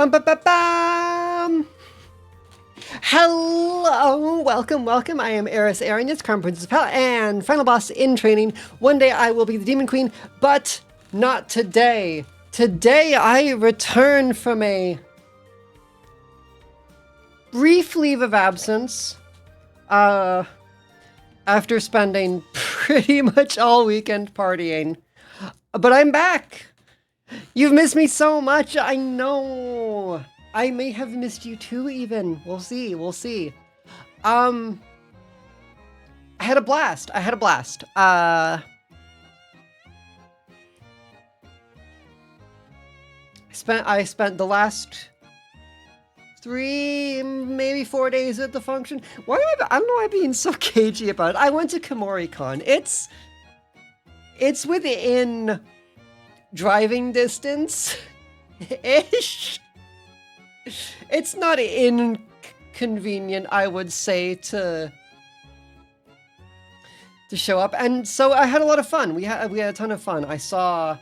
Bum, bum, bum, bum. Hello, welcome. I am Eris Arrogance, Crown Princess Pal, and final boss in training. One day I will be the Demon Queen, but not today. Today I return from a brief leave of absence, after spending pretty much all weekend partying. But I'm back. You've missed me so much, I know. I may have missed you too, even. We'll see. I had a blast. I spent the last 3, maybe 4 days at the function. I don't know why I'm being so cagey about it. I went to KomoriCon. It's within driving distance ish. It's not inconvenient, I would say, to show up, and so I had a lot of fun. We had a ton of fun. I saw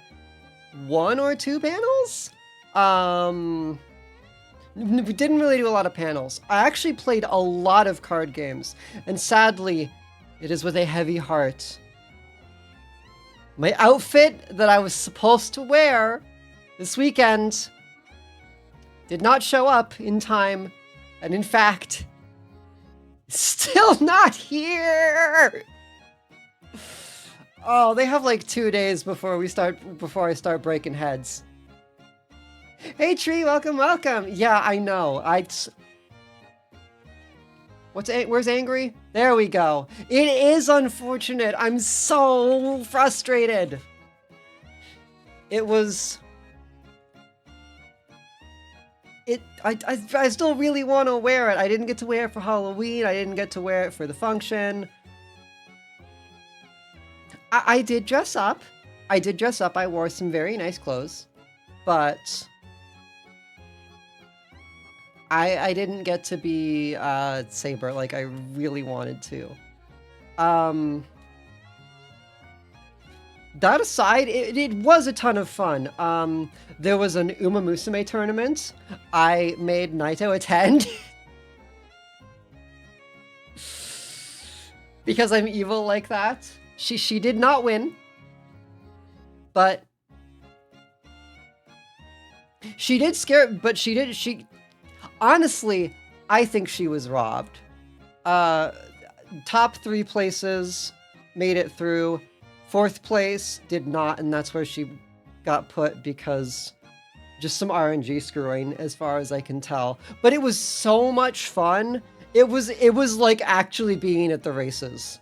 1 or 2 panels. We didn't really do a lot of panels. I actually played a lot of card games, and sadly, it is with a heavy heart. My outfit that I was supposed to wear this weekend did not show up in time, and in fact, still not here. Oh, they have like 2 days before I start breaking heads. Hey Tree, welcome. Yeah, I know. Where's Angry? There we go. It is unfortunate. I'm so frustrated. I still really want to wear it. I didn't get to wear it for Halloween. I didn't get to wear it for the function. I did dress up. I wore some very nice clothes, but I didn't get to be Saber like I really wanted to. That aside, it was a ton of fun. There was an Uma Musume tournament. I made Naito attend. Because I'm evil like that. She did not win. But she honestly, I think she was robbed. Top 3 places made it through. 4th place did not, and that's where she got put because just some RNG screwing, as far as I can tell. But it was so much fun. It was like actually being at the races.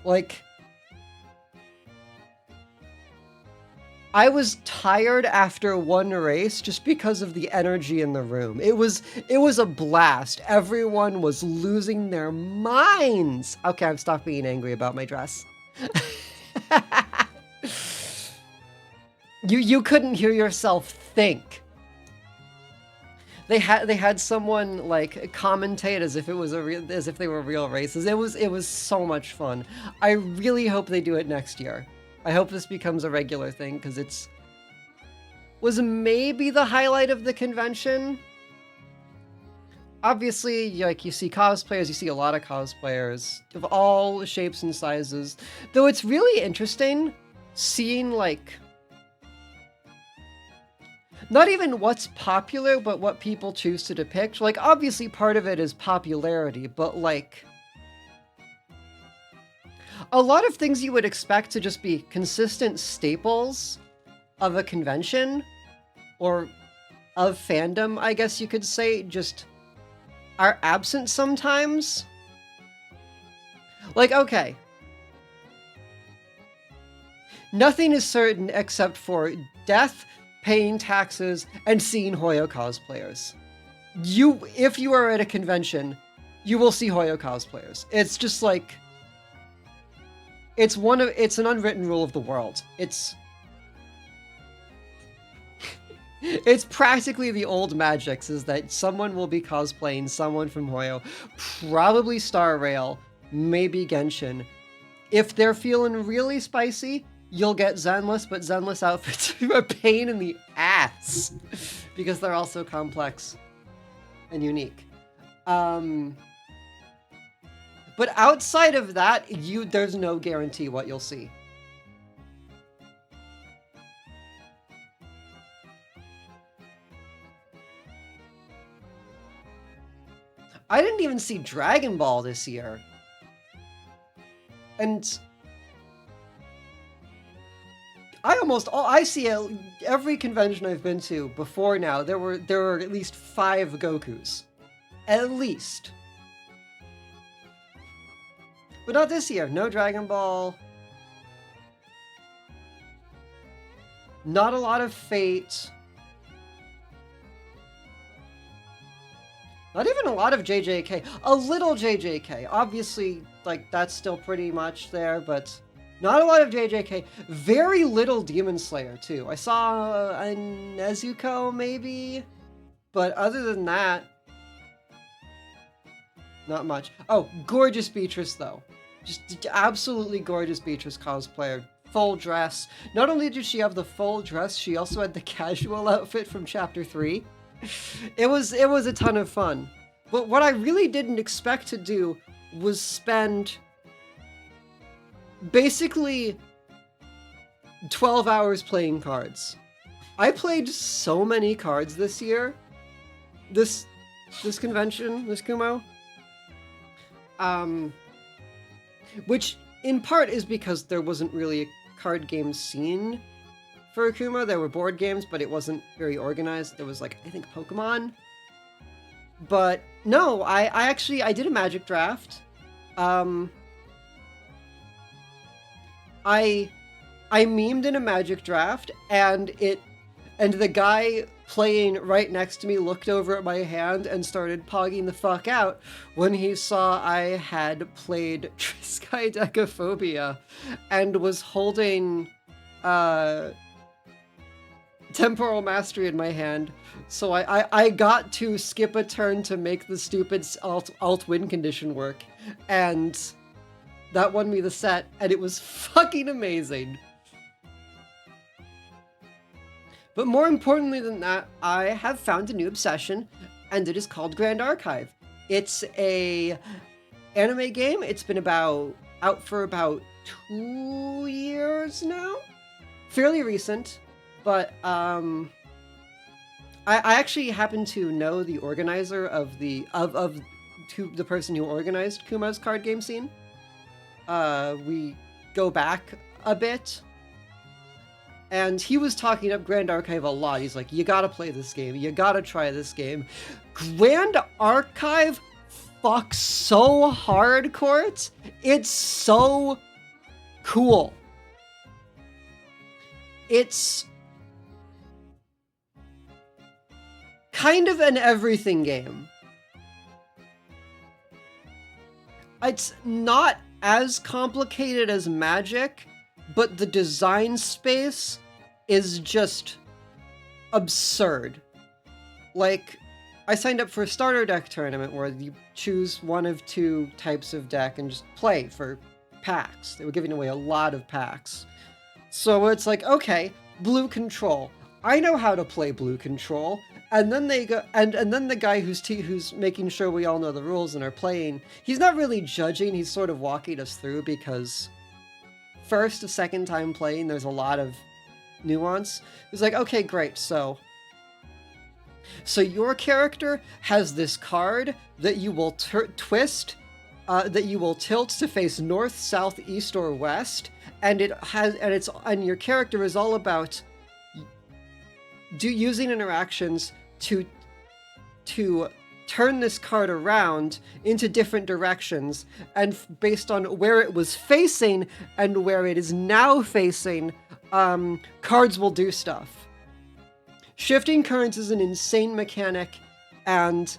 Like, I was tired after 1 race just because of the energy in the room. It was a blast. Everyone was losing their minds. Okay, I've stopped being angry about my dress. You couldn't hear yourself think. They had someone like commentate as if they were real races. It was so much fun. I really hope they do it next year. I hope this becomes a regular thing, because was maybe the highlight of the convention. Obviously, like, you see cosplayers, you see a lot of cosplayers of all shapes and sizes. Though it's really interesting seeing, like, not even what's popular, but what people choose to depict. Like, obviously part of it is popularity, but, like, a lot of things you would expect to just be consistent staples of a convention, or of fandom, I guess you could say, just are absent sometimes. Like, okay. Nothing is certain except for death, paying taxes, and seeing Hoyo cosplayers. If you are at a convention, you will see Hoyo cosplayers. It's just like, it's an unwritten rule of the world. It's practically the old magics, is that someone will be cosplaying someone from Hoyo, probably Star Rail, maybe Genshin. If they're feeling really spicy, you'll get Zenless, but Zenless outfits are a pain in the ass because they're all so complex and unique. But outside of that, there's no guarantee what you'll see. I didn't even see Dragon Ball this year. And I see every convention I've been to before now, there were at least 5 Gokus. At least. But not this year. No Dragon Ball. Not a lot of Fate. Not even a lot of JJK. A little JJK. Obviously, like, that's still pretty much there, but not a lot of JJK. Very little Demon Slayer, too. I saw a Nezuko, maybe? But other than that, not much. Oh, gorgeous Beatrice, though. Just absolutely gorgeous Beatrice cosplayer. Full dress. Not only did she have the full dress, she also had the casual outfit from Chapter 3. It was a ton of fun. But what I really didn't expect to do was spend basically 12 hours playing cards. I played so many cards this year. This convention, this Kumo. Which in part is because there wasn't really a card game scene for Akuma. There were board games, but it wasn't very organized. There was, like, I think Pokemon. But no, I did a Magic draft. I memed in a Magic draft, and the guy playing right next to me looked over at my hand and started pogging the fuck out when he saw I had played Triskaidekaphobia and was holding Temporal Mastery in my hand. So I got to skip a turn to make the stupid alt-win condition work, and that won me the set, and it was fucking amazing. But more importantly than that, I have found a new obsession, and it is called Grand Archive. It's a anime game. It's been out for about 2 years now. Fairly recent, but I actually happen to know the organizer of the person who organized Kuma's card game scene. We go back a bit. And he was talking up Grand Archive a lot. He's like, you gotta play this game. You gotta try this game. Grand Archive fucks so hard, Court. It's so cool. It's kind of an everything game. It's not as complicated as Magic, but the design space is just absurd. Like, I signed up for a starter deck tournament where you choose one of 2 types of deck and just play for packs. They were giving away a lot of packs. So it's like, okay, blue control. I know how to play blue control. And then they go, and then the guy who's making sure we all know the rules and are playing, he's not really judging, he's sort of walking us through because first, a second time playing, there's a lot of nuance. It's like, okay, great, so your character has this card that you will twist, that you will tilt to face north, south, east, or west, and your character is all about using interactions to turn this card around into different directions, and based on where it was facing and where it is now facing, cards will do stuff. Shifting currents is an insane mechanic, and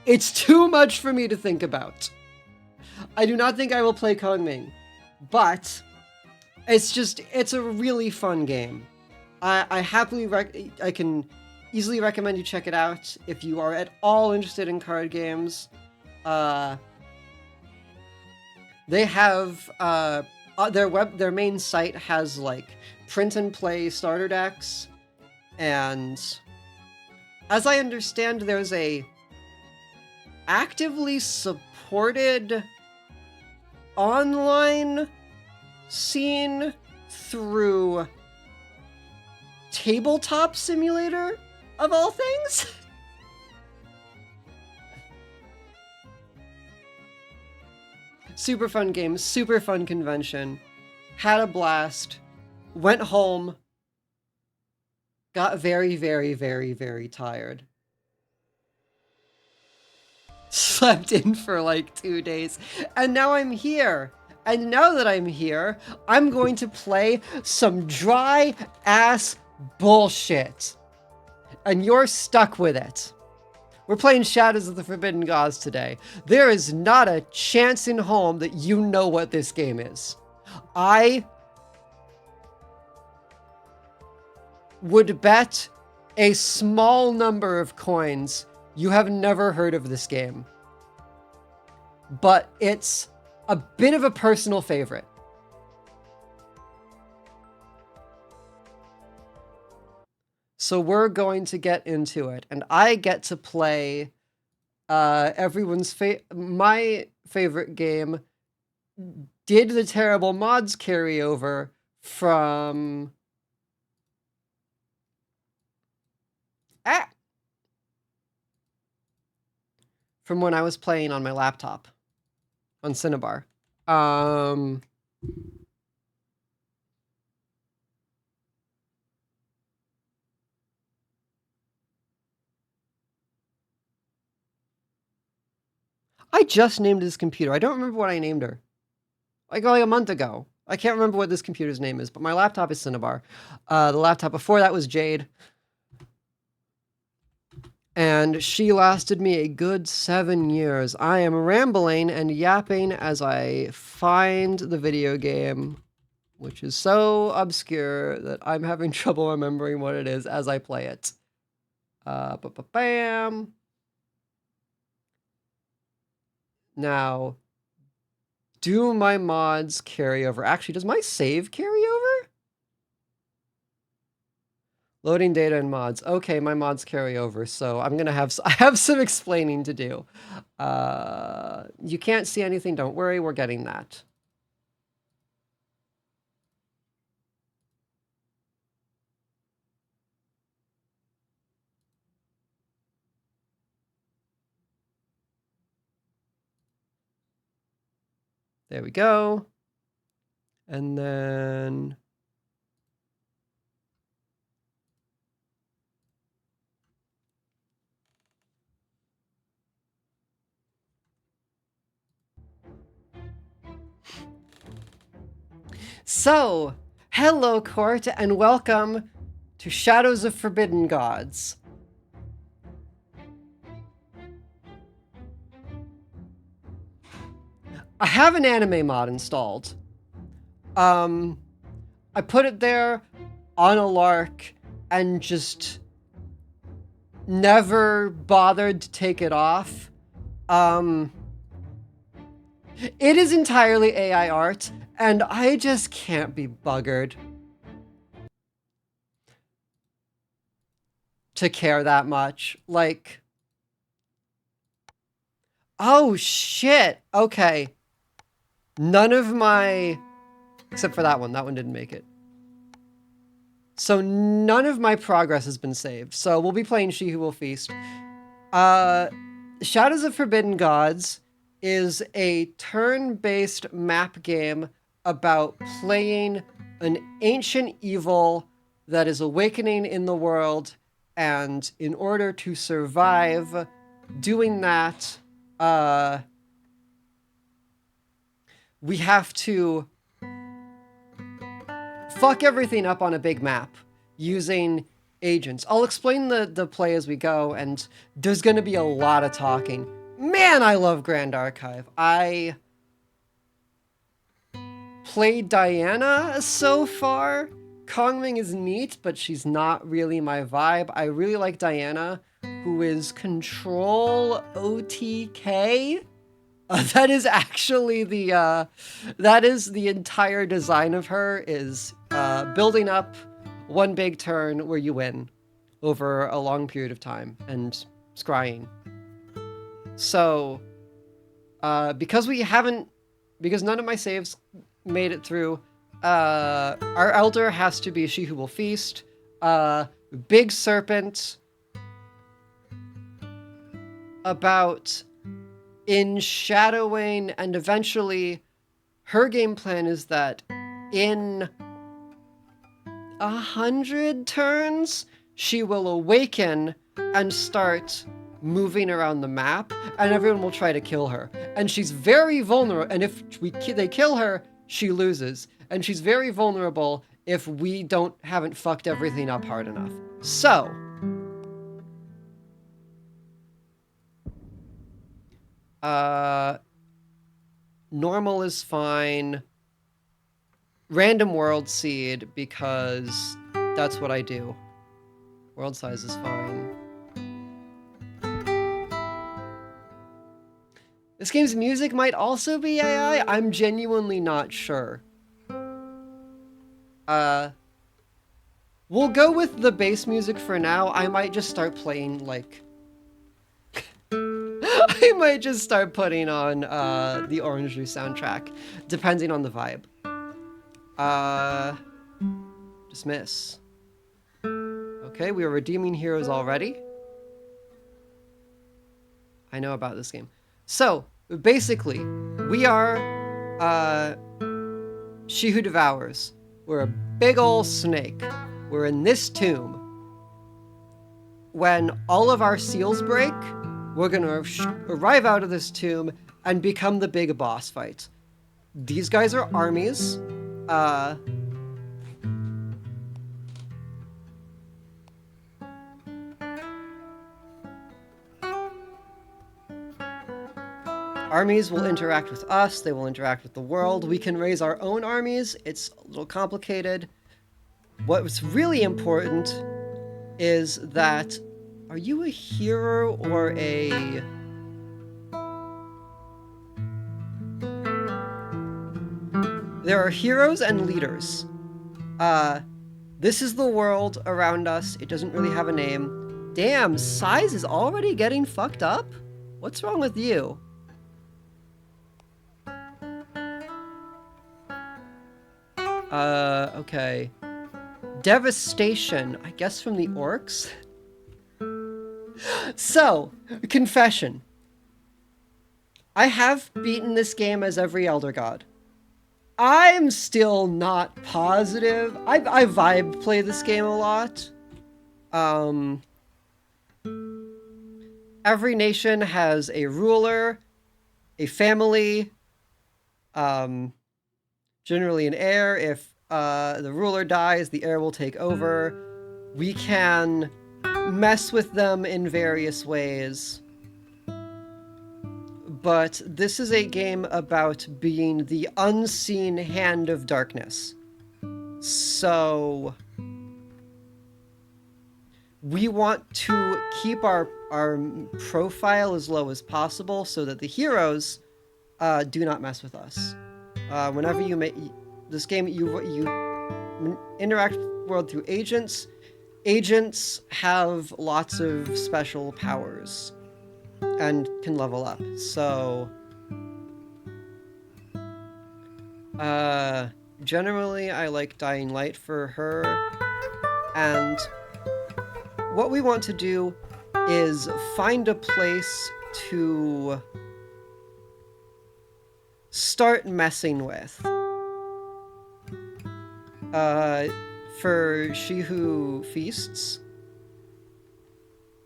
it's too much for me to think about. I do not think I will play Kongming, but it's a really fun game. I can easily recommend you check it out if you are at all interested in card games. They have their main site has like print and play starter decks, and as I understand, there's a actively supported online scene through Tabletop Simulator, of all things. Super fun game, super fun convention. Had a blast. Went home. Got very, very, very, very tired. Slept in for like 2 days. And now I'm here. And now that I'm here, I'm going to play some dry ass bullshit. And you're stuck with it. We're playing Shadows of the Forbidden Gods today. There is not a chance in home that you know what this game is. I would bet a small number of coins you have never heard of this game. But it's a bit of a personal favorite. So we're going to get into it, and I get to play my favorite game. Did the terrible mods carry over from from when I was playing on my laptop on Cinnabar. I just named this computer. I don't remember what I named her. Like a month ago. I can't remember what this computer's name is, but my laptop is Cinnabar. The laptop before that was Jade. And she lasted me a good 7 years. I am rambling and yapping as I find the video game, which is so obscure that I'm having trouble remembering what it is as I play it. Bam. Now, do my mods carry over? Actually, does my save carry over? Loading data and mods. Okay, my mods carry over, so I'm gonna have I have some explaining to do. You can't see anything, don't worry, we're getting that. There we go. And then so, hello court and welcome to Shadows of Forbidden Gods. I have an anime mod installed. I put it there on a lark and just never bothered to take it off. It is entirely AI art, and I just can't be buggered to care that much. Like, oh shit, okay. None of my, except for that one didn't make it. So none of my progress has been saved. So we'll be playing She Who Will Feast. Shadows of Forbidden Gods is a turn-based map game about playing an ancient evil that is awakening in the world, and in order to survive doing that, we have to fuck everything up on a big map using agents. I'll explain the play as we go, and there's going to be a lot of talking. Man, I love Grand Archive. I played Diana so far. Kongming is neat, but she's not really my vibe. I really like Diana, who is Control OTK. That is actually that is the entire design of her, is building up one big turn where you win over a long period of time and scrying. So, because none of my saves made it through, our elder has to be she who will feast, big serpent, about enshadowing, and eventually her game plan is that in 100 turns, she will awaken and start moving around the map, and everyone will try to kill her. And she's very vulnerable, and if they kill her, she loses. And she's very vulnerable if we haven't fucked everything up hard enough. So, normal is fine. Random world seed, because that's what I do. World size is fine. This game's music might also be AI. I'm genuinely not sure. We'll go with the bass music for now. I might just start playing, like... I might just start putting on the Orange Juice soundtrack, depending on the vibe. Dismiss. Okay, we are redeeming heroes already. I know about this game. So, basically, we are, She Who Devours. We're a big ol' snake. We're in this tomb. When all of our seals break, we're gonna arrive out of this tomb and become the big boss fight. These guys are armies. Armies will interact with us, they will interact with the world. We can raise our own armies. It's a little complicated. What's really important is that, are you a hero or a... There are heroes and leaders. This is the world around us. It doesn't really have a name. Damn, size is already getting fucked up? What's wrong with you? Okay. Devastation, I guess from the orcs? So, confession. I have beaten this game as every Elder God. I'm still not positive. I vibe play this game a lot. Every nation has a ruler, a family, generally an heir. If the ruler dies, the heir will take over. We can mess with them in various ways. But this is a game about being the unseen hand of darkness. So we want to keep our profile as low as possible so that the heroes do not mess with us. Whenever you make this game, you interact with the world through agents. Agents have lots of special powers and can level up. So, generally, I like Dying Light for her. And what we want to do is find a place to start messing with. For She Who Feasts,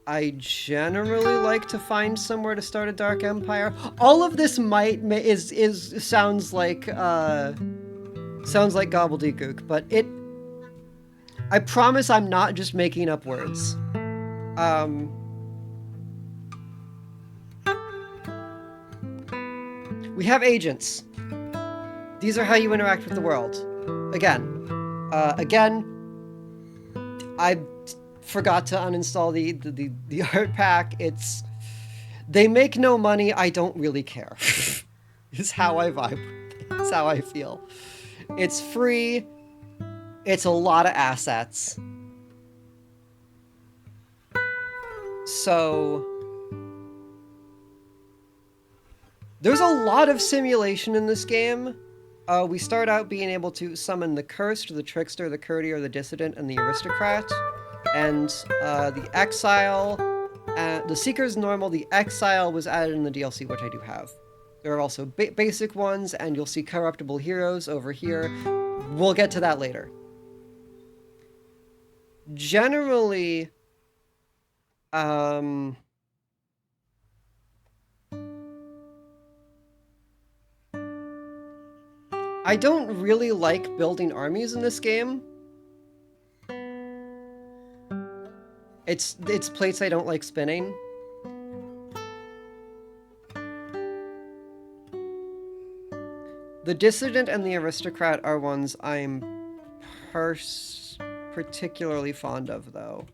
I generally like to find somewhere to start a Dark Empire. All of this sounds like gobbledygook, but I promise I'm not just making up words. We have agents. These are how you interact with the world. Again, I forgot to uninstall the art pack. They make no money, I don't really care. Is how I vibe. It's how I feel. It's free. It's a lot of assets. So there's a lot of simulation in this game. We start out being able to summon the Cursed, the Trickster, the Courtier, the Dissident, and the Aristocrat. And the Exile, the Seeker's normal, the Exile was added in the DLC, which I do have. There are also basic ones, and you'll see Corruptible Heroes over here. We'll get to that later. Generally, I don't really like building armies in this game. It's plates I don't like spinning. The Dissident and the Aristocrat are ones I'm particularly fond of, though.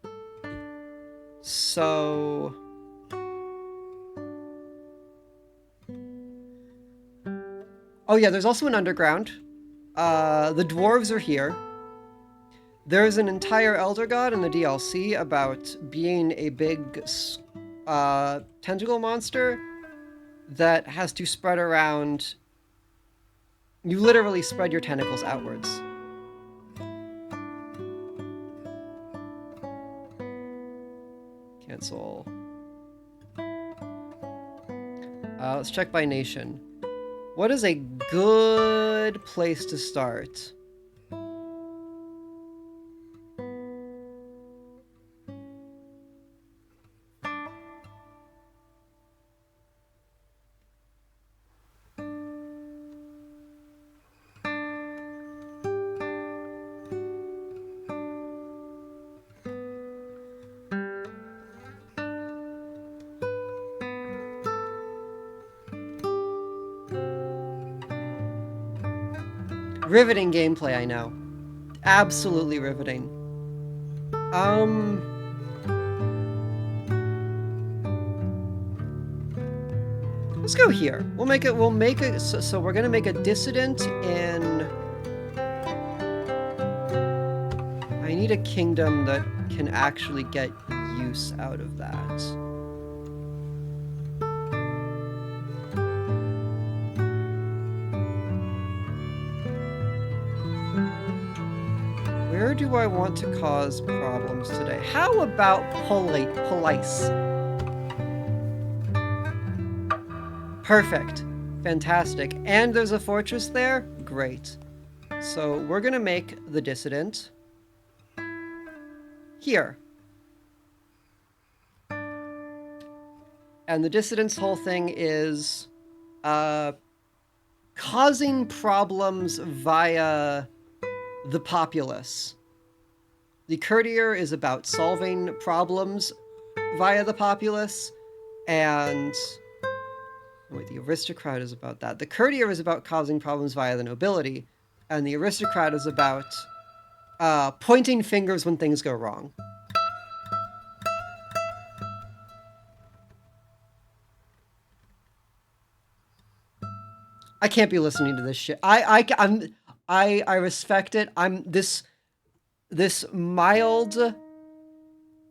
So oh yeah, there's also an underground. The dwarves are here. There's an entire Elder God in the DLC about being a big tentacle monster that has to spread around. You literally spread your tentacles outwards. Cancel. Let's check by nation. What is a good place to start? Riveting gameplay, I know. Absolutely riveting. Let's go here. We'll make it, so we're gonna make a dissident in... I need a kingdom that can actually get use out of that. Where do I want to cause problems today? How about Police? Perfect. Fantastic. And there's a fortress there? Great. So we're gonna make the Dissident here. And the Dissident's whole thing is causing problems via the populace. The Courtier is about solving problems via the populace, and... wait, the Aristocrat is about that. The Courtier is about causing problems via the nobility, and the Aristocrat is about pointing fingers when things go wrong. I can't be listening to this shit. I respect it. I'm this mild.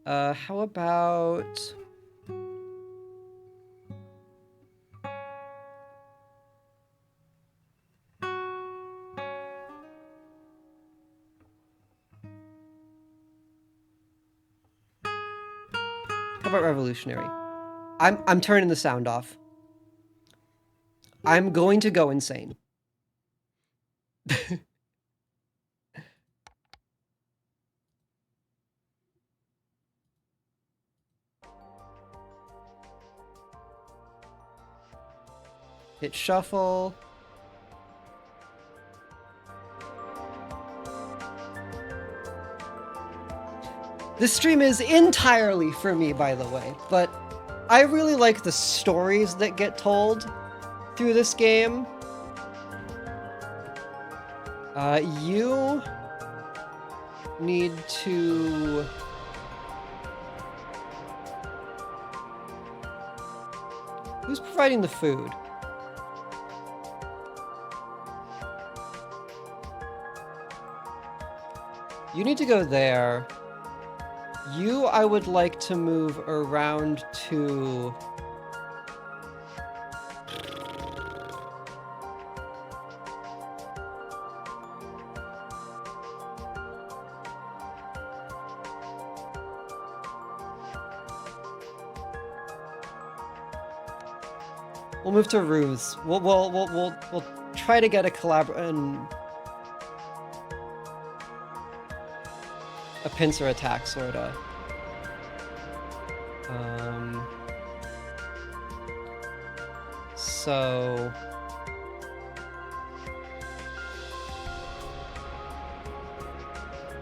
How about? How about revolutionary? I'm turning the sound off. I'm going to go insane. Hit shuffle. This stream is entirely for me, by the way, but I really like the stories that get told through this game. You need to... Who's providing the food? You need to go there. You, I would like to move around to... We'll move to Ruth's. We'll try to get a a pincer attack, sorta. So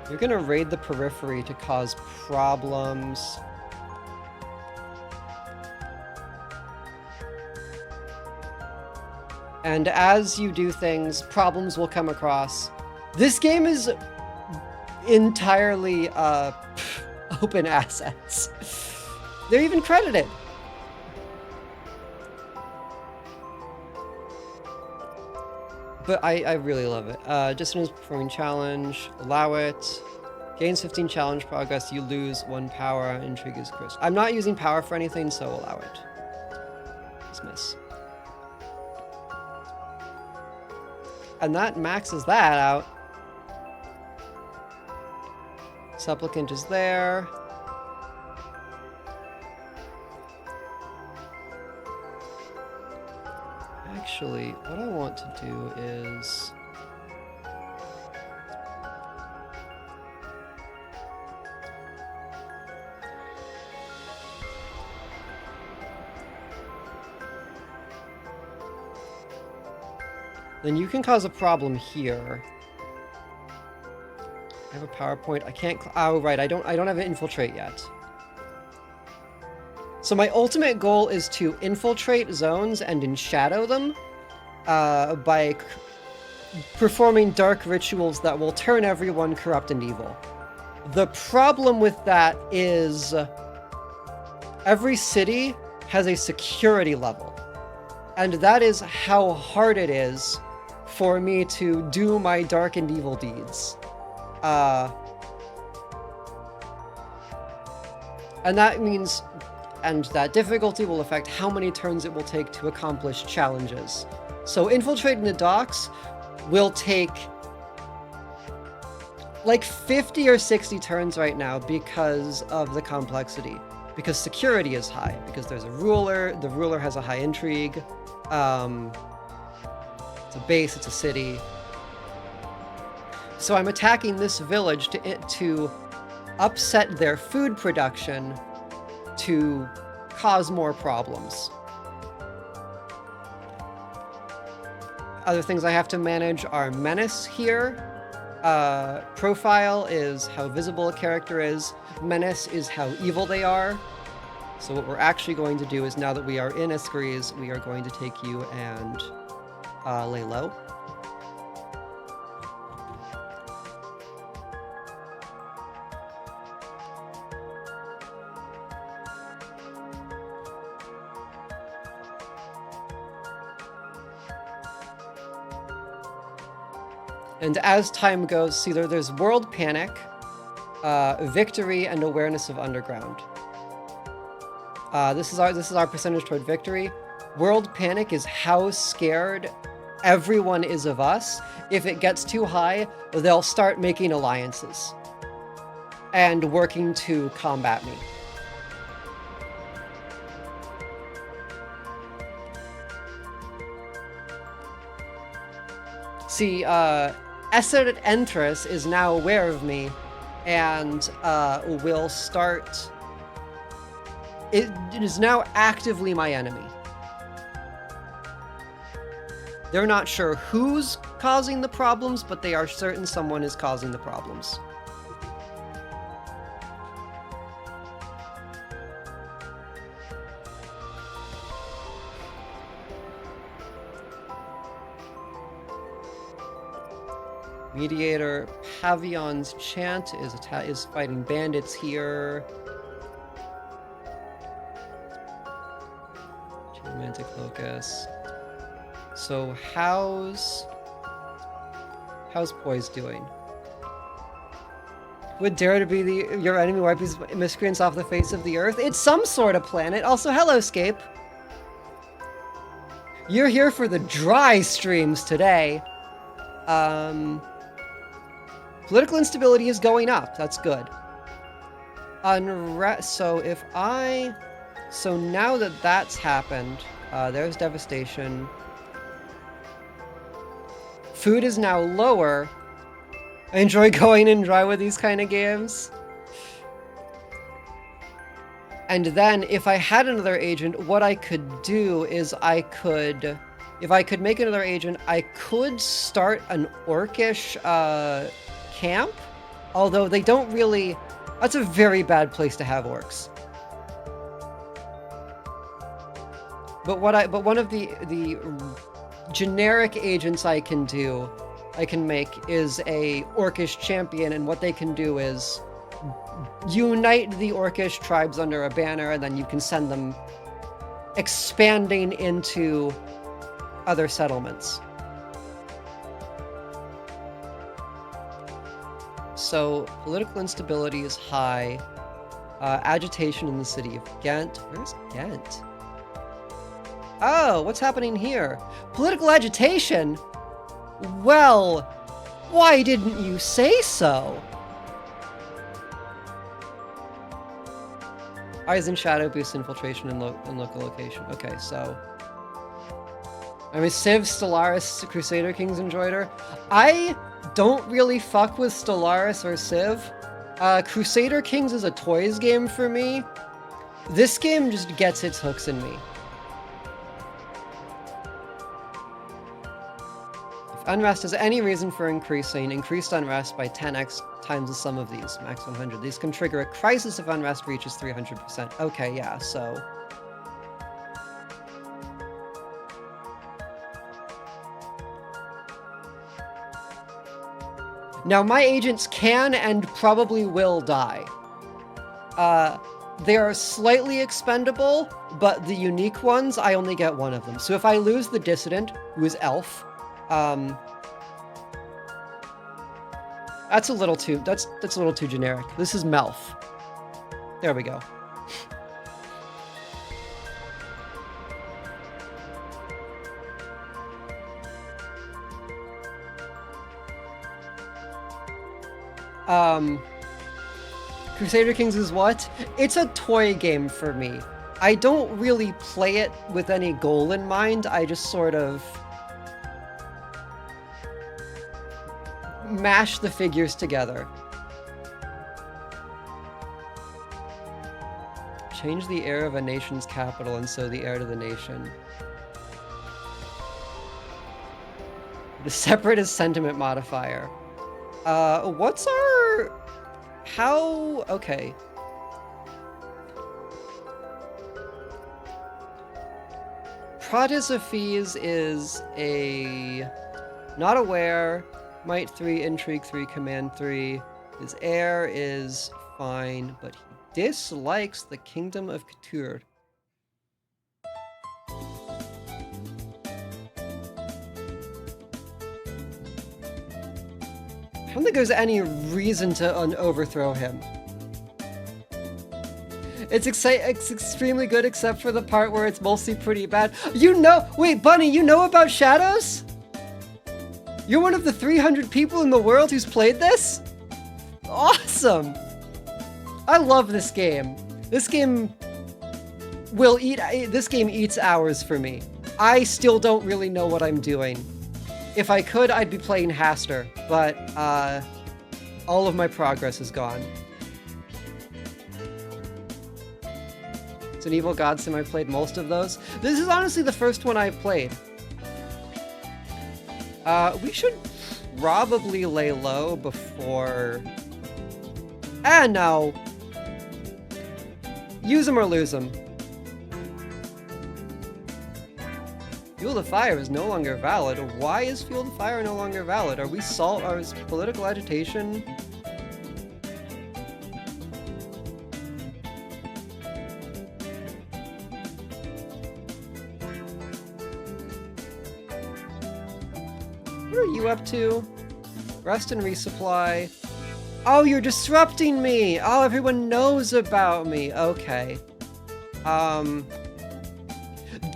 you're gonna raid the periphery to cause problems. And as you do things, problems will come across. This game is entirely open assets. They're even credited. But I really love it. Dissonance performing challenge, allow it. Gains 15 challenge progress, you lose 1 power, intrigue is cursed. I'm not using power for anything, so allow it. Dismiss. And that maxes that out. Supplicant is there. Actually, what I want to do is... Then you can cause a problem here. I have a PowerPoint. I can't. Oh, right. I don't have an infiltrate yet. So my ultimate goal is to infiltrate zones and enshadow them by performing dark rituals that will turn everyone corrupt and evil. The problem with that is every city has a security level, and that is how hard it is for me to do my dark and evil deeds. And that means, and that difficulty will affect how many turns it will take to accomplish challenges. So infiltrating the docks will take like 50 or 60 turns right now because of the complexity. Because security is high, because there's a ruler, the ruler has a high intrigue, it's a base, it's a city. So I'm attacking this village to upset their food production to cause more problems. Other things I have to manage are menace here. Profile is how visible a character is. Menace is how evil they are. So what we're actually going to do is, now that we are in Escries, we are going to take you and lay low. And as time goes, see, there's World Panic, Victory, and Awareness of Underground. This is our percentage toward victory. World Panic is how scared everyone is of us. If it gets too high, they'll start making alliances and working to combat me. See, Eseret Entrus is now aware of me and will start... It is now actively my enemy. They're not sure who's causing the problems, but they are certain someone is causing the problems. Mediator Pavion's Chant is fighting bandits here. romantic locus. So how's Poise doing? Would dare to be your enemy wipe these miscreants off the face of the earth? It's some sort of planet. Also, hello, Scape. You're here for the dry streams today. Political instability is going up. That's good. So now that that's happened, there's devastation. Food is now lower. I enjoy going in dry with these kind of games. And then, if I had another agent, what I could do is if I could make another agent, I could start an orcish camp. Although they don't really... That's a very bad place to have orcs. But one of the generic agents I can make is a orcish champion, and what they can do is unite the orcish tribes under a banner, and then you can send them expanding into other settlements. So political instability is high. Agitation in the city of Ghent. Where's Ghent? Oh, what's happening here? Political agitation? Well, why didn't you say so? Eyes in Shadow boosts infiltration in local location. Okay, so... I mean, Civ, Stellaris, Crusader Kings, and Droider. I don't really fuck with Stellaris or Civ. Crusader Kings is a toys game for me. This game just gets its hooks in me. If unrest has any reason for increasing, increased unrest by 10x times the sum of these, max 100. These can trigger a crisis if unrest reaches 300%. Okay, yeah, so... Now, my agents can and probably will die. They are slightly expendable, but the unique ones, I only get one of them. So if I lose the Dissident, who is Elf, that's a little too generic. This is Melf. There we go. Crusader Kings is what? It's a toy game for me. I don't really play it with any goal in mind. I just sort of mash the figures together. Change the heir of a nation's capital and so the heir to the nation. The separatist sentiment modifier. What's our... How... Okay. Protesophes is a... Not aware. Might 3, Intrigue 3, Command 3. His heir is fine, but he dislikes the Kingdom of Couture. I don't think there's any reason to overthrow him. It's extremely good except for the part where it's mostly pretty bad. You know- Wait, Bunny, you know about Shadows? You're one of the 300 people in the world who's played this? Awesome! I love this game. This game eats hours for me. I still don't really know what I'm doing. If I could, I'd be playing Haster, but all of my progress is gone. It's an Evil God Sim. I played most of those. This is honestly the first one I've played. We should probably lay low before... no. Use them or lose them. Fuel the Fire is no longer valid. Why is Fuel the Fire no longer valid? Are we is political agitation? up to? Rest and resupply. Oh, you're disrupting me! Oh, everyone knows about me. Okay.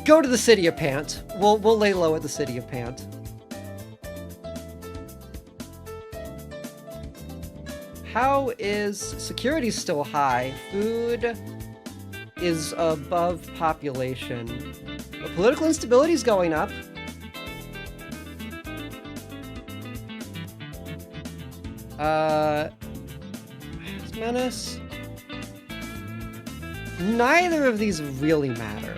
Go to the city of Pant. We'll lay low at the city of Pant. How is security still high? Food is above population. But political instability is going up. Menace? Neither of these really matter.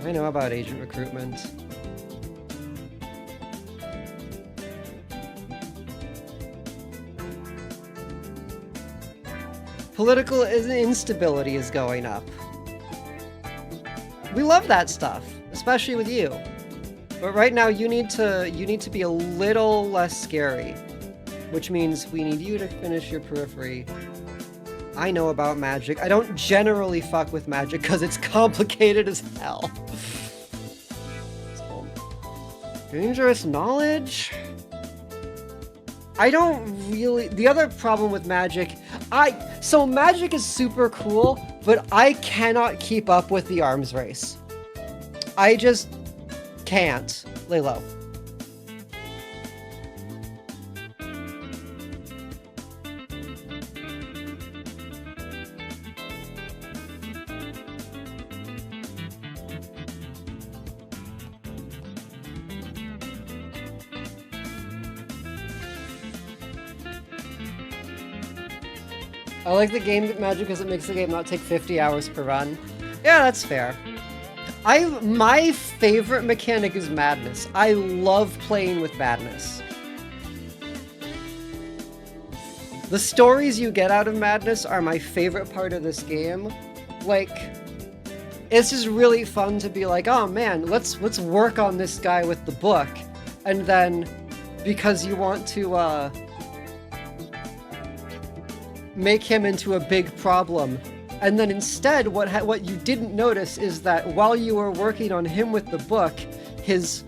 I know about agent recruitment. Political instability is going up. We love that stuff, especially with you. But right now you need to be a little less scary, which means we need you to finish your periphery. I know about magic. I don't generally fuck with magic because it's complicated as hell. So, dangerous knowledge? I don't really... The other problem with magic... So magic is super cool, but I cannot keep up with the arms race. I just can't. Lay low. I like the game magic because it makes the game not take 50 hours per run. Yeah, that's fair. My favorite mechanic is madness. I love playing with madness. The stories you get out of madness are my favorite part of this game. Like, it's just really fun to be like, oh man, let's work on this guy with the book. And then, because you want to, make him into a big problem. And then instead, what you didn't notice is that while you were working on him with the book, his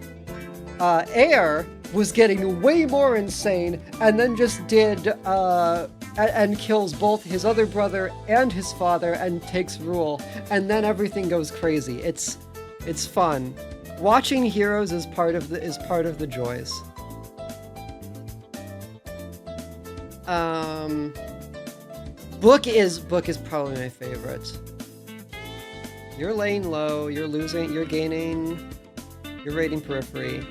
heir was getting way more insane, and then just did and kills both his other brother and his father and takes rule, and then everything goes crazy. It's fun. Watching heroes is part of the joys. Book is probably my favorite. You're laying low, you're gaining, you're raiding periphery.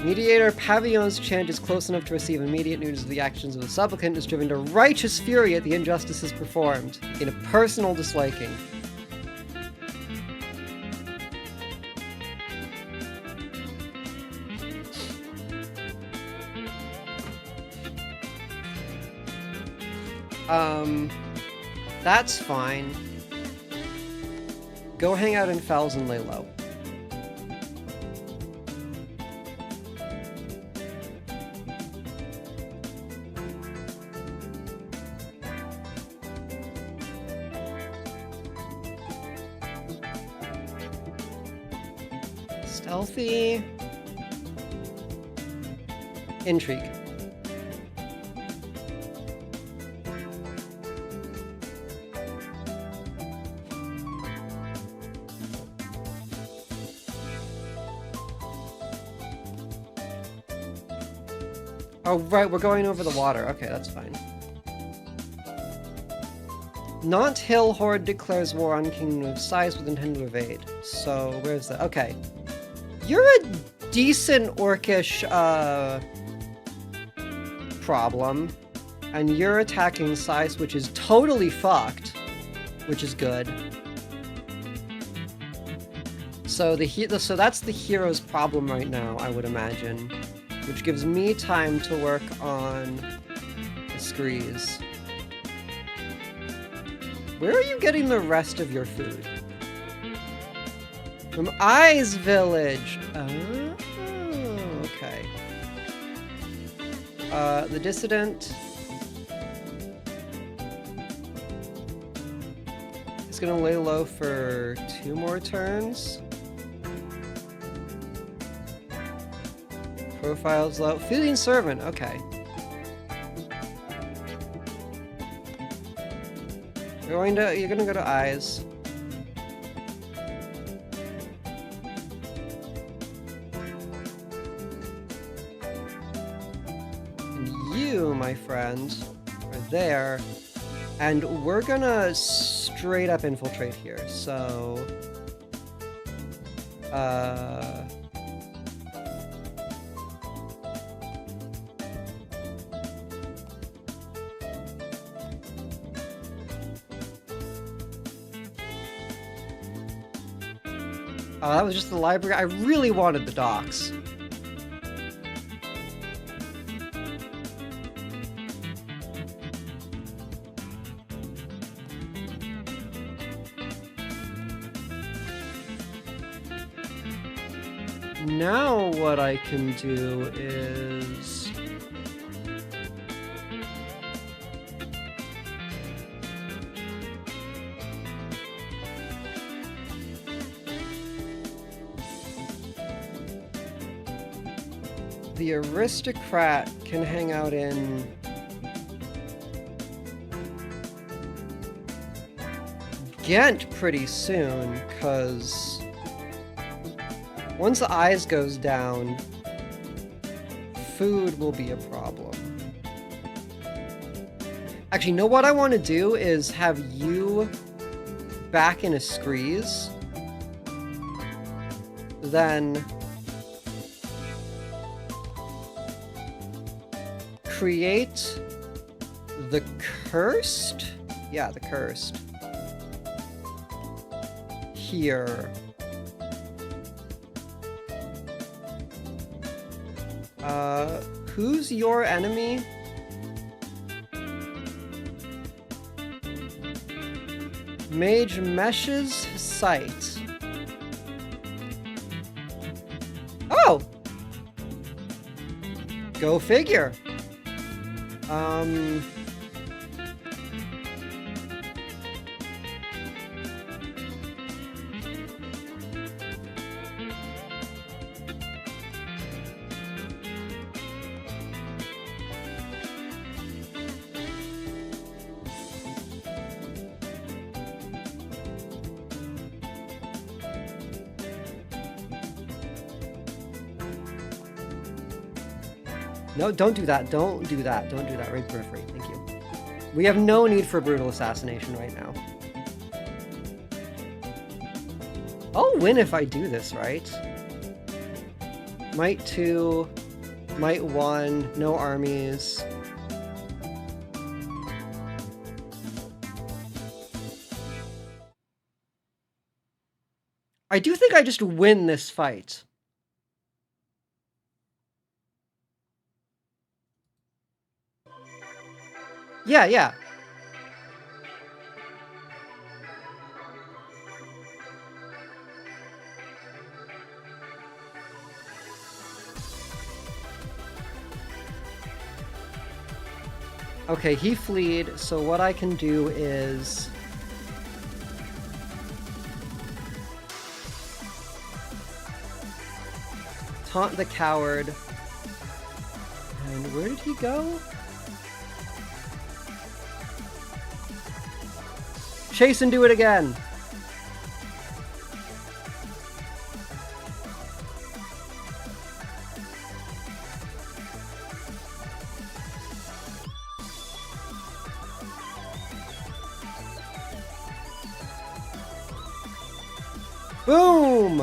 Mediator Pavillon's chant is close enough to receive immediate news of the actions of the supplicant, is driven to righteous fury at the injustices performed, in a personal disliking. That's fine. Go hang out in Fells and lay low. Stealthy. Intrigue. Oh, right, we're going over the water. Okay, that's fine. Not Hill Horde declares war on Kingdom of Size with intent to evade. So, where's that? Okay. You're a decent orcish, problem. And you're attacking Size, which is totally fucked. Which is good. So, so that's the hero's problem right now, I would imagine. Which gives me time to work on the screes. Where are you getting the rest of your food? From I's village. The dissident is gonna lay low for 2 more turns. Profile's low. Feeling servant, okay. You're gonna go to eyes. And you, my friend, are there. And we're gonna straight up infiltrate here, so... Oh, that was just the library. I really wanted the docks. Now what I can do is... The aristocrat can hang out in... Ghent pretty soon, because... Once the eyes goes down, food will be a problem. Actually, you know what I want to do is have you back in a screeze. Then... create the cursed? Yeah, the cursed. Here. Who's your enemy? Mage meshes sight. Oh! Go figure. No, don't do that. Don't do that. Don't do that. Right periphery. Thank you. We have no need for brutal assassination right now. I'll win if I do this, right? Might 2, might 1, no armies. I do think I just win this fight. Yeah, yeah. Okay, he fleed, so what I can do is... taunt the coward. And where did he go? Chase and do it again! Boom!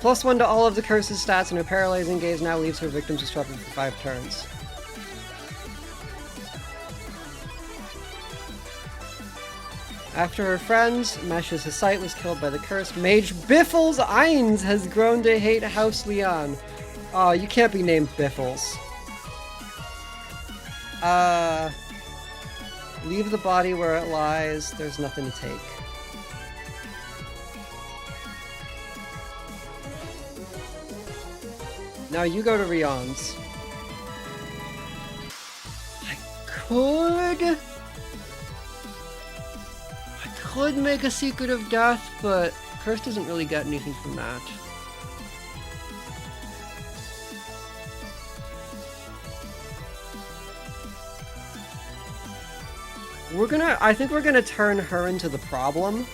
+1 to all of the curse's stats, and her paralyzing gaze now leaves her victims disrupted for 5 turns. After her friends, Mesh's his sight was killed by the curse. Mage Biffles Eins has grown to hate House Leon. Oh, you can't be named Biffles. Leave the body where it lies. There's nothing to take. Now you go to Rion's. could make a Secret of Death, but Curse doesn't really get anything from that. I think we're gonna turn her into the problem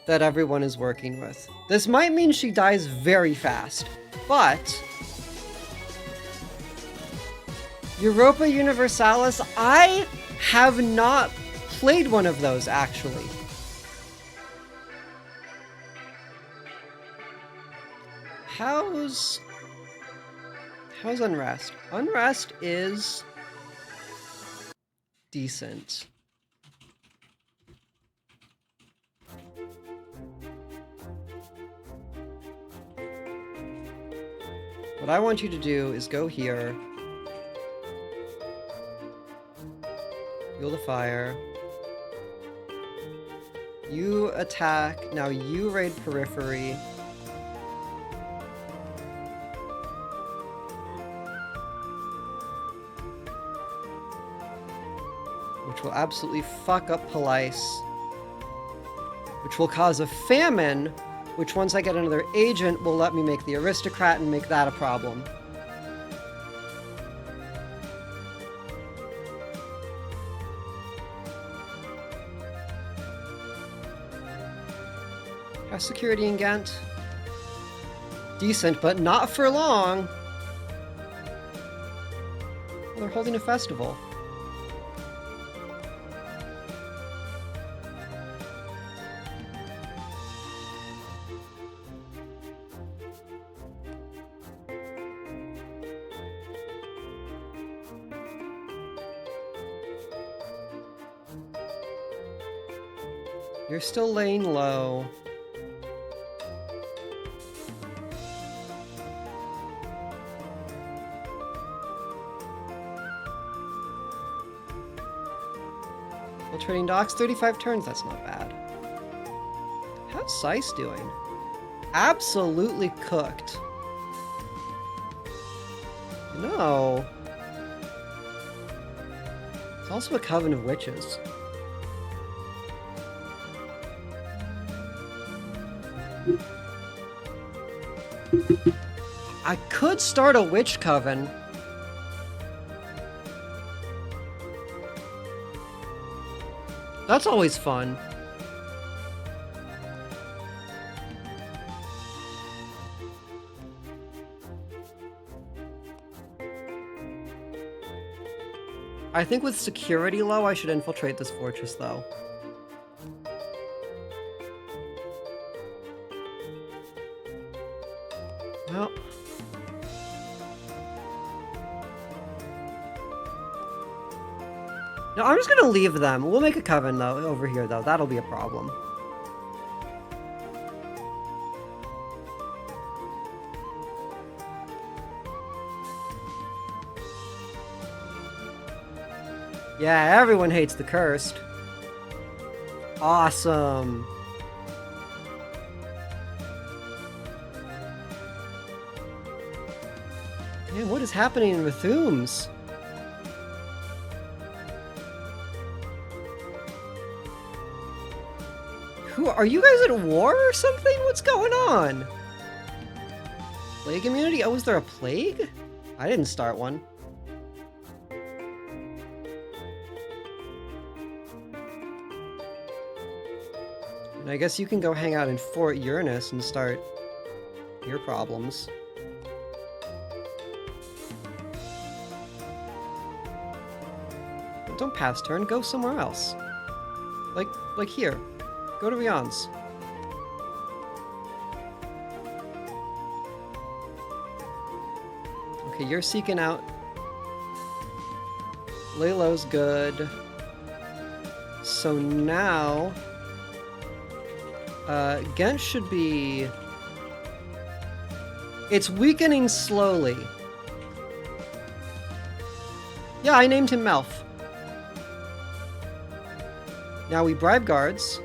that everyone is working with. This might mean she dies very fast, but Europa Universalis, I have not played one of those, actually. How's Unrest? Unrest is decent. What I want you to do is go here. Fuel the fire. You attack. Now you raid periphery. Which will absolutely fuck up Police. Which will cause a famine, which once I get another agent will let me make the aristocrat and make that a problem. How's security in Ghent? Decent, but not for long. Well, they're holding a festival. You're still laying low. Trading docks, 35 turns, that's not bad. How's Seiss doing? Absolutely cooked. No. It's also a coven of witches. I could start a witch coven. That's always fun. I think with security low, I should infiltrate this fortress, though. Well. No, I'm just gonna leave them. We'll make a coven, though, over here, though. That'll be a problem. Yeah, everyone hates the cursed. Awesome. Man, what is happening in Bethooms? Are you guys at war or something? What's going on? Plague immunity? Oh, is there a plague? I didn't start one. And I guess you can go hang out in Fort Uranus and start your problems. But don't pass turn, go somewhere else. Like here. Go to Rian's. Okay, you're seeking out. Lalo's good. So now... Ghent should be... It's weakening slowly. Yeah, I named him Melf. Now we bribe guards.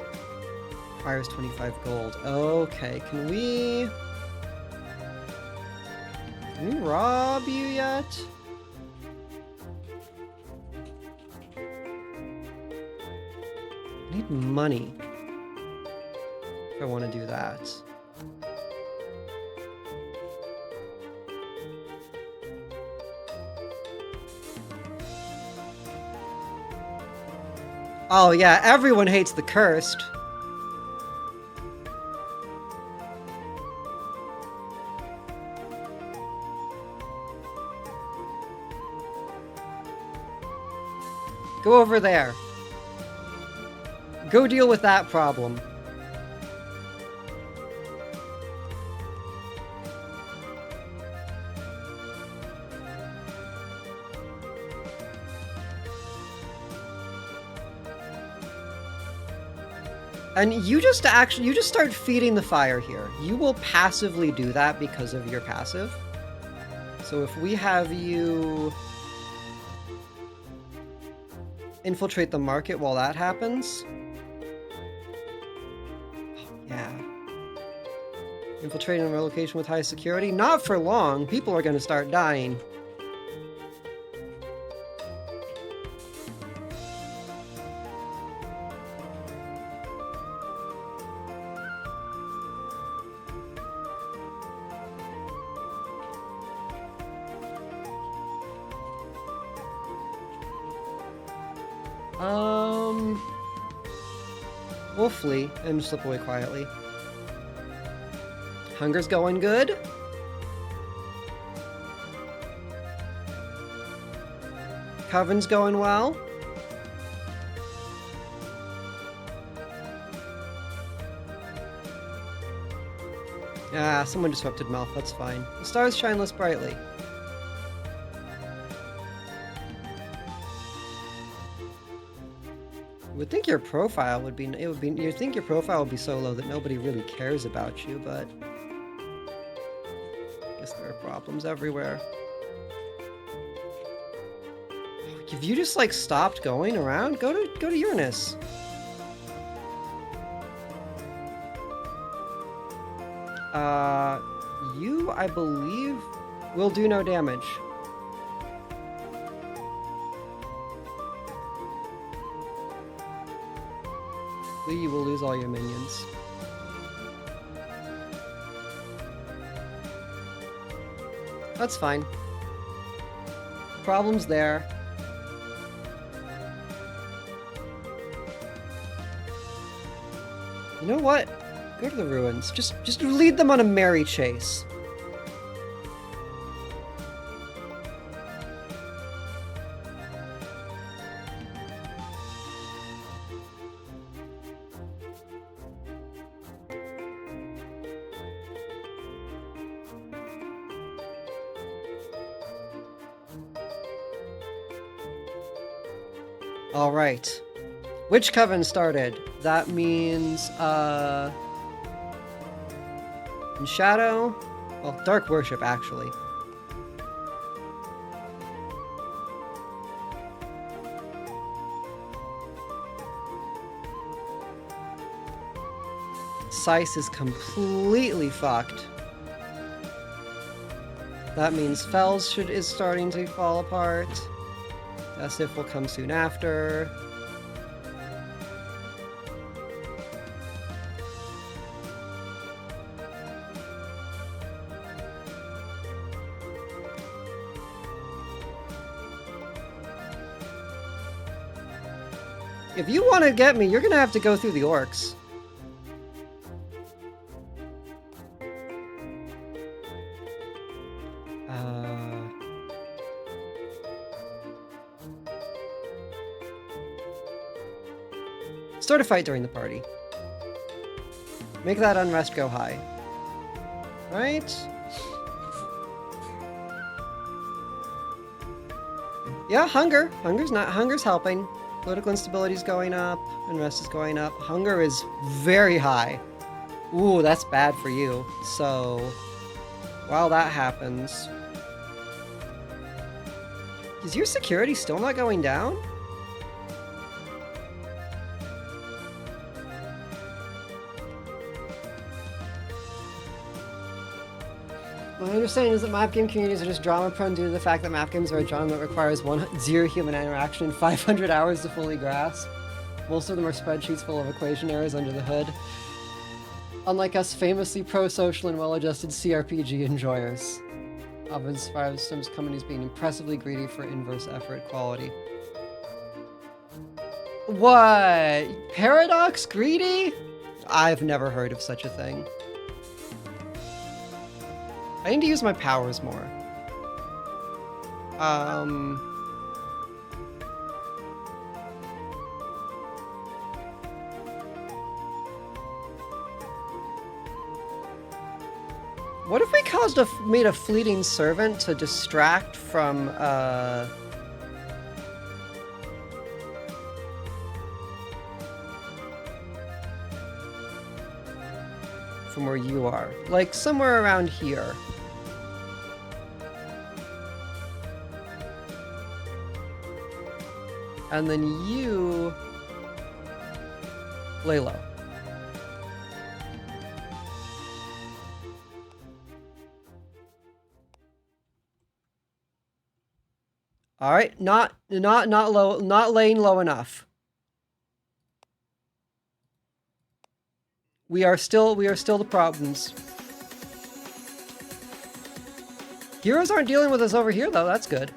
Requires 25 gold. Okay, can we rob you yet? I need money if I want to do that. Oh yeah, everyone hates the cursed. Go over there. Go deal with that problem. And you just start feeding the fire here. You will passively do that because of your passive. So if we have you infiltrate the market while that happens. Yeah. Infiltrating a location with high security? Not for long. People are going to start dying. We'll flee and slip away quietly. Hunger's going good. Coven's going well. Ah, someone disrupted Mouth, that's fine. The stars shine less brightly. You would think your profile would be, you'd think your profile would be so low that nobody really cares about you, but I guess there are problems everywhere. If you just like stopped going around, go to Uranus. You, I believe, will do no damage. You will lose all your minions. That's fine. Problems there. You know what? Go to the ruins. Just lead them on a merry chase. Alright. Which coven started? That means, in Shadow? Well, Dark Worship, actually. Sice is completely fucked. That means Fells is starting to fall apart. Sif will come soon after. If you want to get me, you're gonna have to go through the orcs. Start a fight during the party. Make that unrest go high. Right? Yeah, hunger. Hunger's helping. Political instability is going up. Unrest is going up. Hunger is very high. Ooh, that's bad for you. So, while that happens... Is your security still not going down? My understanding is that map game communities are just drama prone due to the fact that map games are a genre that requires 0 human interaction and 500 hours to fully grasp. Most of them are spreadsheets full of equation errors under the hood. Unlike us famously pro-social and well-adjusted CRPG enjoyers. Of inspired systems companies being impressively greedy for inverse effort quality. What? Paradox greedy? I've never heard of such a thing. I need to use my powers more. What if we made a fleeting servant to distract from where you are? Like somewhere around here. And then you lay low. All right, not laying low enough. We are still the problems. Heroes aren't dealing with us over here though, that's good.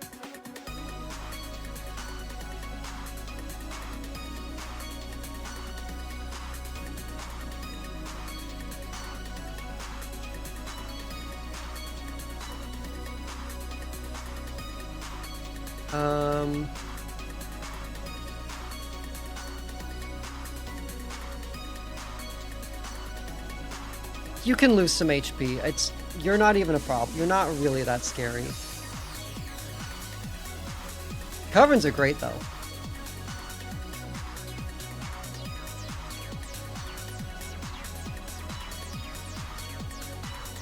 You can lose some HP. You're not even a problem. You're not really that scary. Coverings are great though.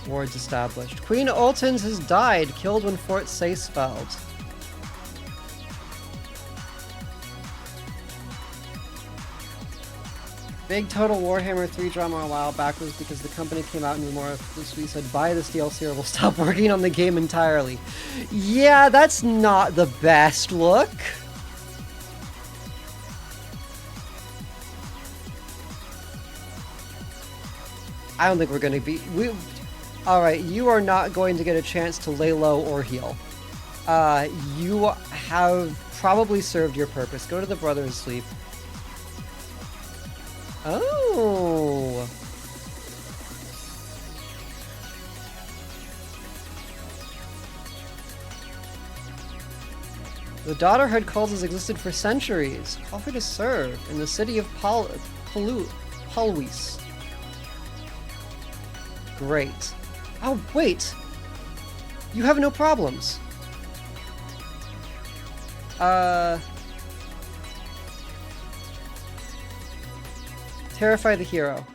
Wards established. Queen Oltens has died, killed when Fort Sace fell. Big Total Warhammer 3 drama a while back was because the company came out and remorselessly said, buy this DLC or we'll stop working on the game entirely. Yeah, that's not the best look. I don't think we're going to be... Alright, you are not going to get a chance to lay low or heal. You have probably served your purpose. Go to the Brother's Sleep. Oh! The Daughterhood cult has existed for centuries. Offer to serve in the city of Palwis. Great. Oh, wait! You have no problems. Terrify the hero.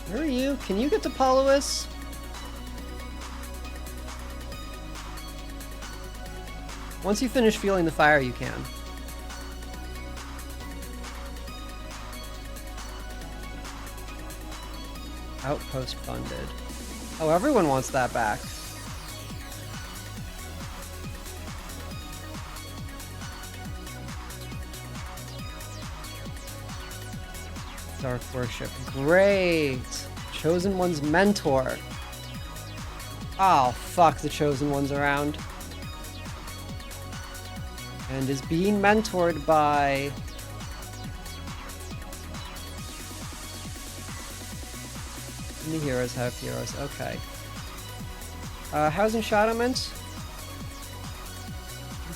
Where are you? Can you get to Palwis? Once you finish feeling the fire, you can. Outpost funded. Oh, everyone wants that back. Dark Worship. Great! Chosen One's mentor. Oh, fuck, the Chosen One's around. And is being mentored by... The heroes have heroes, okay. Housing Shadowment.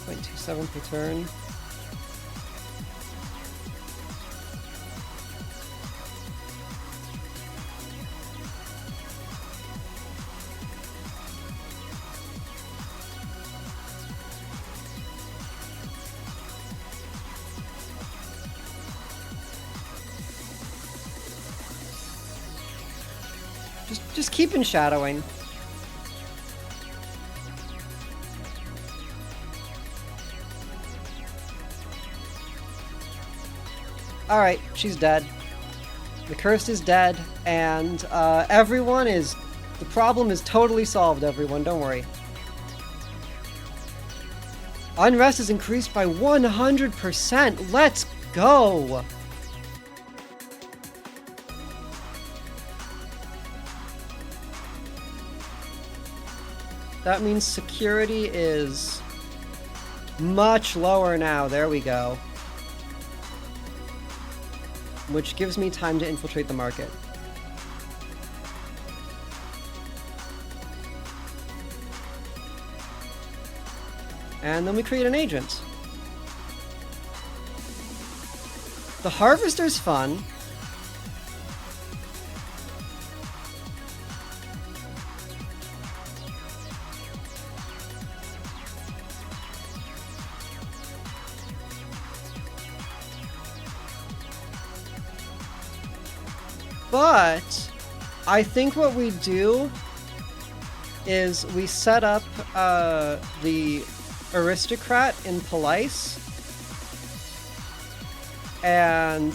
1.27 per turn. Just keep in shadowing. Alright, she's dead. The Cursed is dead, and everyone is The problem is totally solved, everyone. Don't worry. Unrest is increased by 100%. Let's go! That means security is much lower now. There we go. Which gives me time to infiltrate the market. And then we create an agent. The harvester's fun. But I think what we do is we set up the aristocrat in Police and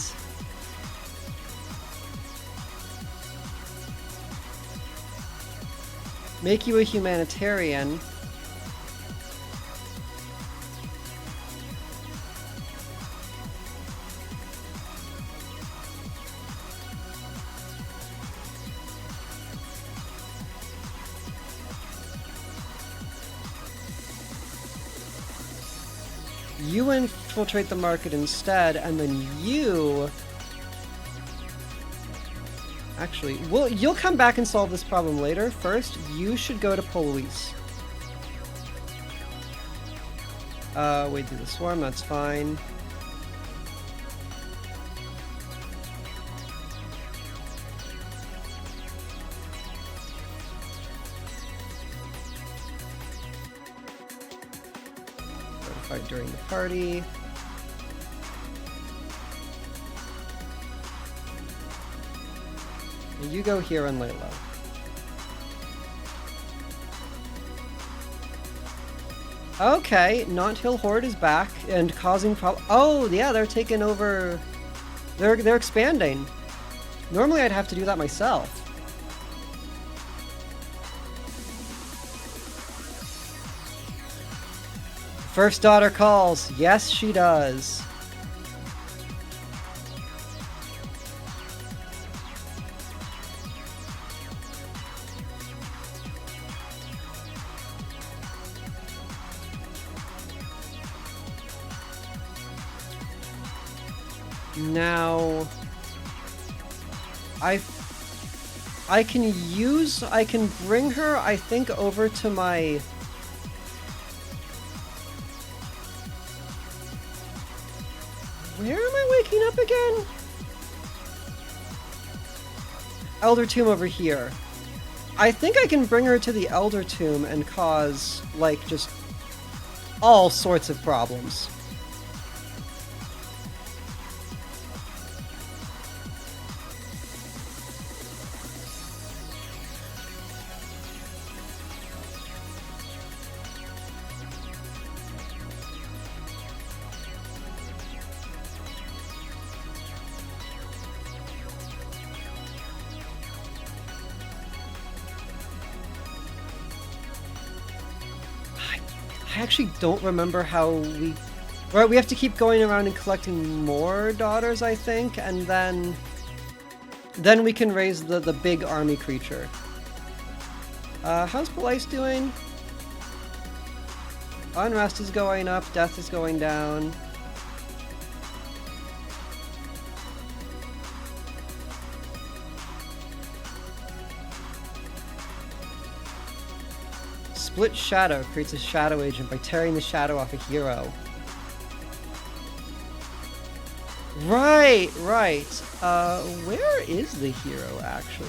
make you a humanitarian. You infiltrate the market instead, and then you... Actually, well, you'll come back and solve this problem later. First, you should go to Police. Wade through the swarm, that's fine. During the party. You go here and lay low. Okay, Knot Hill Horde is back and causing oh yeah, they're taking over. They're expanding. Normally I'd have to do that myself. First daughter calls. Yes, she does. Now, I can bring her, I think, over to my... Where am I waking up again? Elder Tomb over here. I think I can bring her to the Elder Tomb and cause, like, just all sorts of problems. I actually don't remember how we... Right, we have to keep going around and collecting more daughters, I think, and then we can raise the big army creature. How's Police doing? Unrest is going up, death is going down. Split Shadow creates a shadow agent by tearing the shadow off a hero. Right, right. Where is the hero, actually?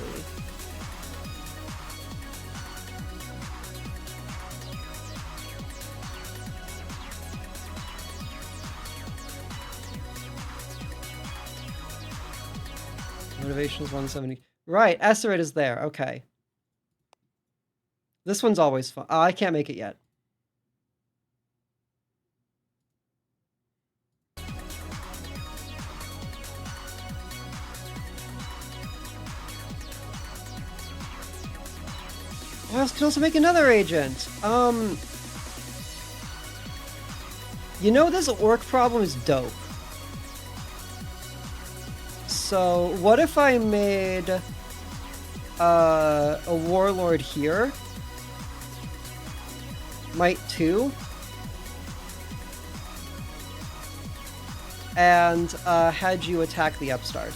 Motivation is 170. Right, Esserit is there. Okay. This one's always fun. Oh, I can't make it yet. can also make another agent. You know, this orc problem is dope. So, what if I made a warlord here? Might 2. And had you attack the upstart.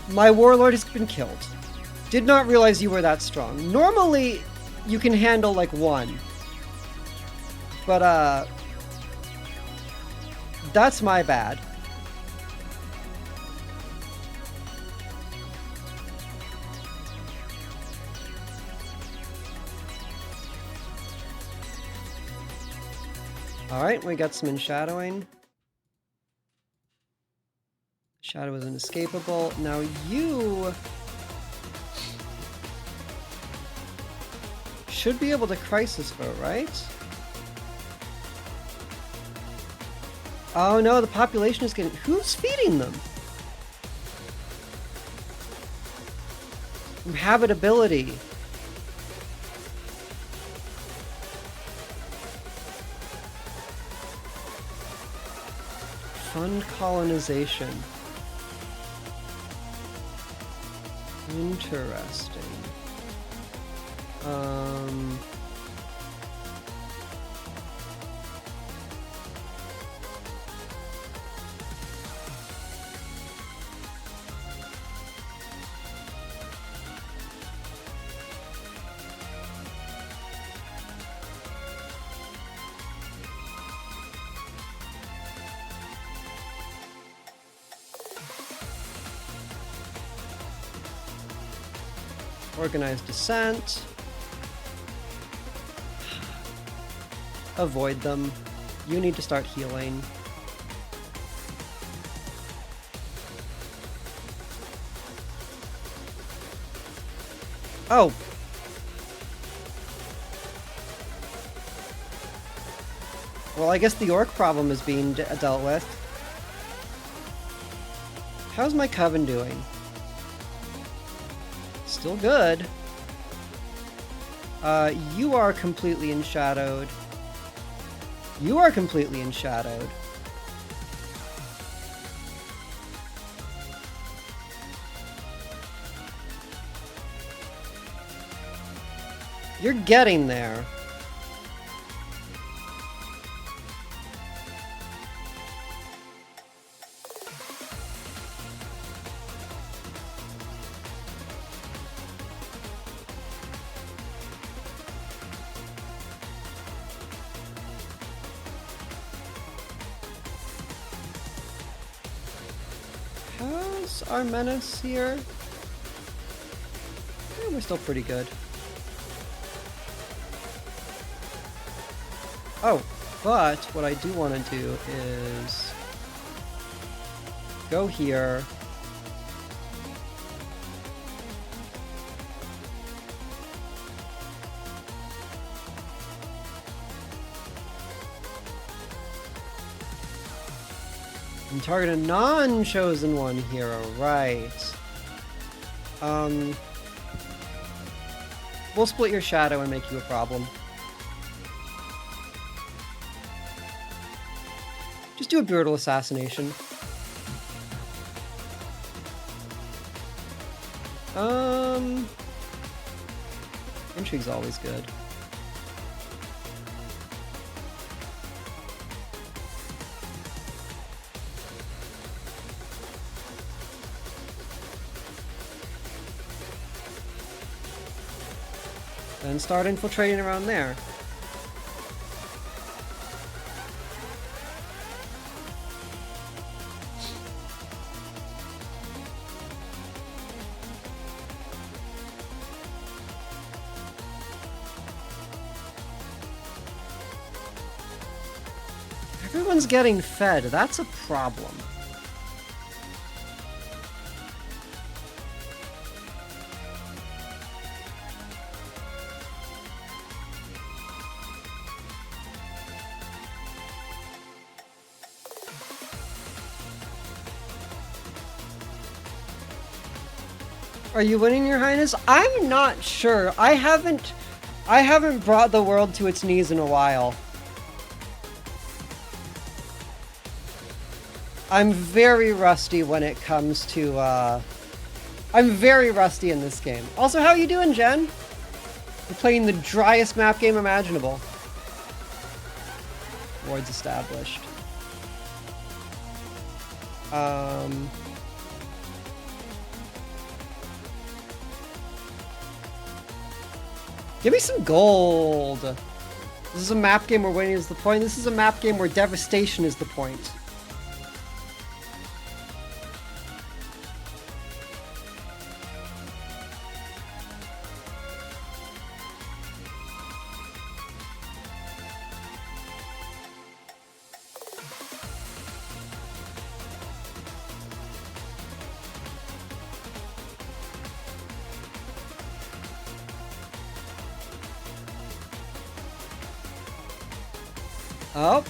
My warlord has been killed. Did not realize you were that strong. Normally, you can handle like 1. But, that's my bad. Alright, we got some enshadowing. Shadow is inescapable. Now you should be able to crisis vote, right? Oh no, the population is getting... Who's feeding them? Habitability. Fund colonization. Interesting. Organized descent. Avoid them. You need to start healing. Oh! Well, I guess the orc problem is being dealt with. How's my coven doing? Still good. You are completely enshadowed. You are completely enshadowed. You're getting there. How's our menace here? Yeah, we're still pretty good. Oh, but what I do want to do is go here. And target a non-chosen one hero, right. We'll split your shadow and make you a problem. Just do a brutal assassination. Intrigue's always good. Then start infiltrating around there. Everyone's getting fed. That's a problem. Are you winning, Your Highness? I'm not sure. I haven't brought the world to its knees in a while. I'm very rusty when it comes to, I'm very rusty in this game. Also, how are you doing, Jen? We're playing the driest map game imaginable. Wards established. Give me some gold. This is a map game where winning is the point. This is a map game where devastation is the point. Oh.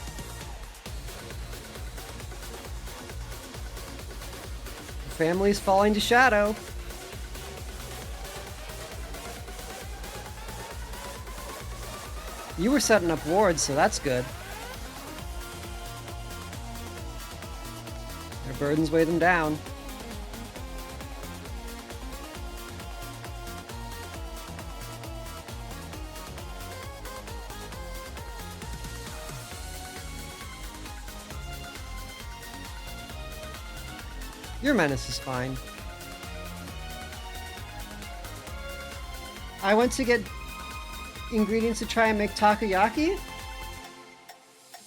The family's falling to shadow. You were setting up wards, so that's good. Their burdens weigh them down. Your menace is fine. I went to get ingredients to try and make takoyaki.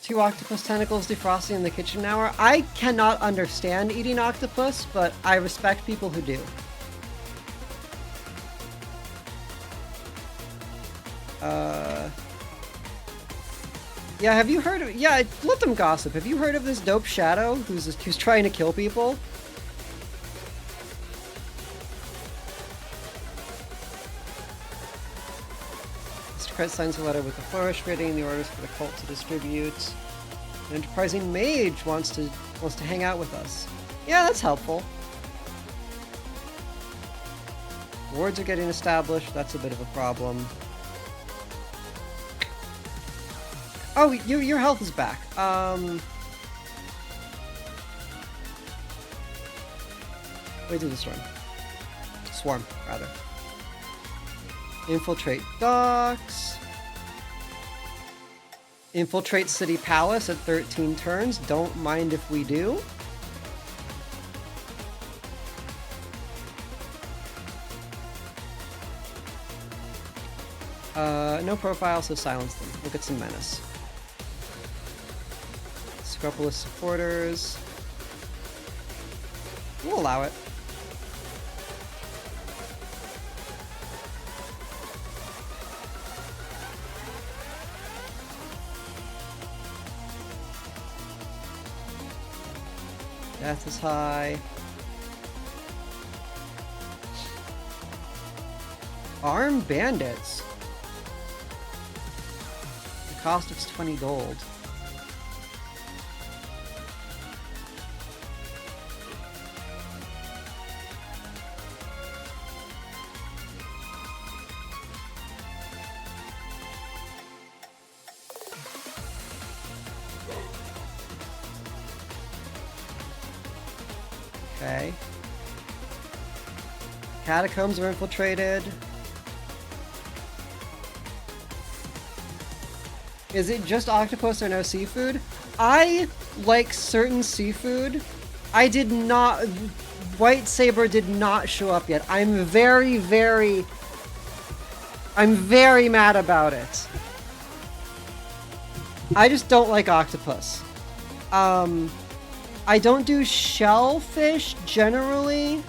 2 octopus tentacles defrosting in the kitchen hour. I cannot understand eating octopus, but I respect people who do. Yeah, have you heard of... Yeah, let them gossip. Have you heard of this dope shadow who's trying to kill people? Kret signs a letter with a flourish, grading the orders for the cult to distribute. An enterprising mage wants to hang out with us. Yeah, that's helpful. Wards are getting established. That's a bit of a problem. Oh, your health is back. Wait till the storm. Swarm, rather. Infiltrate docks. Infiltrate City Palace at 13 turns. Don't mind if we do. No profile, so silence them. We'll get some menace. Scrupulous supporters. We'll allow it. Death is high. Armed bandits. The cost is 20 gold. Okay. Catacombs are infiltrated. Is it just octopus or no seafood? I like certain seafood. I did not... White Saber did not show up yet. I'm very mad about it. I just don't like octopus. I don't do shellfish generally,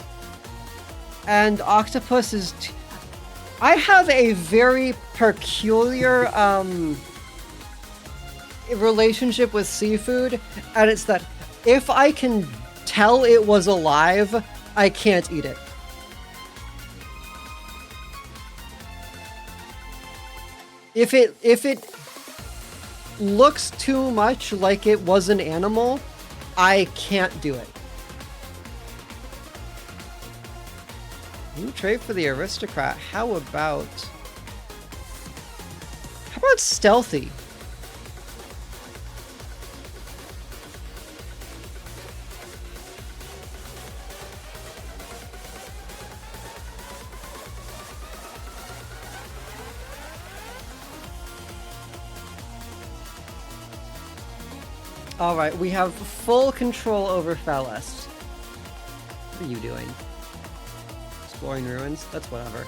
and octopus is... I have a very peculiar relationship with seafood, and it's that if I can tell it was alive, I can't eat it. If it looks too much like it was an animal, I can't do it. Ooh, trade for the aristocrat. How about stealthy? All right, we have full control over Felest. What are you doing? Exploring ruins? That's whatever.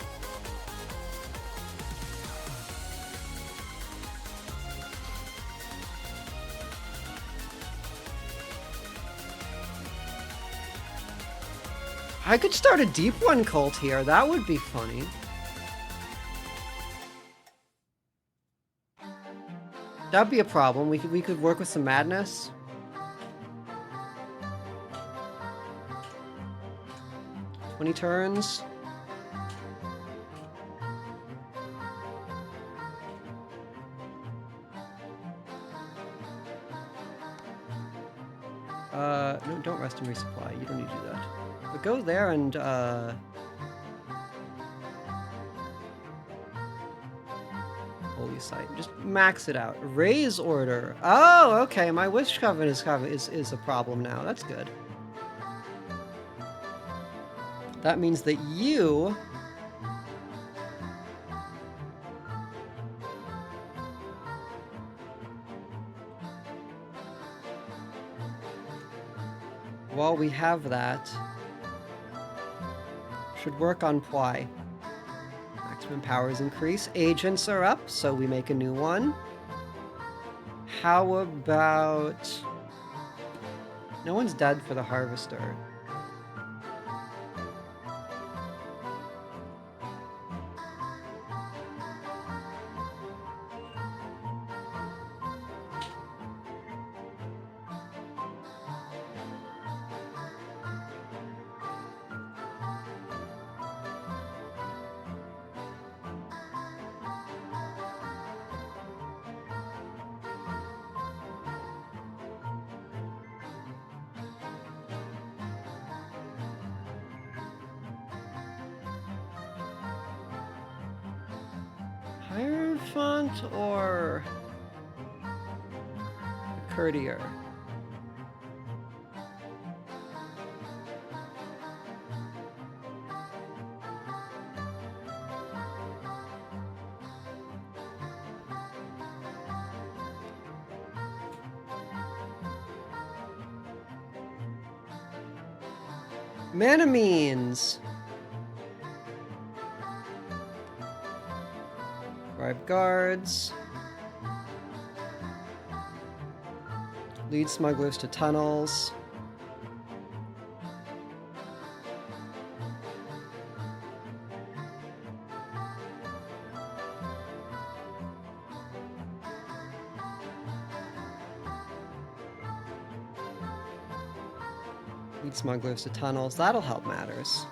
I could start a deep one cult here. That would be funny. That'd be a problem. We could work with some madness. "20 turns. No, don't rest and resupply. You don't need to do that. But go there and, holy site. Just max it out. Raise order. Oh, okay. My wish coven is a problem now. That's good. That means that you while we have that, should work on Pwai. Maximum powers increase. Agents are up, so we make a new one. How about... No one's dead for the Harvester. Hierophant or courtier? Mana means 5 guards. Lead smugglers to tunnels. Lead smugglers to tunnels. That'll help matters.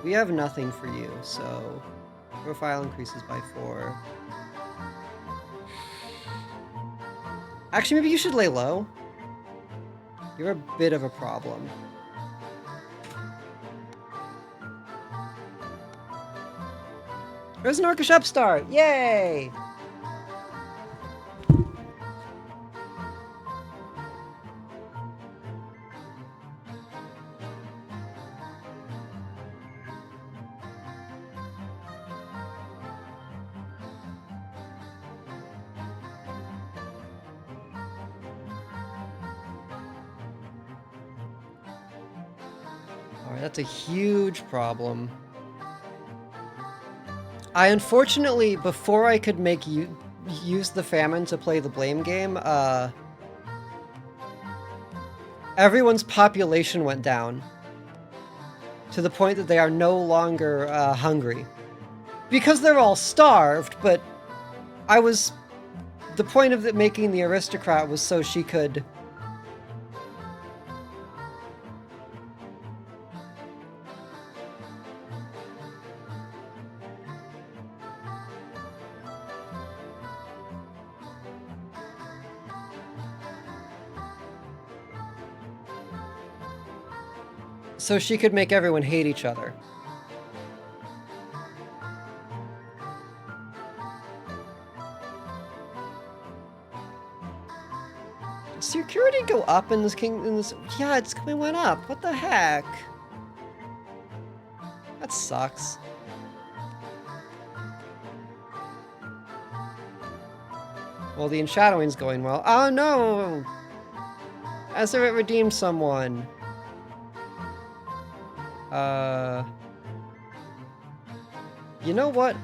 We have nothing for you, so profile increases by 4. Actually, maybe you should lay low. You're a bit of a problem. There's an Orcish upstart! Yay! Alright, that's a huge problem. I unfortunately, before I could make use the famine to play the blame game, everyone's population went down to the point that they are no longer hungry. Because they're all starved, but the point of making the aristocrat was so she could... So she could make everyone hate each other. Did security go up in this Yeah, it went up. What the heck? That sucks. Well, the enshadowing's going well. Oh no! Ezra redeemed someone. You know what?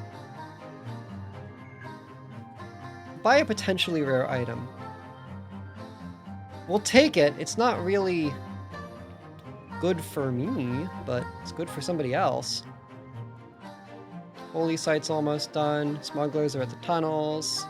Buy a potentially rare item. We'll take it. It's not really good for me, but it's good for somebody else. Holy site's almost done. Smugglers are at the tunnels.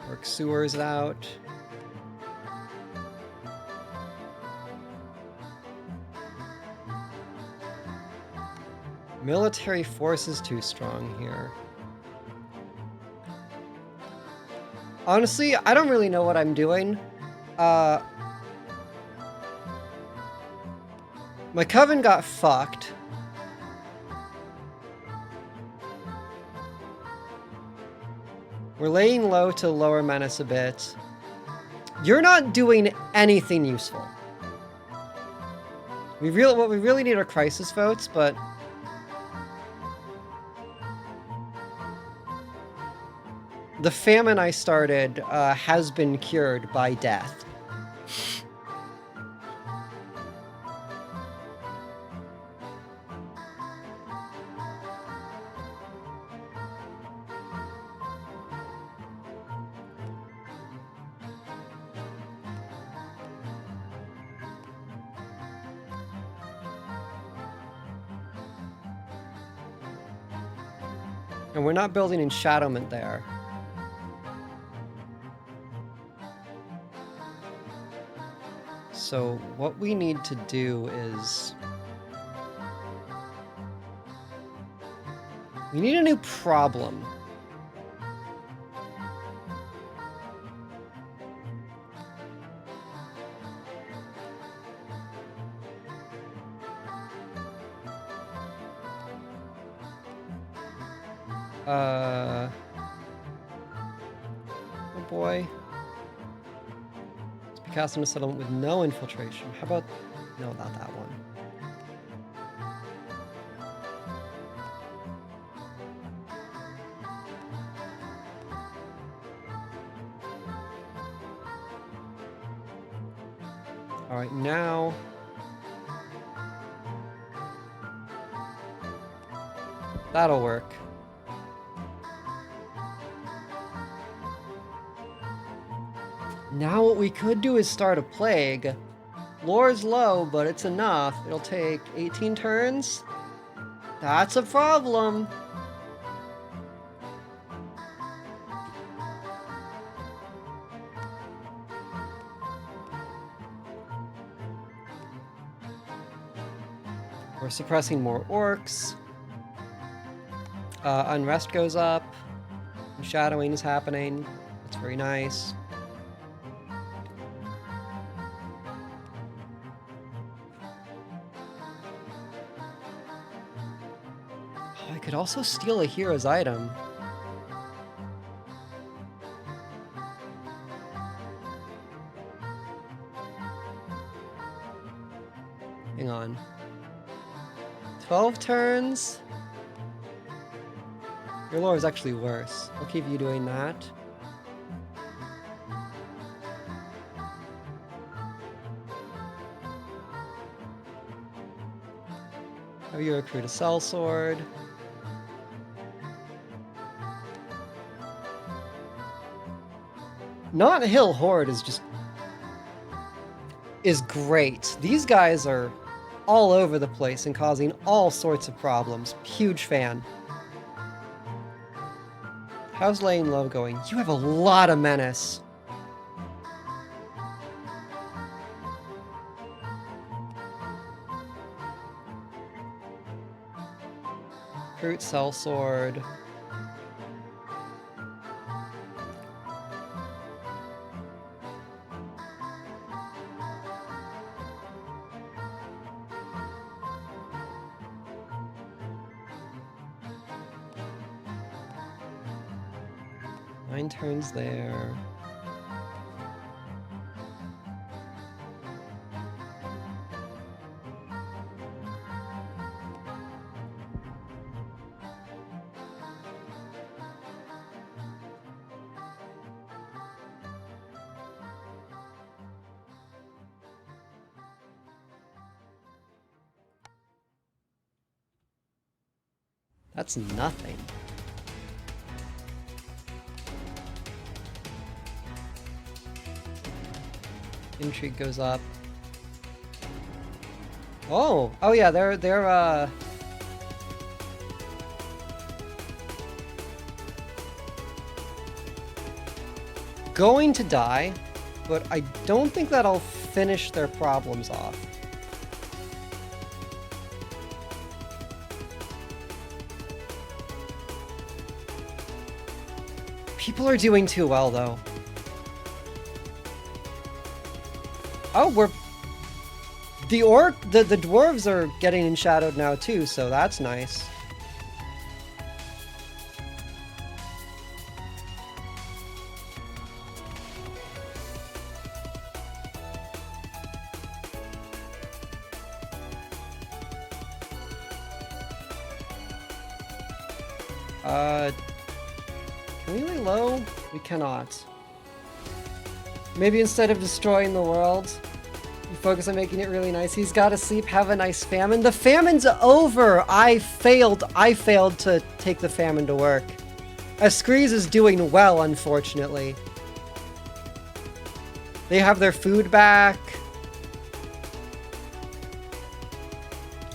Work sewers out. Military force is too strong here. Honestly, I don't really know what I'm doing. My coven got fucked. We're laying low to lower menace a bit. You're not doing anything useful. What we really need are crisis votes, but the famine I started has been cured by death. And we're not building enshadowment there. So what we need to do is... we need a new problem. Oh boy. Let's be casting a settlement with no infiltration. How about... no, not that one. Alright, now... that'll work. Now what we could do is start a plague. Lore's low, but it's enough. It'll take 18 turns. That's a problem. We're suppressing more orcs. Unrest goes up. Shadowing is happening. That's very nice. Oh, I could also steal a hero's item. Hang on. 12 turns? Your lore is actually worse. I'll keep you doing that. Have you recruit a sellsword? Not Hill Horde is great. These guys are all over the place and causing all sorts of problems. Huge fan. How's laying low going? You have a lot of menace. Fruit sellsword. Nine turns there. That's nothing. Intrigue goes up. Oh yeah, they're going to die, but I don't think that'll finish their problems off. People are doing too well, though. Oh, the dwarves are getting enshadowed now too, so that's nice. Can we lay low? We cannot. Maybe instead of destroying the world, you focus on making it really nice. He's gotta sleep, have a nice famine. The famine's over! I failed to take the famine to work. Escrees is doing well, unfortunately. They have their food back.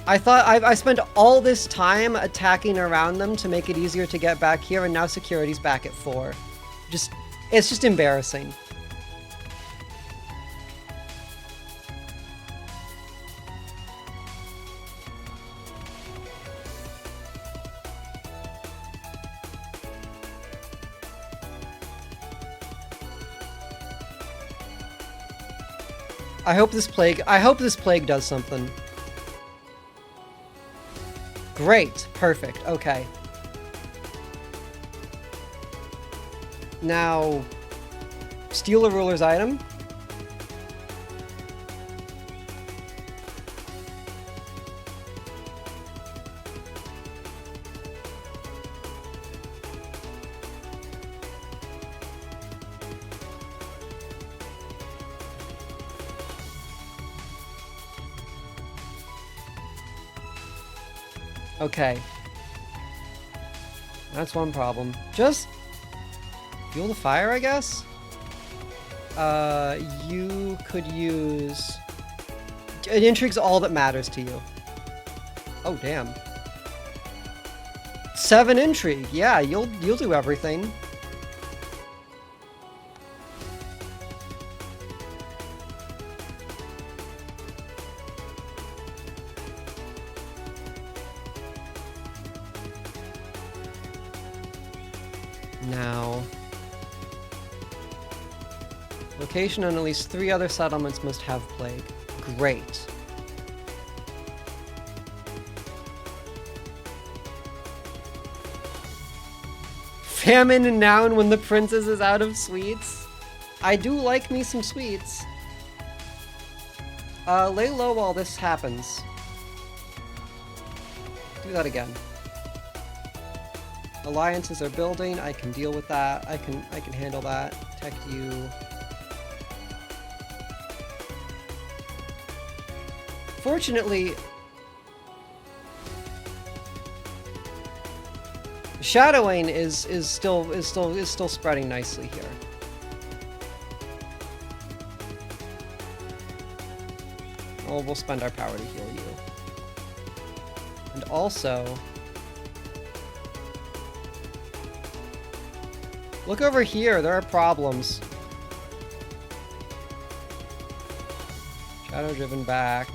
I thought I spent all this time attacking around them to make it easier to get back here, and now security's back at 4. It's just embarrassing. I hope this plague does something. Great. Perfect. Okay. Now, steal a ruler's item. Okay. That's one problem. Just fuel the fire, I guess? You could use... Intrigue's all that matters to you. Oh, damn. 7 intrigue. Yeah, you'll do everything. Now, location on at least 3 other settlements must have plague. Great. Famine and noun when the princess is out of sweets. I do like me some sweets. Lay low while this happens. Do that again. Alliances are building. I can deal with that. I can handle that. Protect you. Fortunately, shadowing is still spreading nicely here. Oh, we'll spend our power to heal you. And also, look over here, there are problems. Shadow driven back.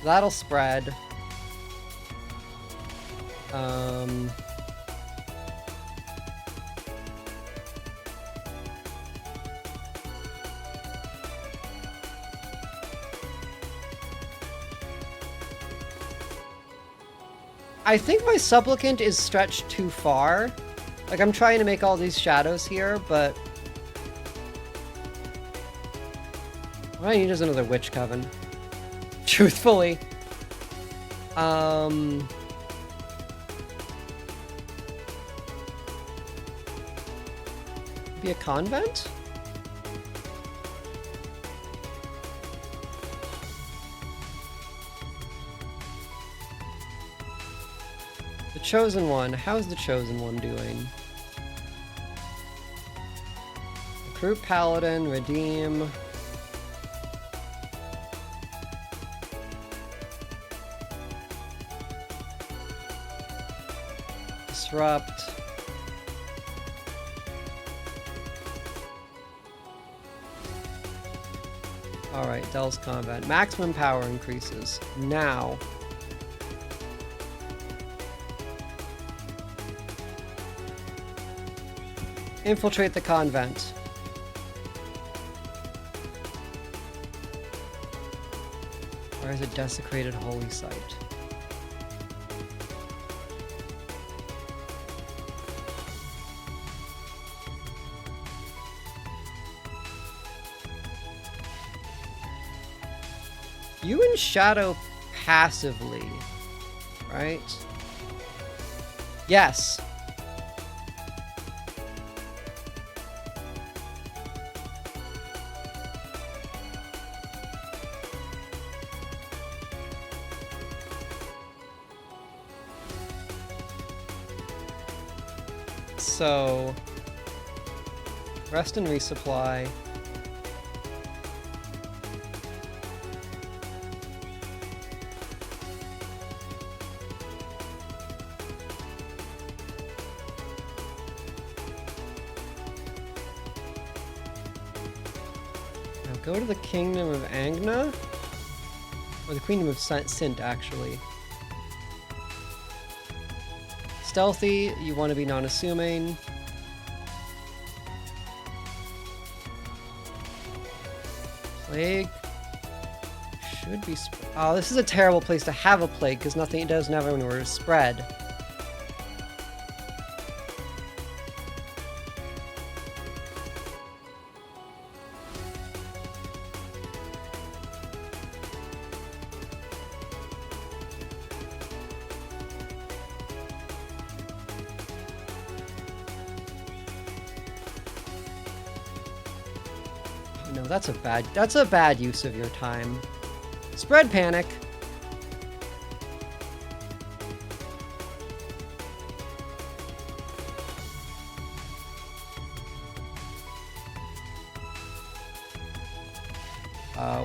That'll spread. I think my supplicant is stretched too far. Like, I'm trying to make all these shadows here, but what I need is another witch coven. Truthfully. Be a convent? The Chosen One. How's the Chosen One doing? Recruit Paladin, redeem. Disrupt. Alright, Dell's Convent. Maximum power increases. Now. Infiltrate the convent. Where is a desecrated holy site? You in shadow passively, right? Yes. So, rest and resupply. Now go to the Kingdom of Angna, or the Kingdom of Sint, actually. Stealthy, you want to be non-assuming. Plague should be. Oh, this is a terrible place to have a plague because nothing doesn't have anywhere to spread. No, that's a bad use of your time. Spread panic.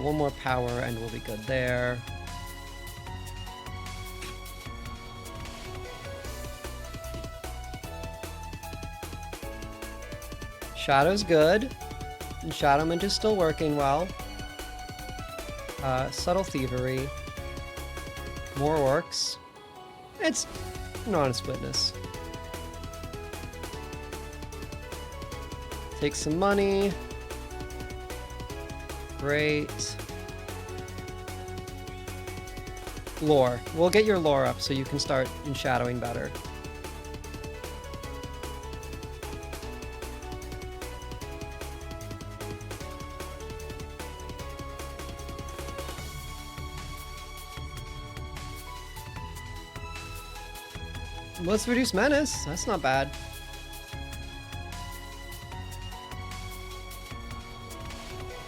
One more power and we'll be good there. Shadow's good. And Shadowment is still working well. Subtle Thievery. More Orcs. It's an honest witness. Take some money. Great. Lore. We'll get your lore up so you can start shadowing better. Let's reduce menace. That's not bad.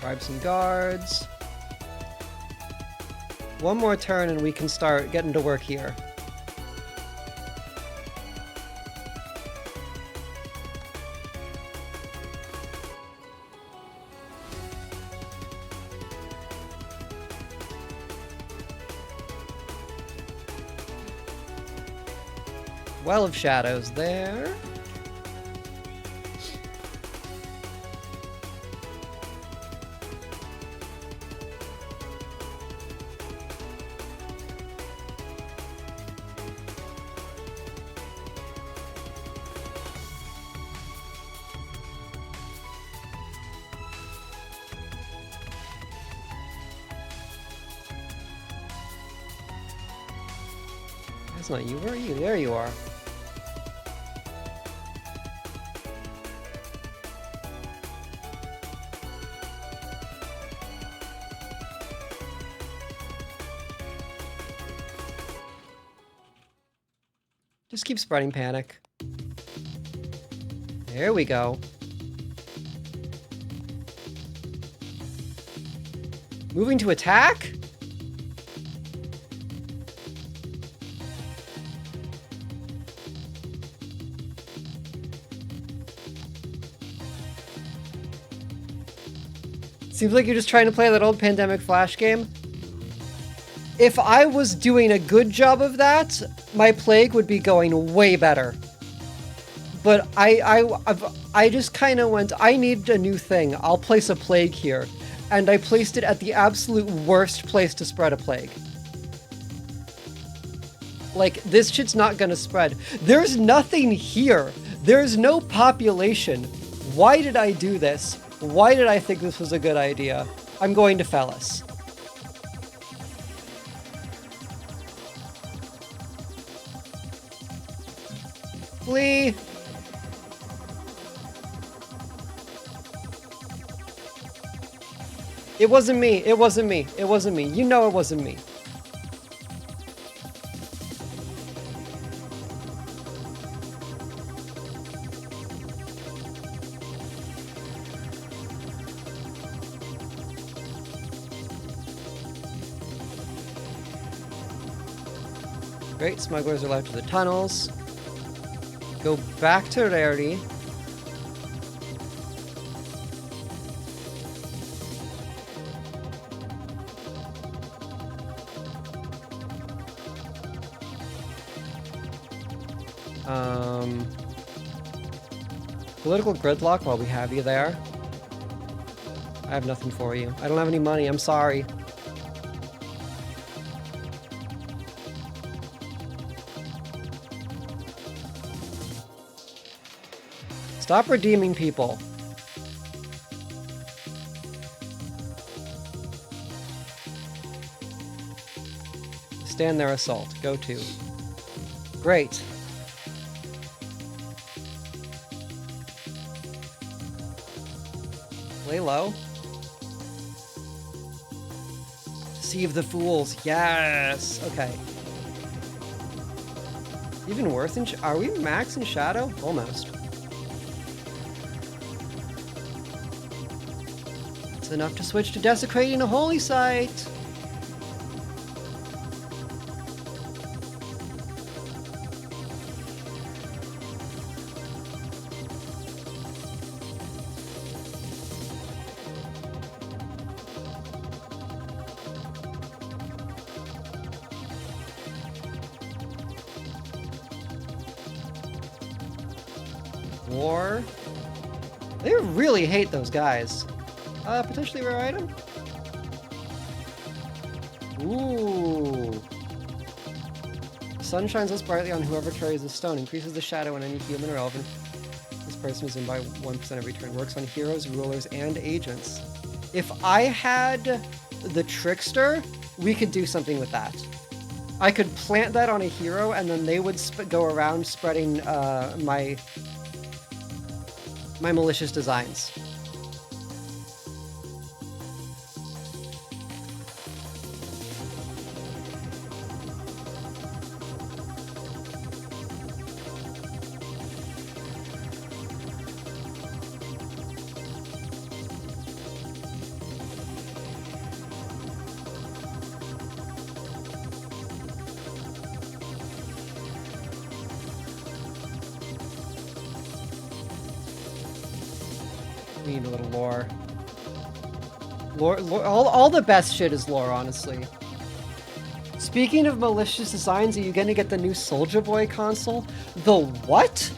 Bribe some guards. One more turn and we can start getting to work here. Well of Shadows there. That's not you. Where are you? There you are. Just keep spreading panic. There we go. Moving to attack? Seems like you're just trying to play that old Pandemic Flash game. If I was doing a good job of that, my plague would be going way better. But I just kind of went, I need a new thing. I'll place a plague here. And I placed it at the absolute worst place to spread a plague. Like, this shit's not gonna spread. There's nothing here. There's no population. Why did I do this? Why did I think this was a good idea? I'm going to Fellas. Flee! It wasn't me. It wasn't me. It wasn't me. You know it wasn't me. Great, smugglers are left to the tunnels. Go back to Rarity. Political gridlock while we have you there. I have nothing for you. I don't have any money, I'm sorry. Stop redeeming people. Stand there, assault. Go to. Great. Lay low. Deceive the fools. Yes. Okay. Even worse in are we max in shadow? Almost. It's enough to switch to desecrating a holy site. War. They really hate those guys. Potentially rare item? Ooh. Sun shines less brightly on whoever carries the stone. Increases the shadow on any human relevant. This person is in by 1% every turn. Works on heroes, rulers, and agents. If I had the Trickster, we could do something with that. I could plant that on a hero, and then they would go around spreading my malicious designs. We need a little lore. Lore, all the best shit is lore, honestly. Speaking of malicious designs, are you gonna get the new Soulja Boy console? The what?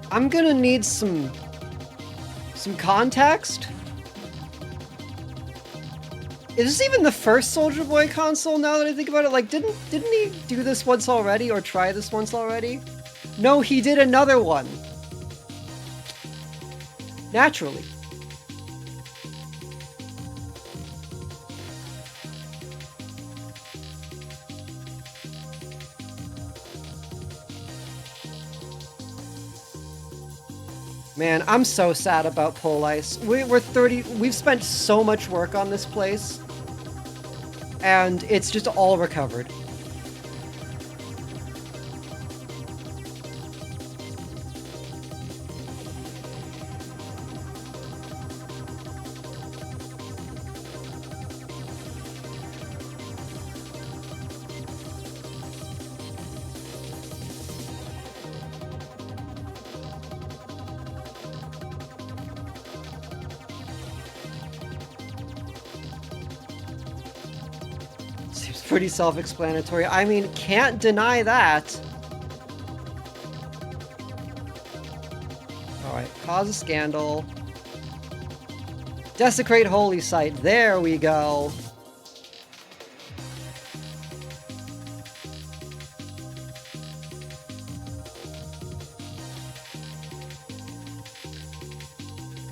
I'm gonna need some context. Is this even the first Soulja Boy console now that I think about it? Like, didn't he do this once already or try this once already? No, he did another one. Naturally. Man, I'm so sad about Pole Ice. We're 30. We've spent so much work on this place, and it's just all recovered. Seems pretty self-explanatory. I mean, can't deny that. Alright, cause a scandal. Desecrate holy site. There we go.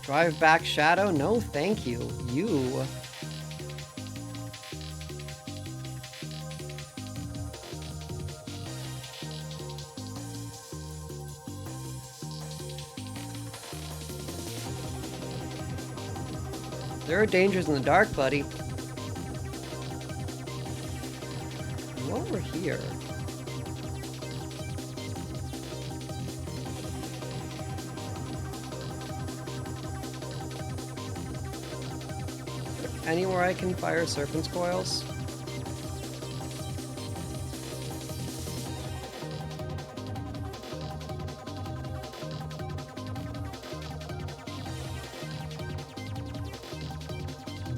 Drive back shadow? No, thank you. You. There are dangers in the dark, buddy. While we're here... Anywhere I can fire serpent's coils?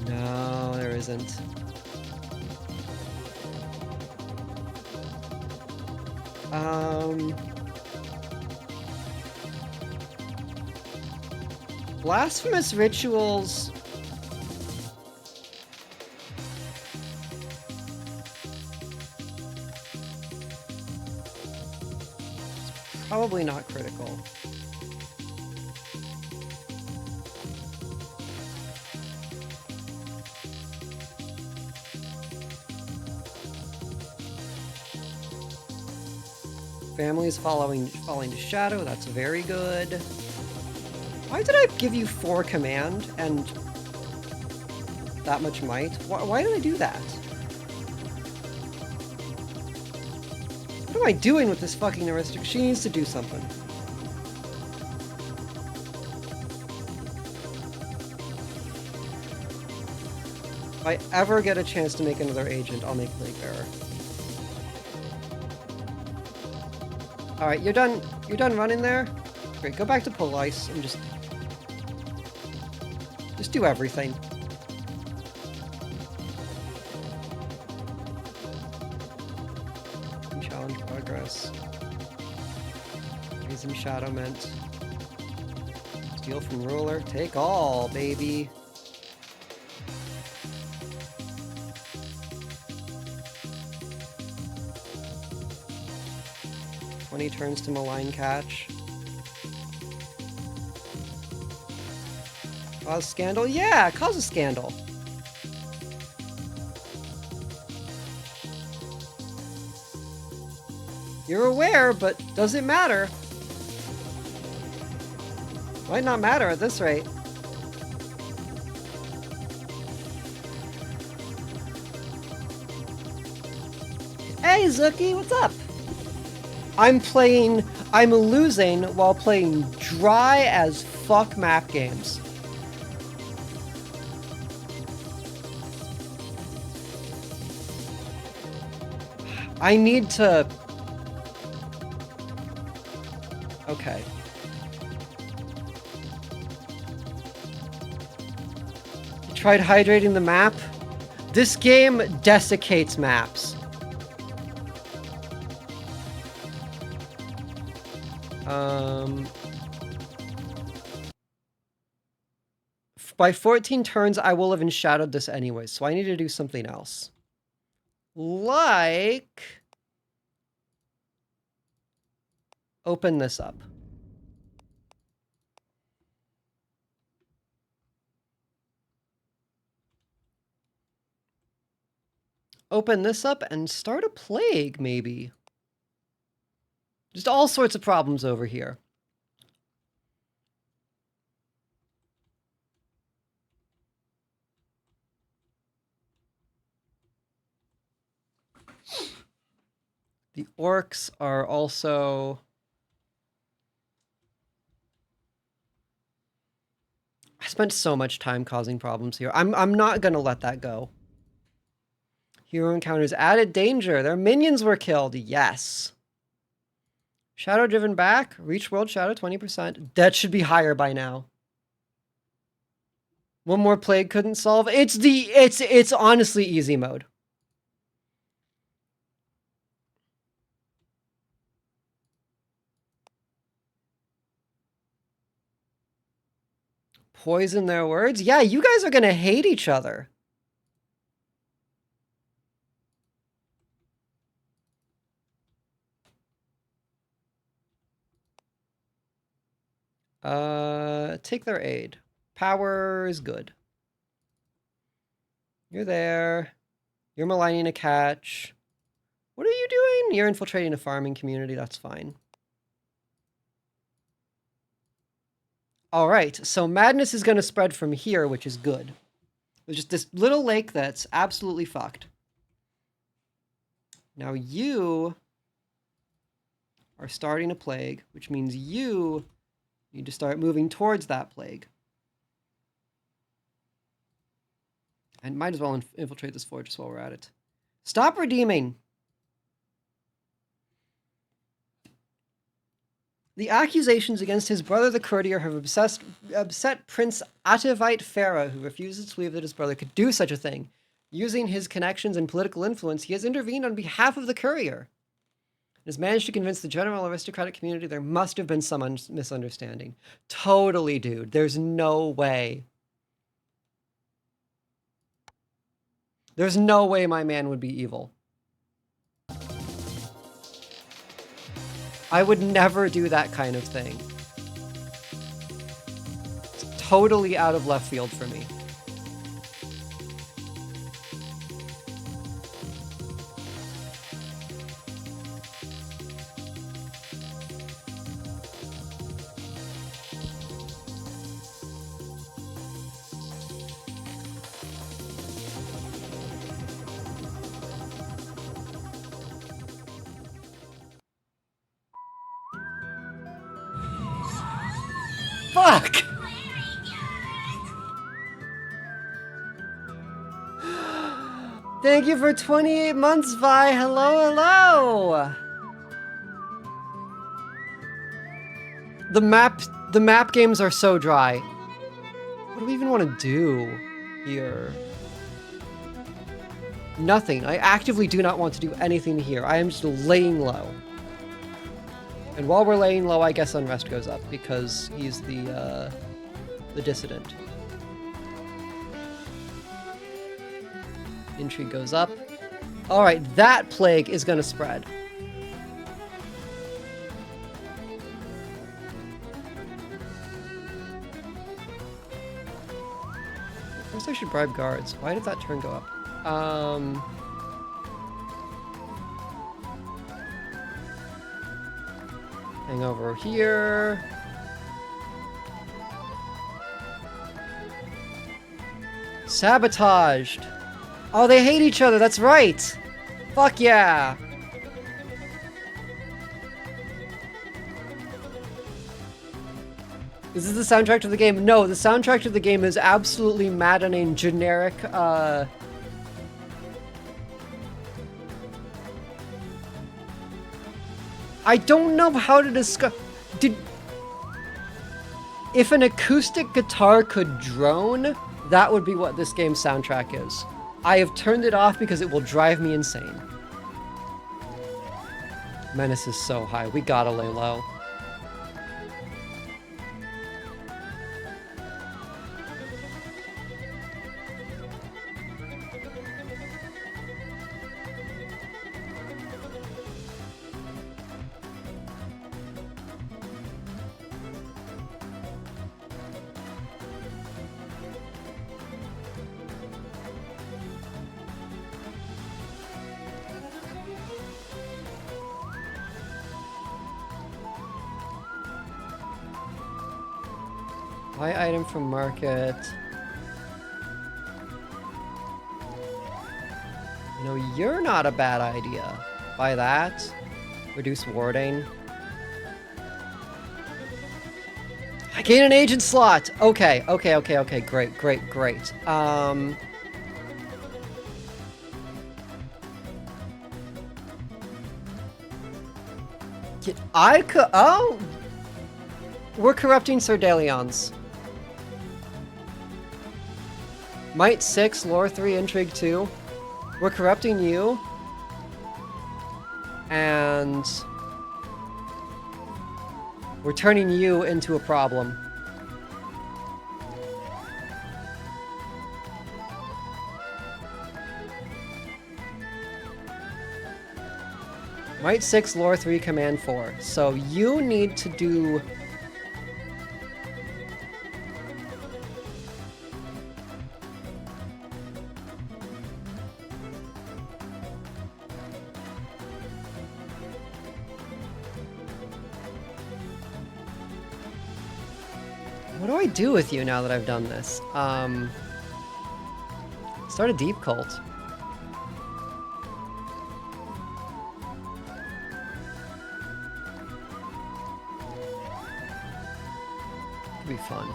No, there isn't. Blasphemous rituals... Probably not critical. Families falling to shadow, that's very good. Why did I give you 4 command and that much might? Why did I do that? What am I doing with this fucking aristocrat? She needs to do something. If I ever get a chance to make another agent, I'll make Plague Bearer. Alright, you're done running there? Great, go back to Pole Ice and just do everything. Challenge progress. Raise him Shadowment. Steal from ruler. Take all, baby. When he turns to malign catch. Cause scandal? Yeah, cause a scandal. You're aware, but does it matter? Might not matter at this rate. Hey, Zookie, what's up? I'm losing while playing dry as fuck map games. I need to... Okay. You tried hydrating the map? This game desiccates maps. By 14 turns, I will have enshadowed this anyway, so I need to do something else. Like... Open this up. Open this up and start a plague, maybe. Just all sorts of problems over here. The orcs are also... I spent so much time causing problems here. I'm not gonna let that go. Hero encounters added danger. Their minions were killed. Yes. Shadow driven back. Reach world shadow 20%. That should be higher by now. One more plague couldn't solve. It's honestly easy mode. Poison their words? Yeah, you guys are gonna hate each other. Take their aid. Power is good. You're there. You're maligning a catch. What are you doing? You're infiltrating a farming community. That's fine. All right, so madness is going to spread from here, which is good. There's just this little lake that's absolutely fucked. Now you are starting a plague, which means you need to start moving towards that plague. And might as well infiltrate this fortress while we're at it. Stop redeeming! The accusations against his brother the courtier have upset Prince Atavite Farah, who refuses to believe that his brother could do such a thing. Using his connections and political influence, he has intervened on behalf of the courier. And has managed to convince the general aristocratic community there must have been some misunderstanding. Totally, dude. There's no way. There's no way my man would be evil. I would never do that kind of thing. It's totally out of left field for me. Fuck! Thank you for 28 months, Vi. Hello, hello! The map games are so dry. What do we even want to do here? Nothing. I actively do not want to do anything here. I am just laying low. And while we're laying low, I guess Unrest goes up, because he's the dissident. Intrigue goes up. Alright, that plague is gonna spread. First I should bribe guards. Why did that turn go up? Hang over here. Sabotaged. Oh, they hate each other. That's right. Fuck yeah. Is this the soundtrack to the game? No, the soundtrack to the game is absolutely maddening, generic, I don't know how to discuss. If an acoustic guitar could drone, that would be what this game's soundtrack is. I have turned it off because it will drive me insane. Menace is so high. We gotta lay low. Buy item from market. You know, you're not a bad idea. Buy that. Reduce warding. I gain an agent slot! Okay, great. I could... Oh! We're corrupting Serdalions. Might 6, Lore 3, Intrigue 2. We're corrupting you. And... we're turning you into a problem. Might 6, Lore 3, Command 4. So you need to do... What do I do with you now that I've done this? Start a deep cult. Could be fun.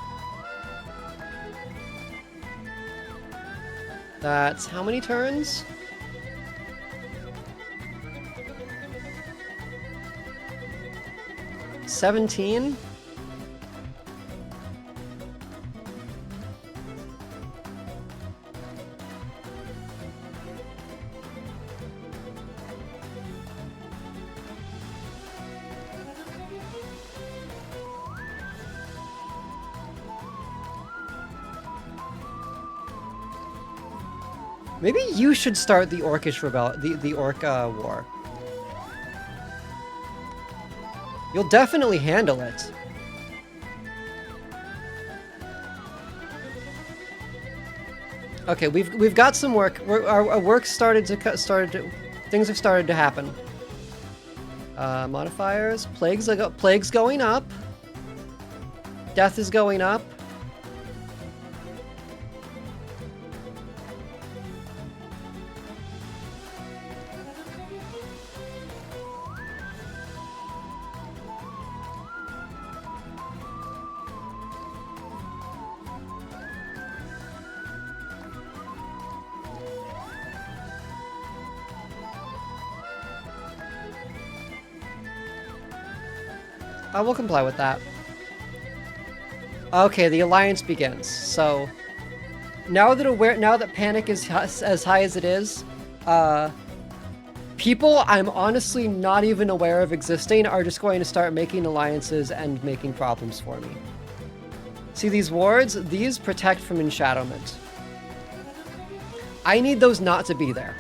That's how many turns? $17? Maybe you should start the Orcish the Orc war. You'll definitely handle it. Okay, we've got some work. Our work things have started to happen. Modifiers, plagues going up. Death is going up. I will comply with that. Okay, the alliance begins. So now that panic is as high as it is, people I'm honestly not even aware of existing are just going to start making alliances and making problems for me. See these wards? These protect from enshadowment. I need those not to be there.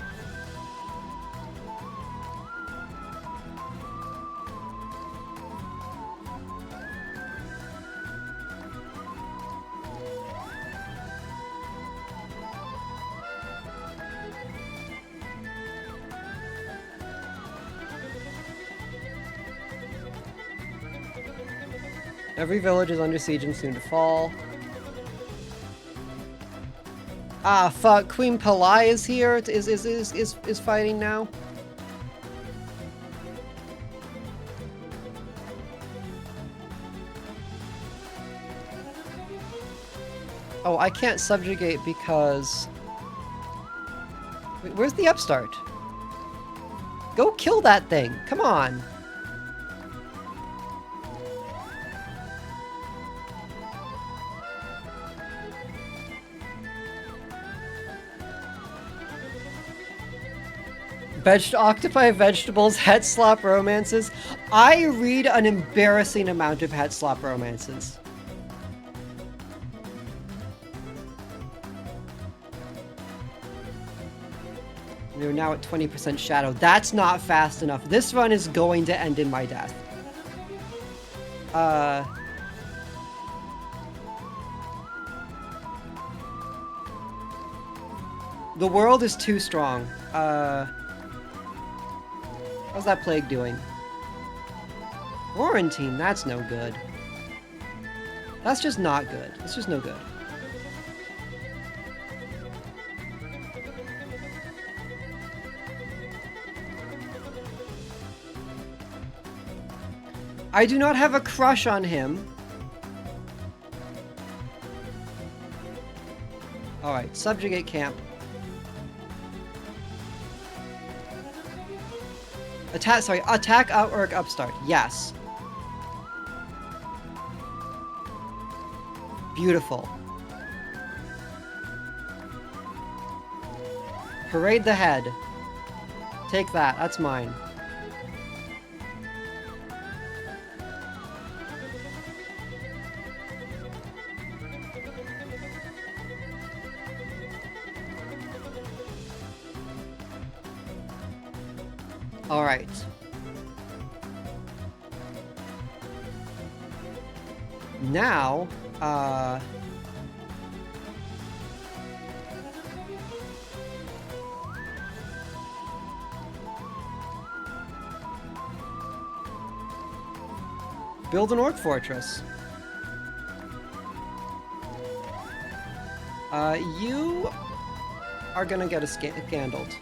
Every village is under siege and soon to fall. Ah, fuck. Queen Palai is here. Is fighting now. Oh, I can't subjugate because... Wait, where's the upstart? Go kill that thing. Come on. Octopi, vegetables, het slop romances. I read an embarrassing amount of het slop romances. We're now at 20% shadow. That's not fast enough. This run is going to end in my death. The world is too strong. How's that plague doing? Quarantine, that's no good. That's just not good. It's just no good. I do not have a crush on him. Alright, subjugate camp. Attack Orc Upstart. Yes. Beautiful. Parade the head. Take that, that's mine. All right. Now, build an orc fortress. You are gonna get scandaled.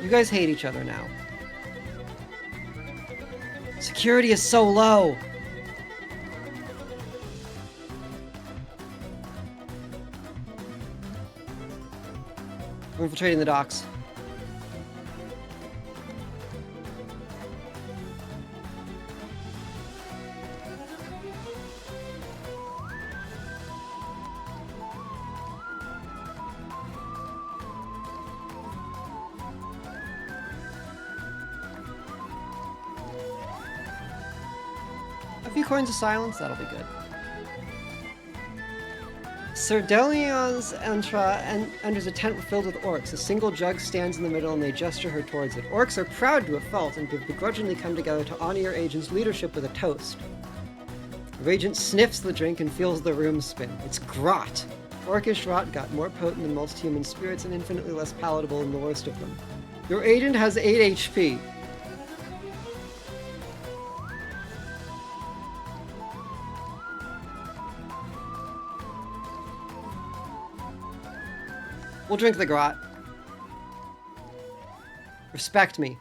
You guys hate each other now. Security is so low. We're infiltrating the docks. A few coins of silence, that'll be good. Sir Delion's enters a tent filled with orcs. A single jug stands in the middle and they gesture her towards it. Orcs are proud to have fought and have begrudgingly come together to honor your agent's leadership with a toast. The agent sniffs the drink and feels the room spin. It's grot. Orcish rot got more potent than most human spirits and infinitely less palatable than the worst of them. Your agent has 8 HP. We'll drink the grot. Respect me.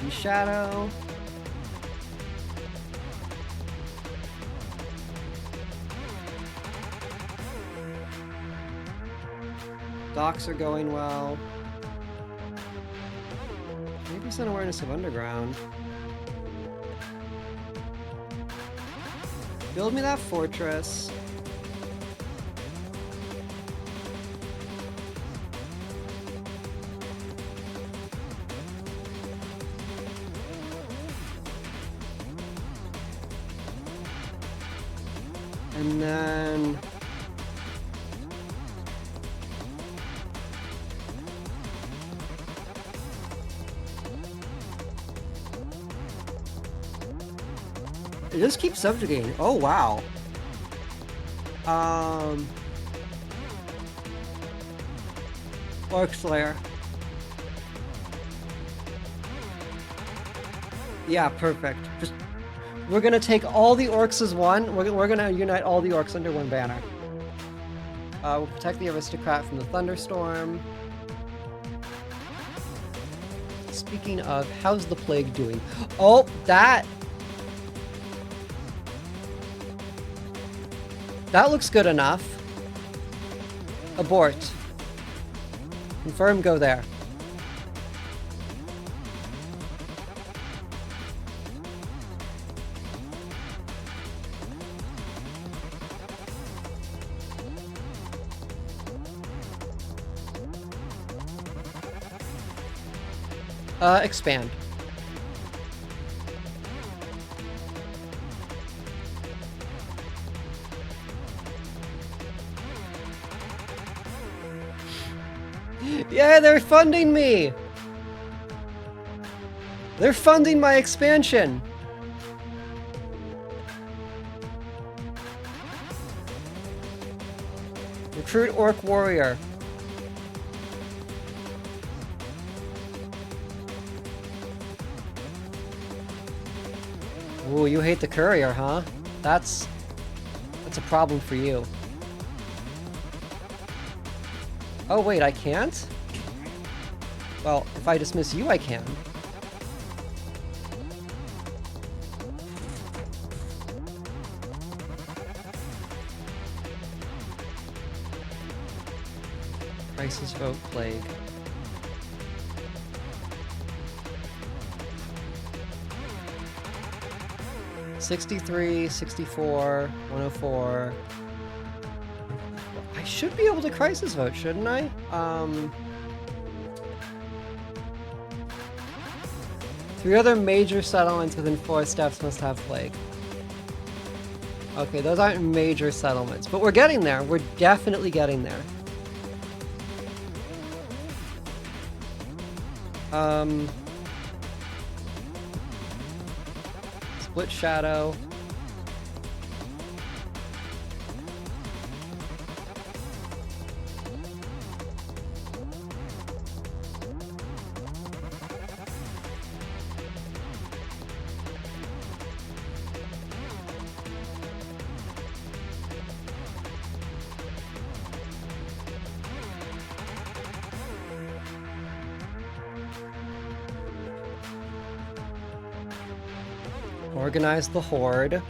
And shadow. Docks are going well. Maybe some awareness of underground. Build me that fortress. And then it just keeps subjugating. Oh, wow. Orc Slayer. Yeah, perfect. Just, we're gonna take all the orcs as one. We're gonna unite all the orcs under one banner. We'll protect the aristocrat from the thunderstorm. Speaking of, how's the plague doing? Oh, that looks good enough. Abort. Confirm, go there. Expand. Yeah, they're funding me! They're funding my expansion! Recruit Orc Warrior. Ooh, you hate the courier, huh? That's a problem for you. Oh wait, I can't? Well, if I dismiss you, I can. Crisis vote plague. $63, $64, $104. I should be able to crisis vote, shouldn't I? 3 other major settlements within 4 steps must have plague. Okay, those aren't major settlements, but we're getting there. We're definitely getting there. Split Shadow. Organize the Horde.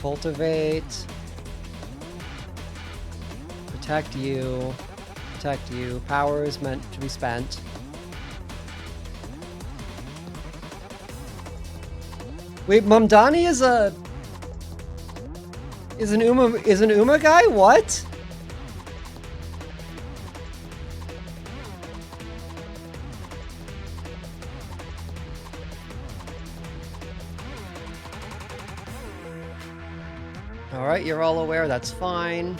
Cultivate. Protect you. Protect you. Power is meant to be spent. Wait, Mumdani is an Uma guy? What? All right, you're all aware. That's fine.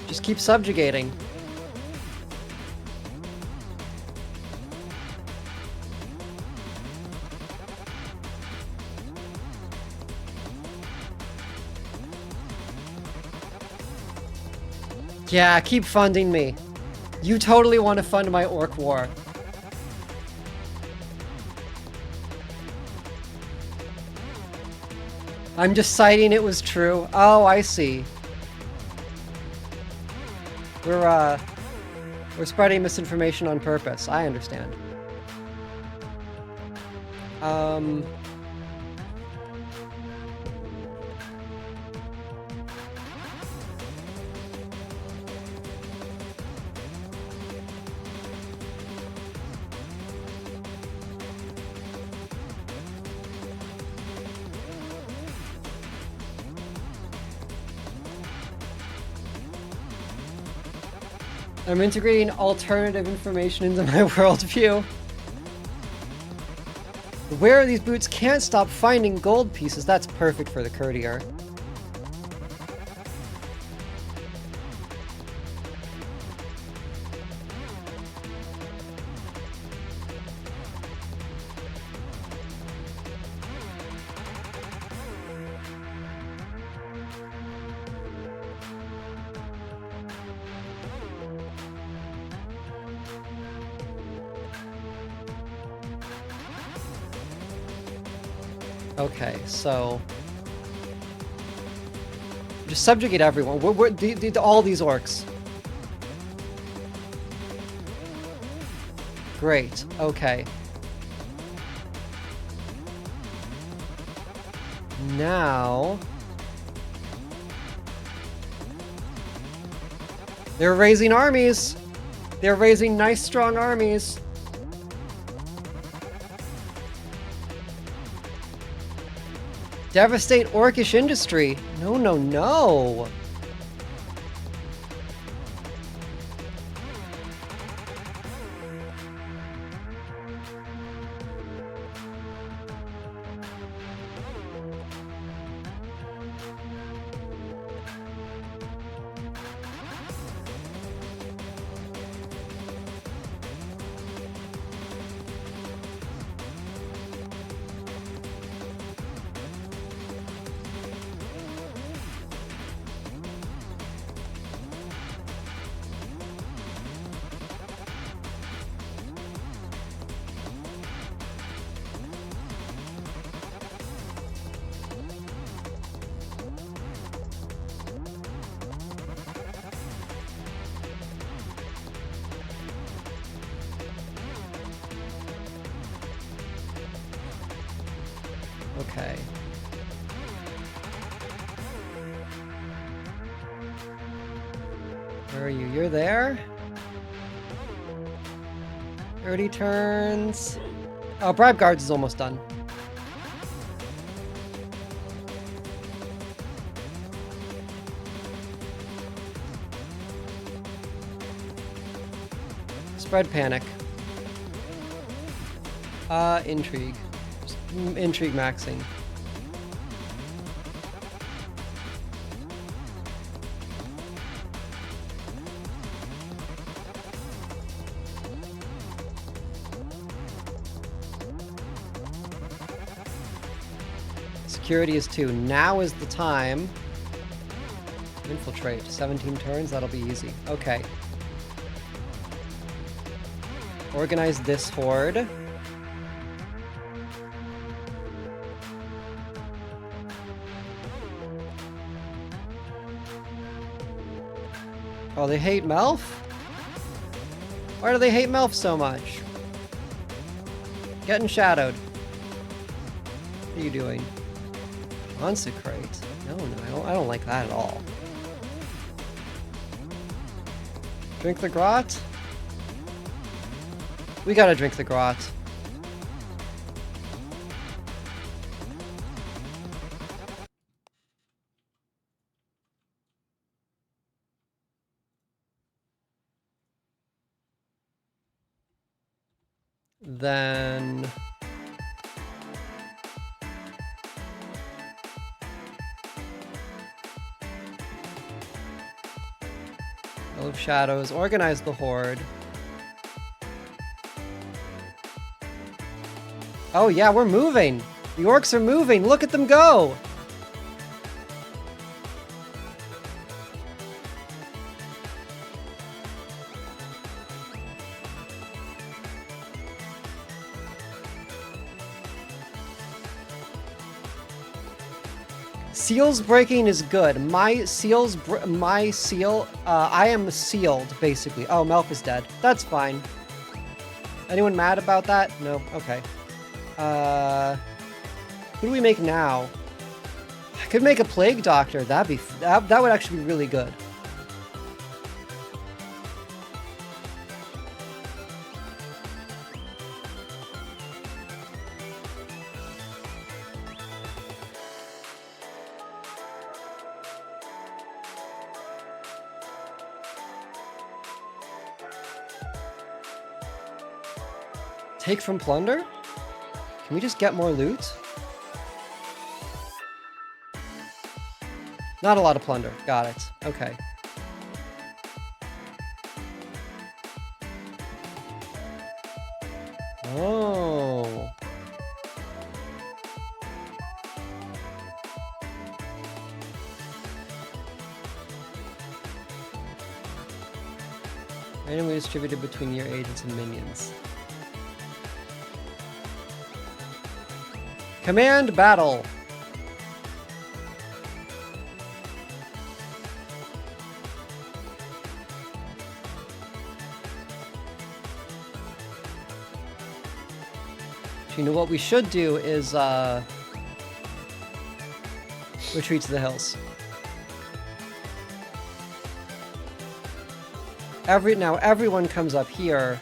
Just keep subjugating. Yeah, keep funding me. You totally want to fund my orc war. I'm just citing it was true. Oh, I see. We're spreading misinformation on purpose. I understand. I'm integrating alternative information into my worldview. The wearer of these boots can't stop finding gold pieces. That's perfect for the courtier. Okay, so just subjugate everyone. All these orcs. Great. Okay. Now they're raising armies. They're raising nice, strong armies. Devastate orcish industry. No, no, no. Okay. Where are you? You're there? 30 turns. Oh, Bribe Guards is almost done. Spread Panic. Intrigue. Intrigue maxing. Security is 2. Now is the time. Infiltrate. 17 turns. That'll be easy. Okay. Organize this horde. Oh, they hate Melf? Why do they hate Melf so much? Getting shadowed. What are you doing? Consecrate? No, I don't like that at all. Drink the grot? We gotta drink the grot. Then... Hell of Shadows. Organize the horde. Oh yeah, we're moving! The orcs are moving! Look at them go! Seals breaking is good. My seal, I am sealed, basically. Oh, Melf is dead. That's fine. Anyone mad about that? No? Okay. Who do we make now? I could make a Plague Doctor. That would actually be really good. Take from plunder? Can we just get more loot? Not a lot of plunder. Got it. Okay. Oh. Randomly distributed between your agents and minions. Command battle. You know what we should do is retreat to the hills. Now everyone comes up here.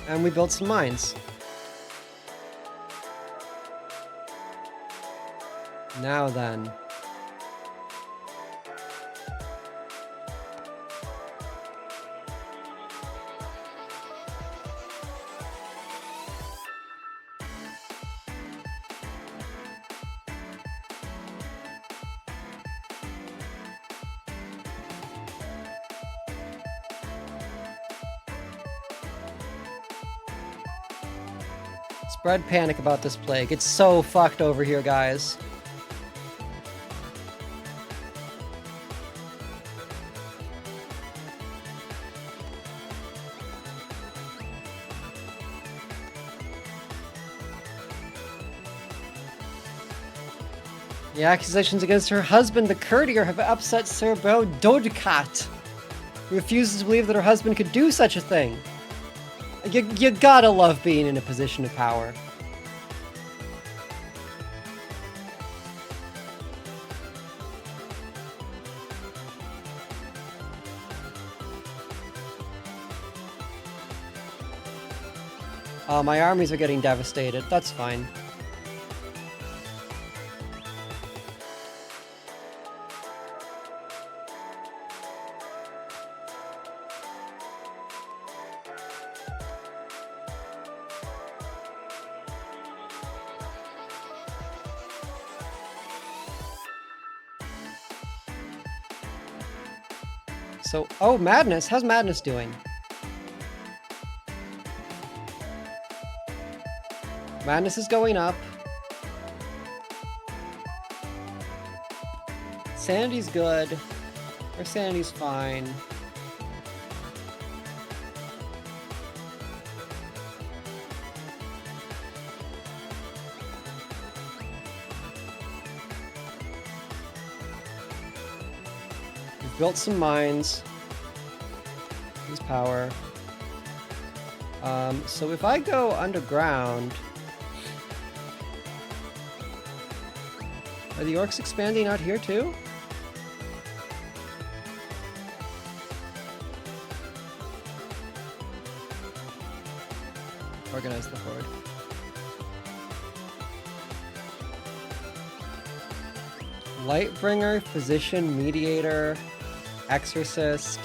And we built some mines. Now then. Spread panic about this plague. It's so fucked over here, guys. The accusations against her husband, the courtier, have upset Sir Beau Dodcat, who refuses to believe that her husband could do such a thing. You gotta love being in a position of power. My armies are getting devastated. That's fine. So, oh, Madness. How's Madness doing? Madness is going up. Sanity's good. Or Sanity's fine. We've built some mines. Use power. So if I go underground... Are the orcs expanding out here too? Organize the horde. Lightbringer, Physician, Mediator, Exorcist.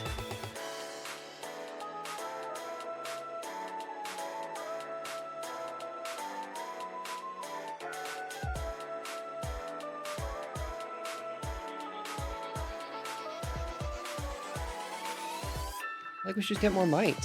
I think we should get more might.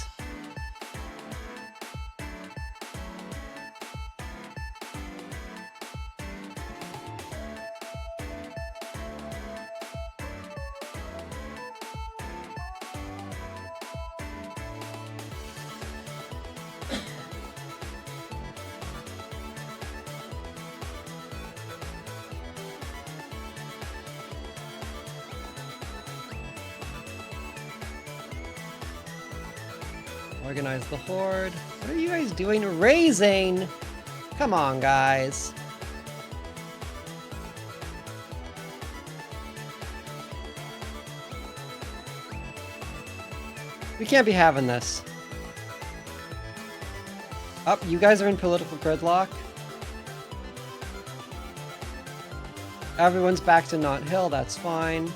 Organize the horde. What are you guys doing? Raising! Come on, guys. We can't be having this. Oh, you guys are in political gridlock. Everyone's back to Knot Hill, that's fine.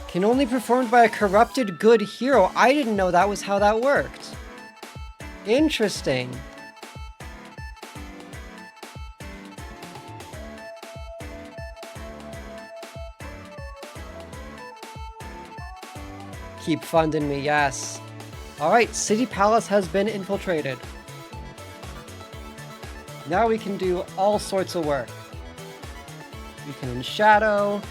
Can only be performed by a corrupted good hero. I didn't know that was how that worked. Interesting. Keep funding me, yes. Alright, City Palace has been infiltrated. Now we can do all sorts of work. We can shadow.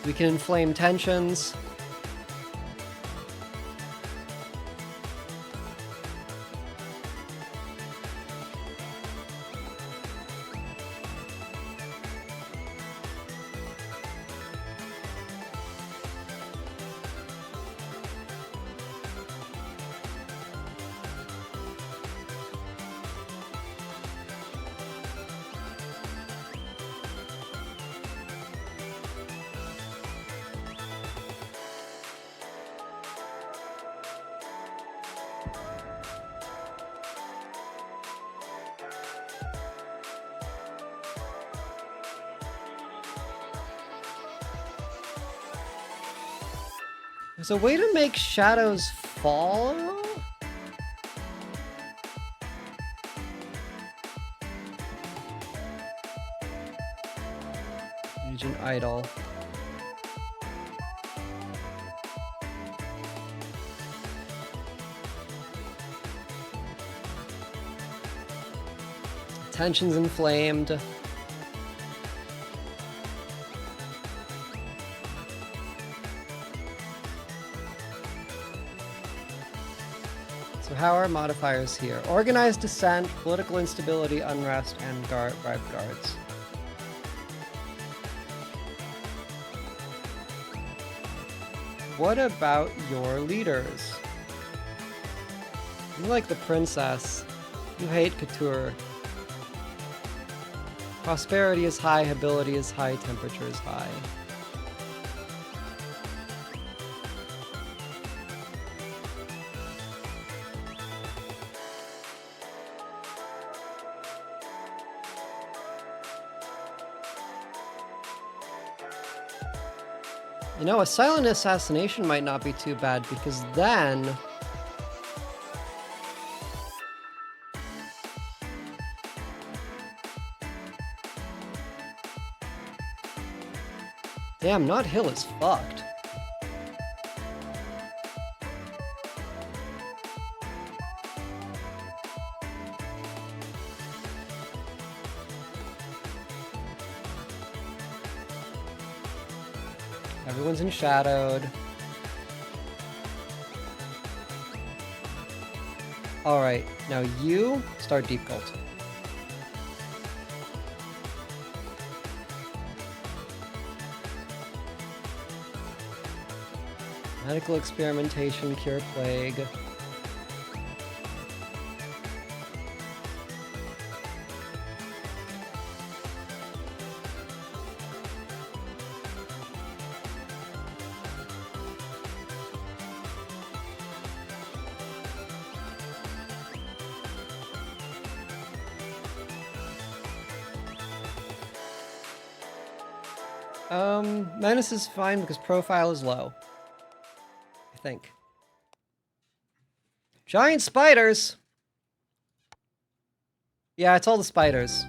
We can inflame tensions. There's a way to make shadows fall? Agent Idol. Tension's inflamed. So how are modifiers here? Organized dissent, political instability, unrest, and bribe guards. What about your leaders? You like the princess. You hate couture. Prosperity is high, ability is high, temperature is high. You know, a silent assassination might not be too bad, because then... Damn, Not Hill is fucked. Everyone's enshadowed. Alright, now you start Deep Cult. Medical experimentation, cure plague. Menace is fine because profile is low. I think. Giant spiders! Yeah, it's all the spiders.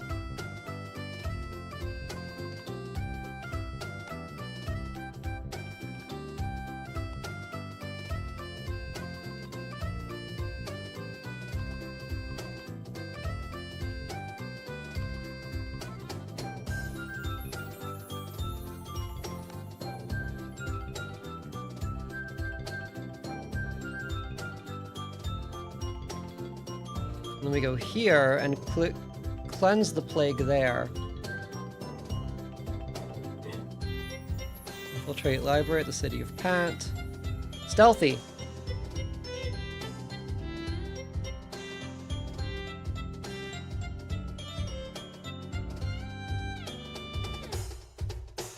Then we go here and cleanse the plague there. Infiltrate library at the city of Pat. Stealthy.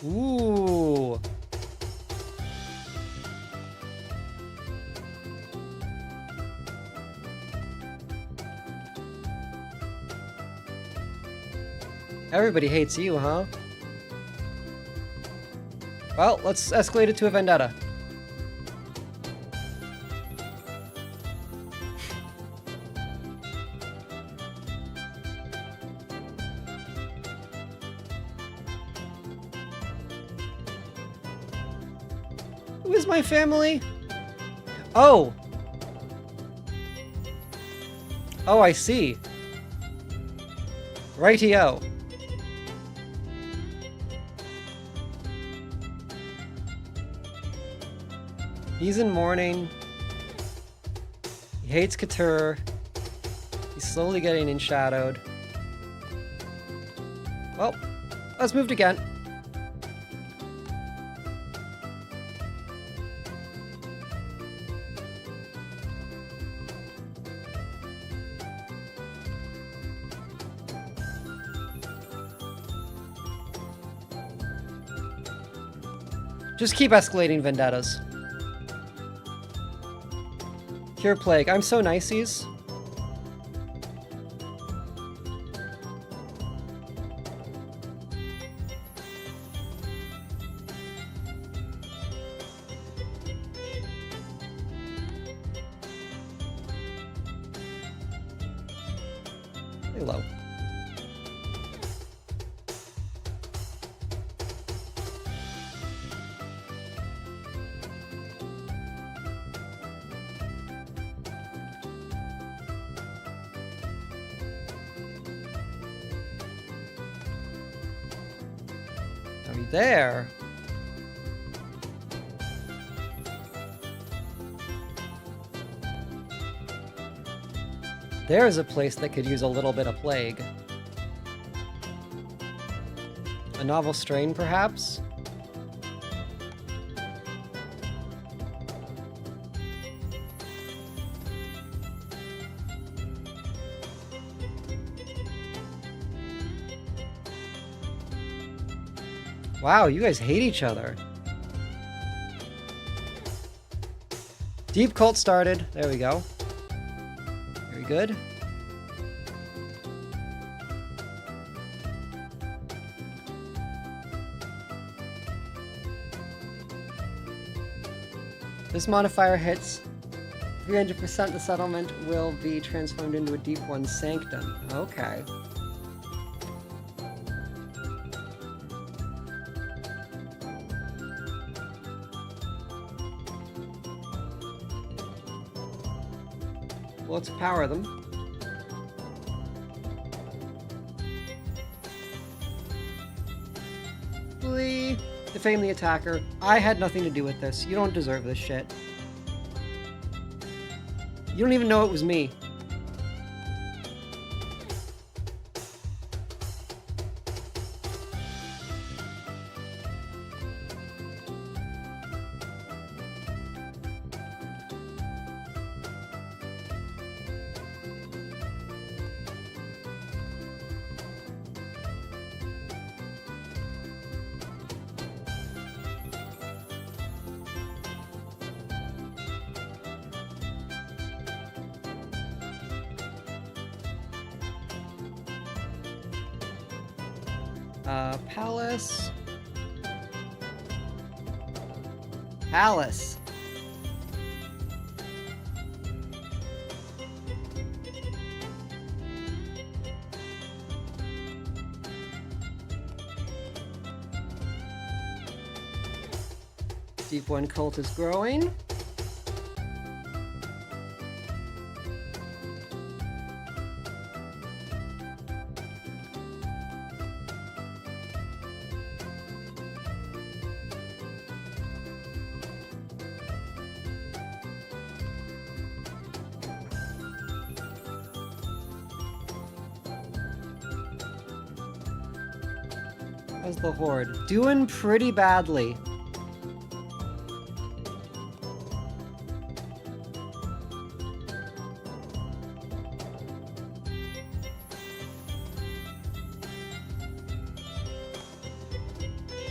Ooh. Everybody hates you, huh? Well, let's escalate it to a vendetta. Who is my family? Oh! Oh, I see. Rightio. He's in mourning. He hates couture. He's slowly getting enshadowed. Well, let's move again. Just keep escalating vendettas. Cure plague. I'm so niceys. Hello. there. There's a place that could use a little bit of plague. A novel strain, perhaps? Wow, you guys hate each other. Deep cult started. There we go. Very good. This modifier hits 300%, the settlement will be transformed into a Deep One Sanctum. Okay. Well, let's power them. Flee. Defame the attacker. I had nothing to do with this. You don't deserve this shit. You don't even know it was me. Palace. Palace. Deep One cult is growing. How's the Horde? Doing pretty badly.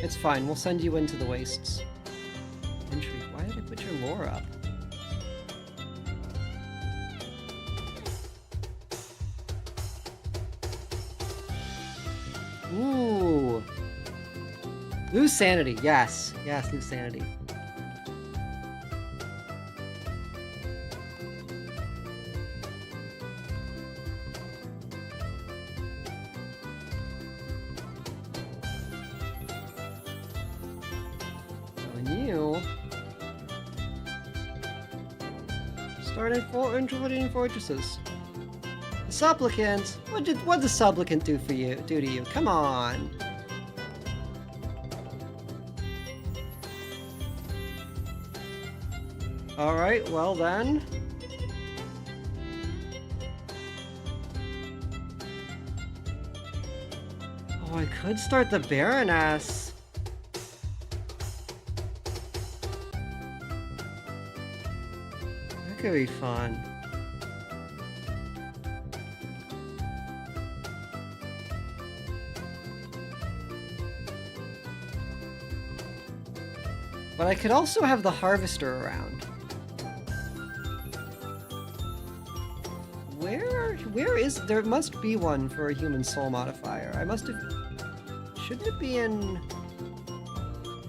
It's fine, we'll send you into the wastes. Intrigue. Why did I put your lore up? Ooh. Lose sanity. Yes. Yes, lose sanity. You started infiltrating fortresses. The supplicant. What did the supplicant do for you? Do to you? Come on. All right. Well then. Oh, I could start the Baroness. Could be fun. But I could also have the Harvester around. Where is... There must be one for a human soul modifier. I must have... Shouldn't it be in...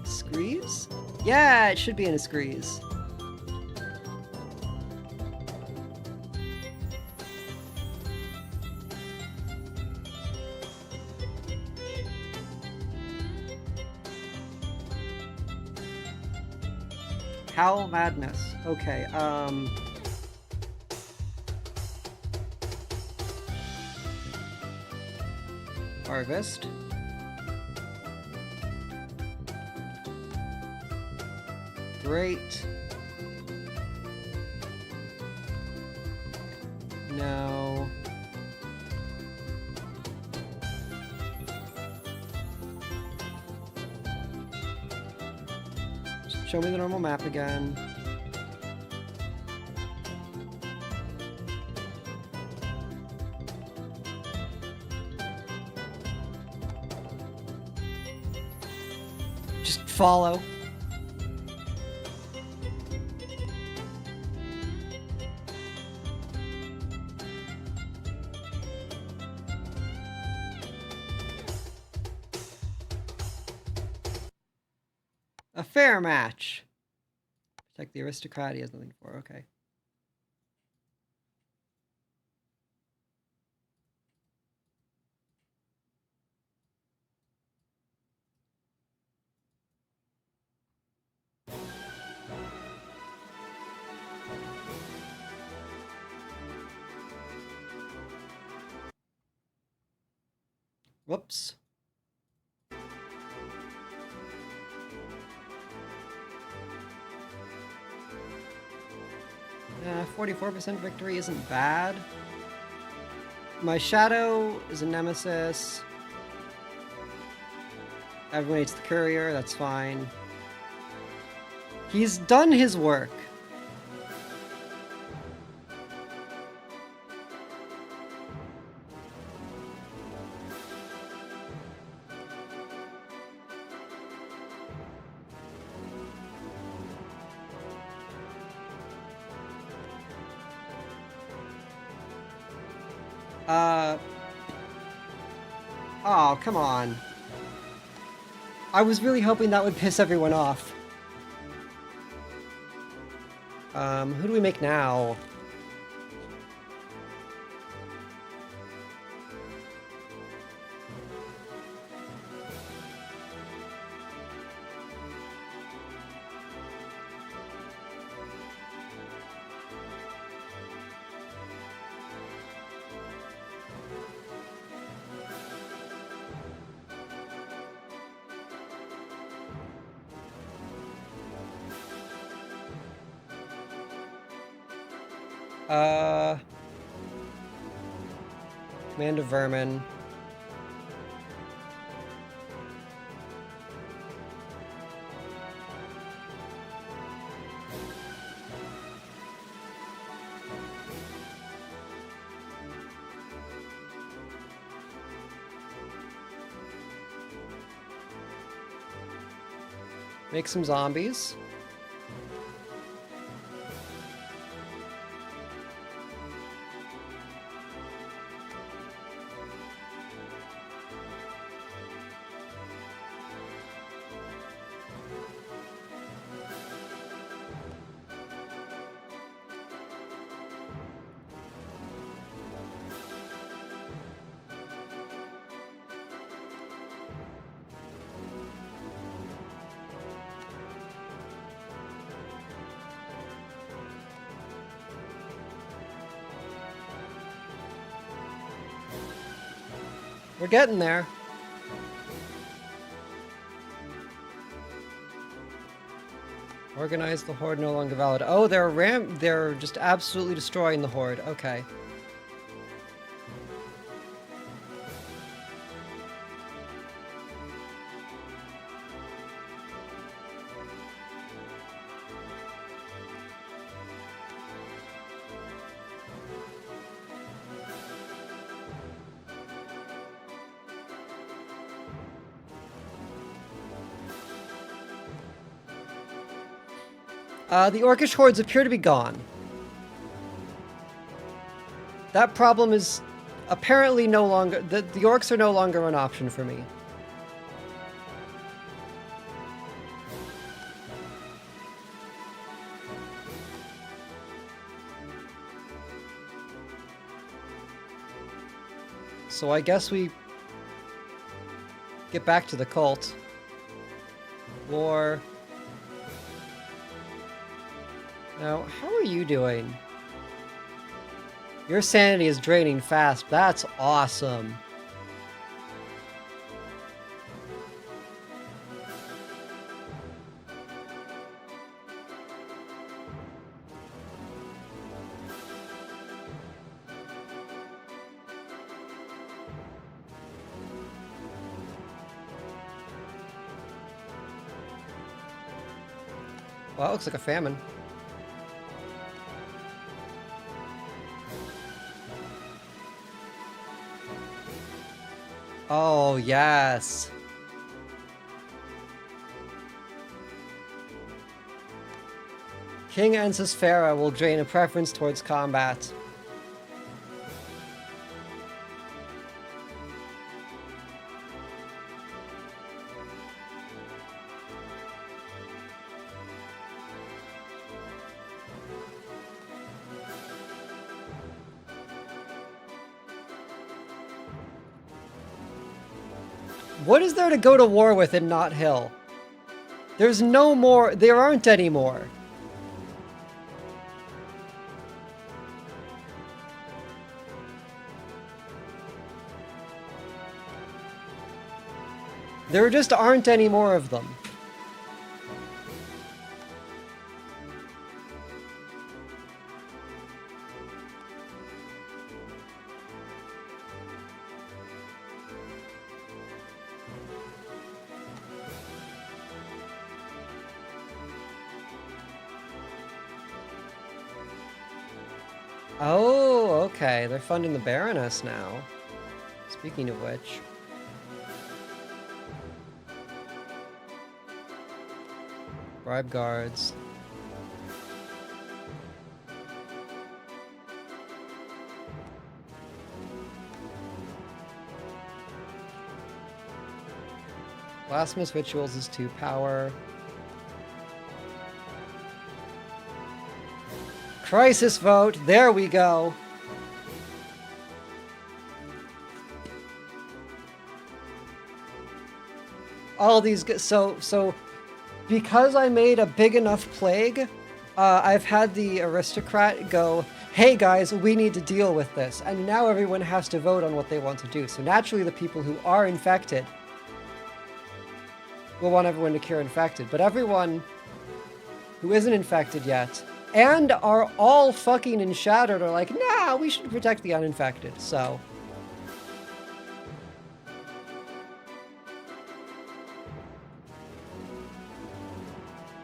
Screes? Yeah, it should be in a Screes. Howl Madness. Okay, Harvest. Great. No. Just show me the normal map again. Just follow. A fair match. Protect the aristocrat he has nothing for. Okay. Whoops. 44% victory isn't bad. My shadow is a nemesis. Everyone hates the courier, that's fine. He's done his work. Oh, come on. I was really hoping that would piss everyone off. Who do we make now? Command of Vermin. Make some zombies. We're getting there. Organize the Horde no longer valid. Oh, they're just absolutely destroying the Horde. Okay. The Orcish hordes appear to be gone. That problem is apparently no longer... The orcs are no longer an option for me. So I guess we get back to the cult. War... Now, how are you doing? Your sanity is draining fast. That's awesome. Well, it looks like a famine. Oh, yes. King Encesfera will drain a preference towards combat. What is there to go to war with in Knot Hill? There's no more. There aren't any more. There just aren't any more of them. Oh, okay. They're funding the Baroness now. Speaking of which. Bribe guards. Blasphemous rituals is 2 power. Crisis vote. There we go. All these so because I made a big enough plague, I've had the aristocrat go, hey guys, we need to deal with this. And now everyone has to vote on what they want to do. So naturally the people who are infected will want everyone to cure infected. But everyone who isn't infected yet and are all fucking enshadowed are like, nah, we should protect the uninfected. So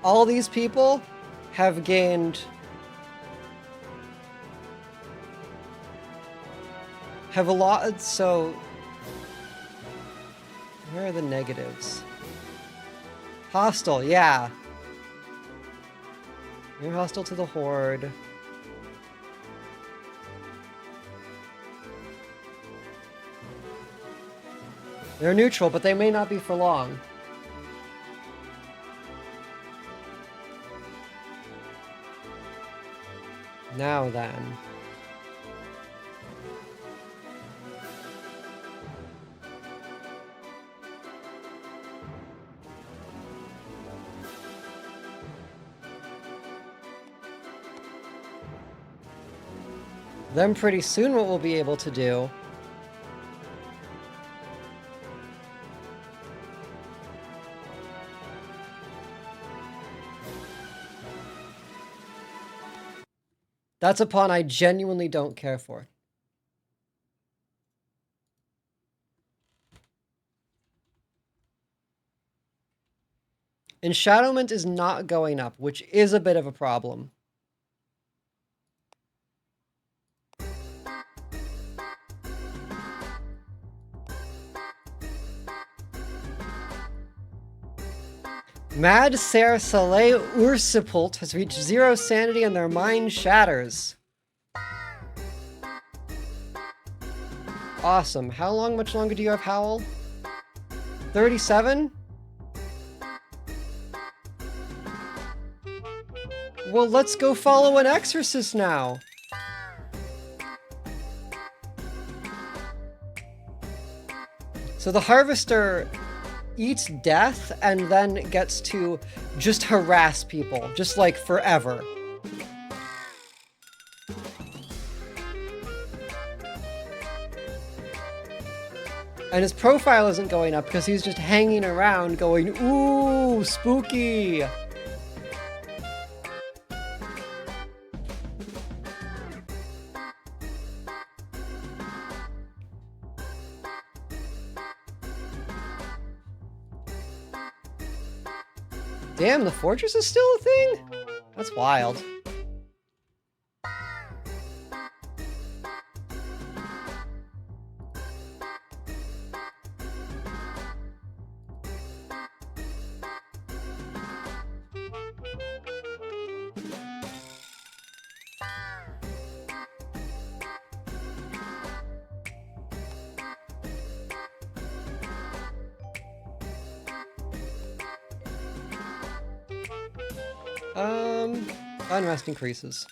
all these people have gained... have a lot, so... Where are the negatives? Hostile, yeah. You're hostile to the Horde. They're neutral, but they may not be for long. Now then. Then pretty soon what we'll be able to do that's a pawn I genuinely don't care for. Enshadowment is not going up, which is a bit of a problem. Mad Ser Saleh Ursipult has reached 0 sanity and their mind shatters. Awesome. How much longer do you have Howl? 37? Well, let's go follow an exorcist now. So the Harvester eats death and then gets to just harass people, just like forever. And his profile isn't going up because he's just hanging around going, ooh, spooky. Damn, the fortress is still a thing? That's wild. Unrest increases.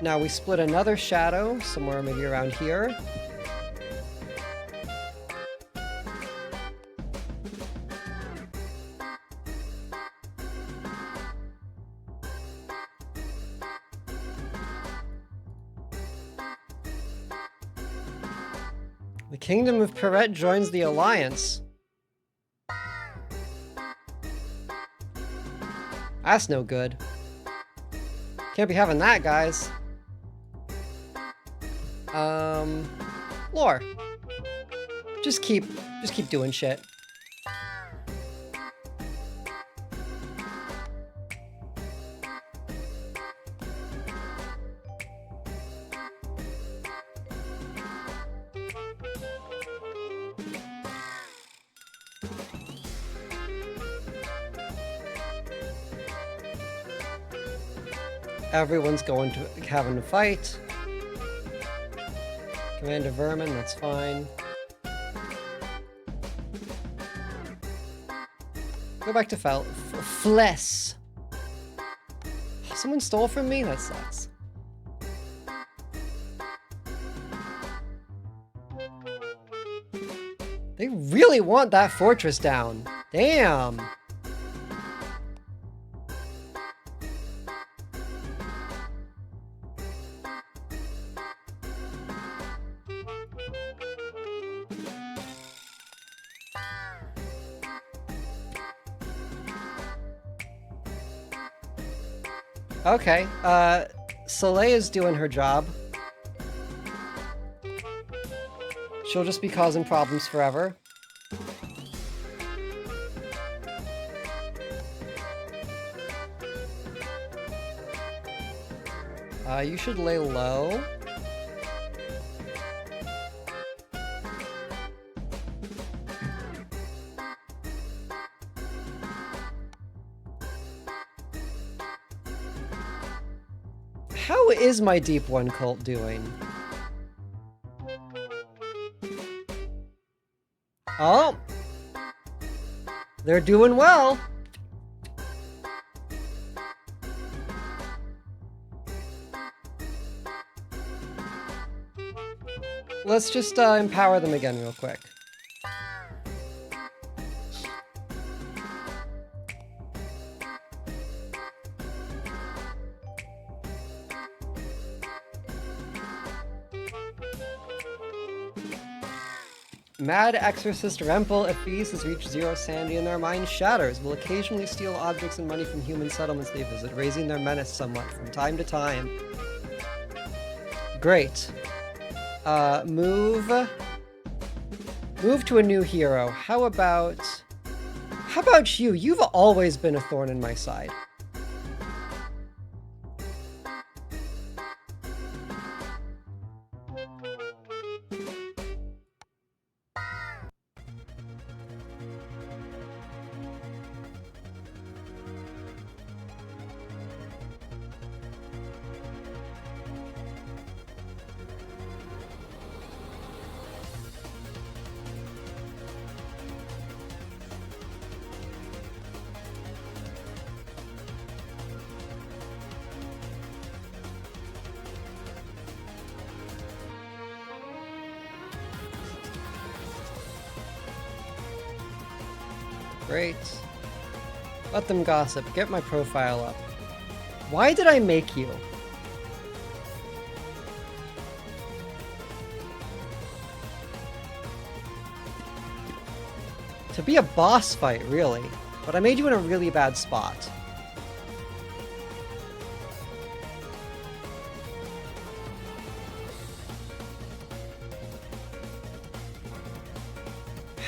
Now we split another shadow, somewhere maybe around here. The Kingdom of Perret joins the Alliance. That's no good. Can't be having that, guys. Lore. Just keep doing shit. Everyone's going to having to fight. Commander Vermin, that's fine. Go back to Fless. Someone stole from me? That sucks. They really want that fortress down. Damn. Okay, Soleil is doing her job. She'll just be causing problems forever. You should lay low. How is my Deep One cult doing? Oh! They're doing well! Let's just empower them again real quick. Mad Exorcist Rempel Ephes has reached 0 sanity and their mind shatters. Will occasionally steal objects and money from human settlements they visit, raising their menace somewhat from time to time. Great. Move to a new hero. How about you? You've always been a thorn in my side. Great. Let them gossip. Get my profile up. Why did I make you? To be a boss fight, really. But I made you in a really bad spot.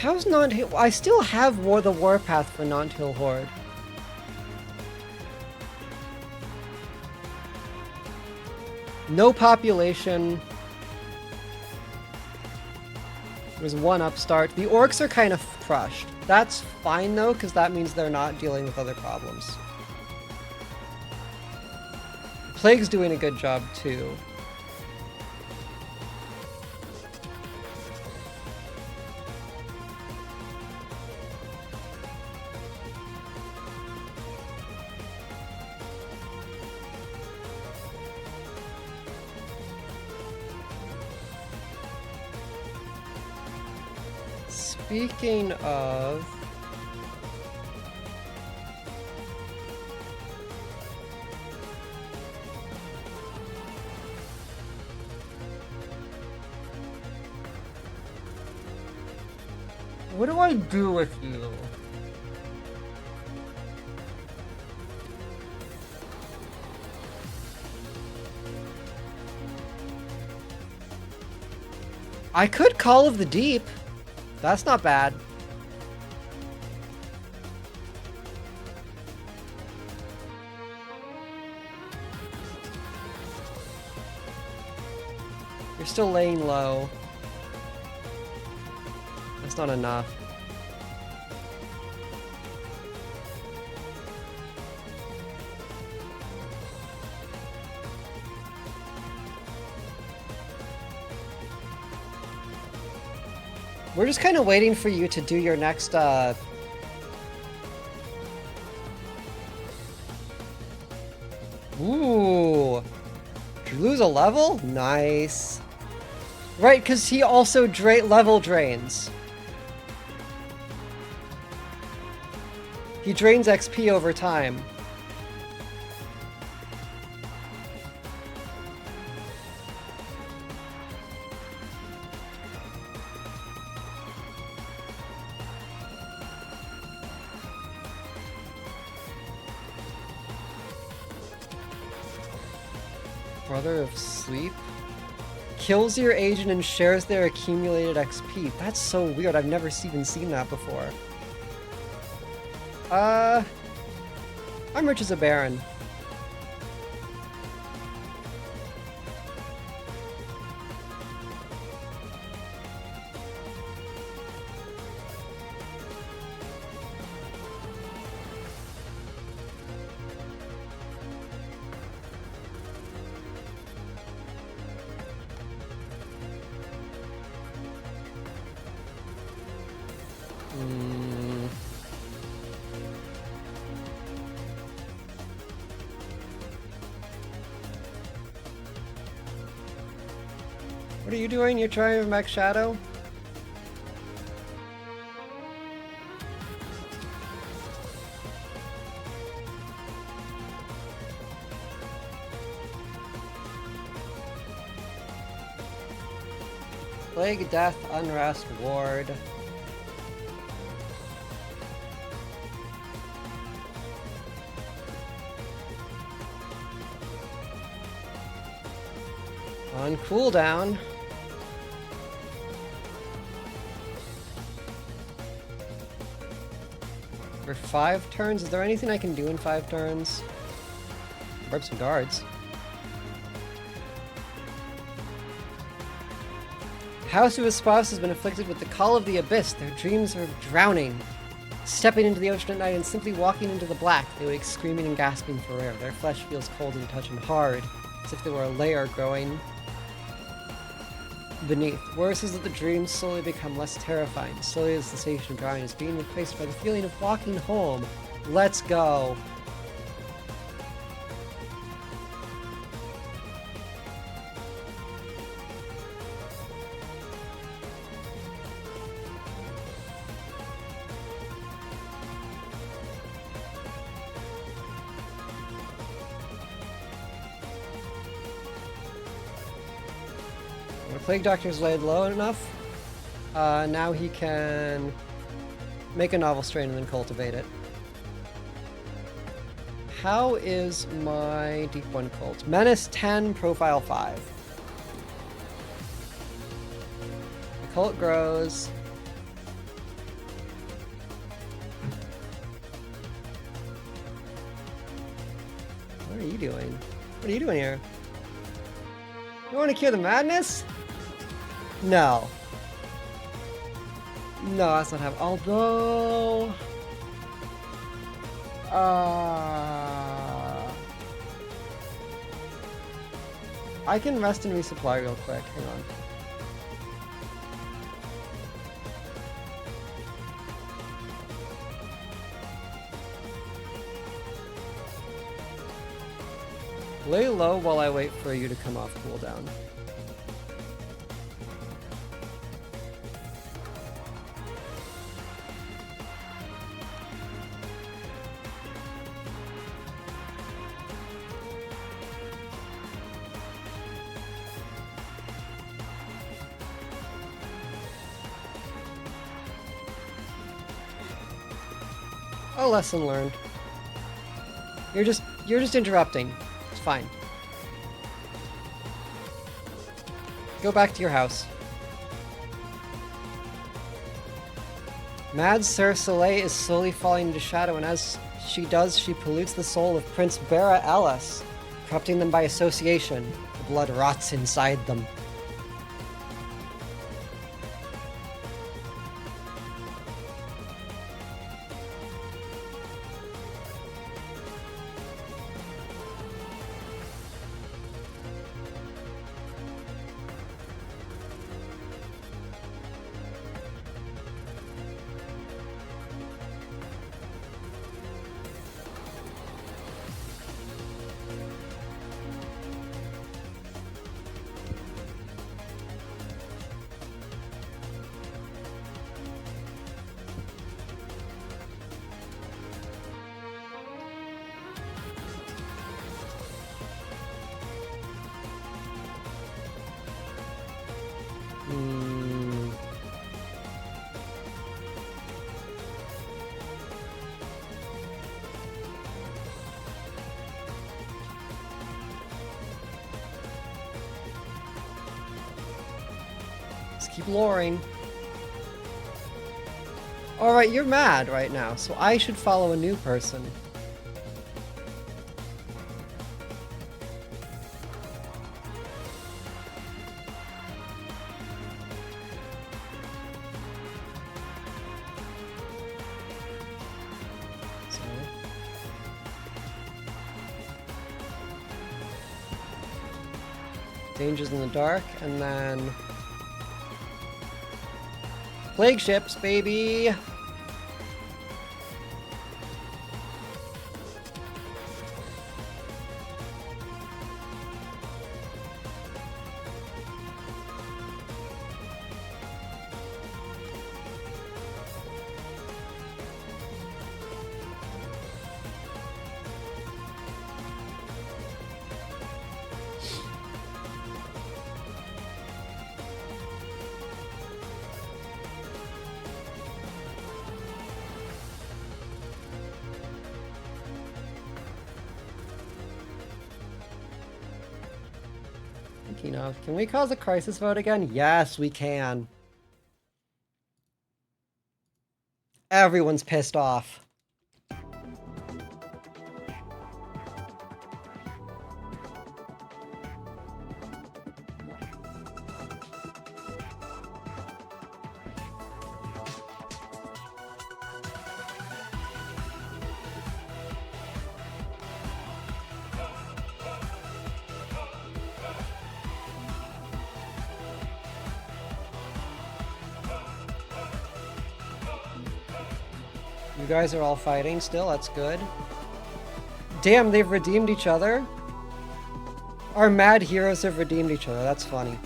How's Nant Hill? I still have the warpath for Nant Hill Horde. No population. There's one upstart. The orcs are kind of crushed. That's fine though, because that means they're not dealing with other problems. Plague's doing a good job too. Speaking of... what do I do with you? I could Call of the Deep. That's not bad. You're still laying low. That's not enough. We're just kind of waiting for you to do your next, Ooh. Did you lose a level? Nice. Right, because he also level drains. He drains XP over time. Brother of Sleep? Kills your agent and shares their accumulated XP. That's so weird. I've never even seen that before. I'm rich as a baron. What are you doing? You're trying to mech Shadow? Plague, Death, Unrest, Ward. On cooldown. For 5 turns? Is there anything I can do in 5 turns? Rip some guards. House of Espouse has been afflicted with the Call of the Abyss. Their dreams are drowning. Stepping into the ocean at night and simply walking into the black, they wake screaming and gasping for air. Their flesh feels cold and touch and hard, as if there were a layer growing beneath. Worse is that the dreams slowly become less terrifying. Slowly the sensation of drowning is being replaced by the feeling of walking home. Let's go. Plague Doctor's laid low enough. Now he can make a novel strain and then cultivate it. How is my Deep One cult? Menace 10, Profile 5. The cult grows. doing? What are you doing here? You want to cure the madness? No. No, that's not happening. Although... I can rest and resupply real quick. Hang on. Lay low while I wait for you to come off cooldown. A lesson learned. You're just interrupting. It's fine. Go back to your house. Mad Sir Soleil is slowly falling into shadow, and as she does, she pollutes the soul of Prince Bera Ellis, corrupting them by association. The blood rots inside them. Keep luring. Alright, you're mad right now, so I should follow a new person. So. Dangers in the dark, and then... Plague ships, baby! Enough. Can we cause a crisis vote again? Yes, we can. Everyone's pissed off. You guys are all fighting still, that's good. Damn, they've redeemed each other? Our mad heroes have redeemed each other, that's funny.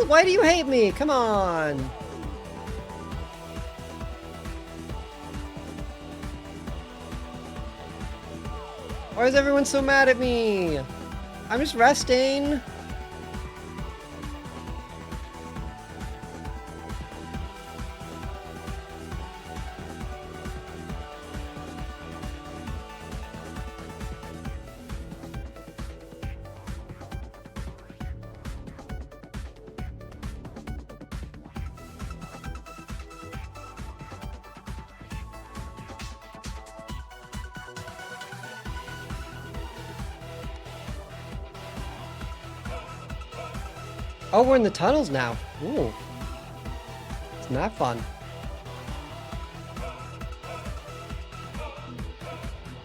Why do you hate me? Come on! Why is everyone so mad at me? I'm just resting. Oh, we're in the tunnels now. Ooh. Isn't that fun?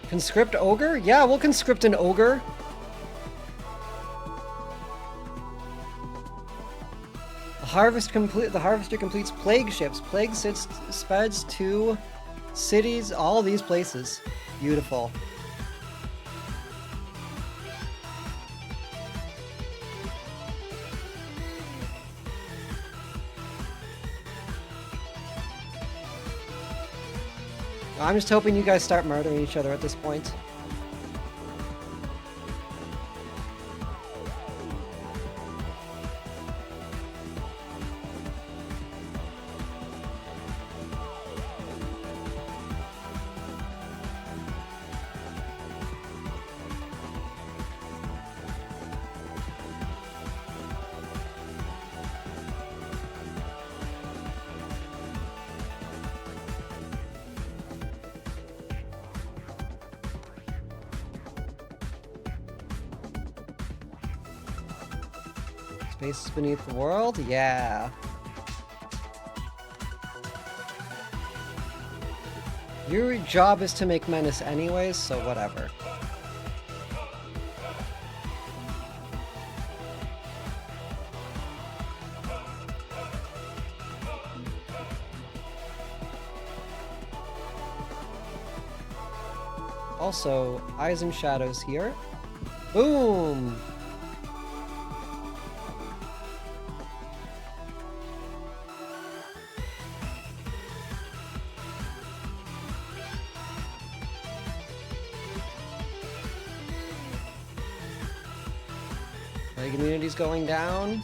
Conscript ogre? Yeah, we'll conscript an ogre. The harvester completes plague ships. Plague spreads to cities, all these places. Beautiful. I'm just hoping you guys start murdering each other at this point. Spaces beneath the world? Yeah. Your job is to make menace anyways, so whatever. Also, eyes and shadows here. Boom! The community's going down.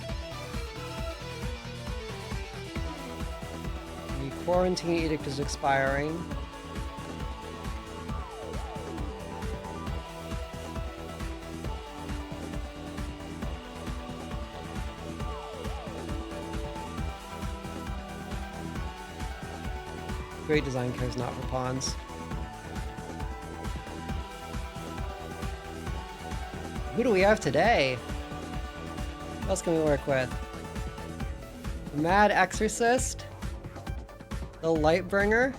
The quarantine edict is expiring. Great design cares not for pawns. Who do we have today? What else can we work with? The Mad Exorcist? The Lightbringer?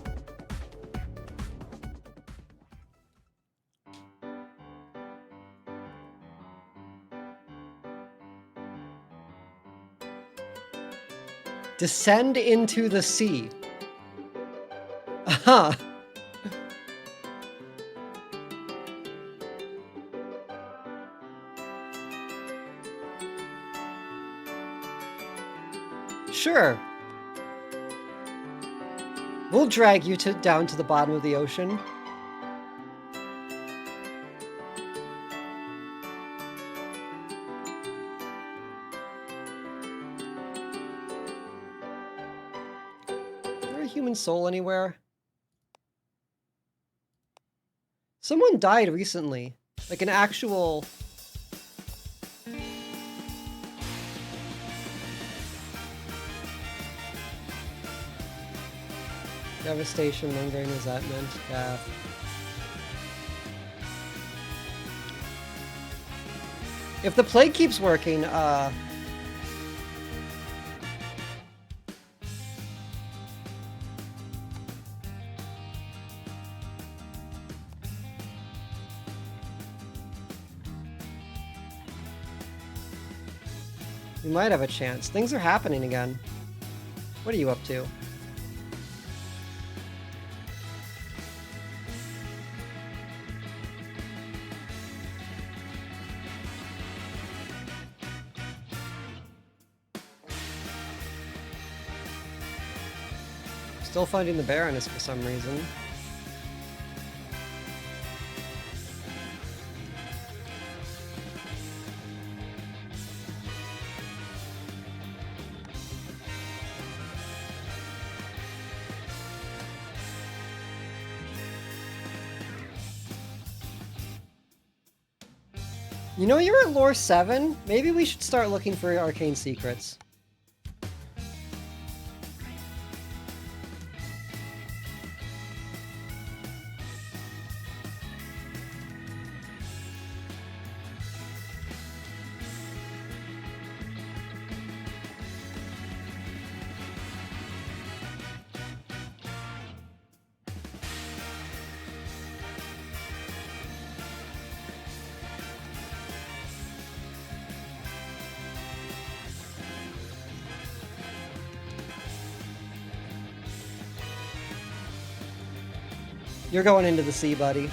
Descend into the sea. Huh. Sure. We'll drag you down to the bottom of the ocean. Is there a human soul anywhere? Someone died recently. Like an actual... Devastation, lingering resentment, death. If the plague keeps working, we might have a chance. Things are happening again. What are you up to? Still finding the Baroness for some reason. You know, you're at lore 7. Maybe we should start looking for arcane secrets. You're going into the sea, buddy.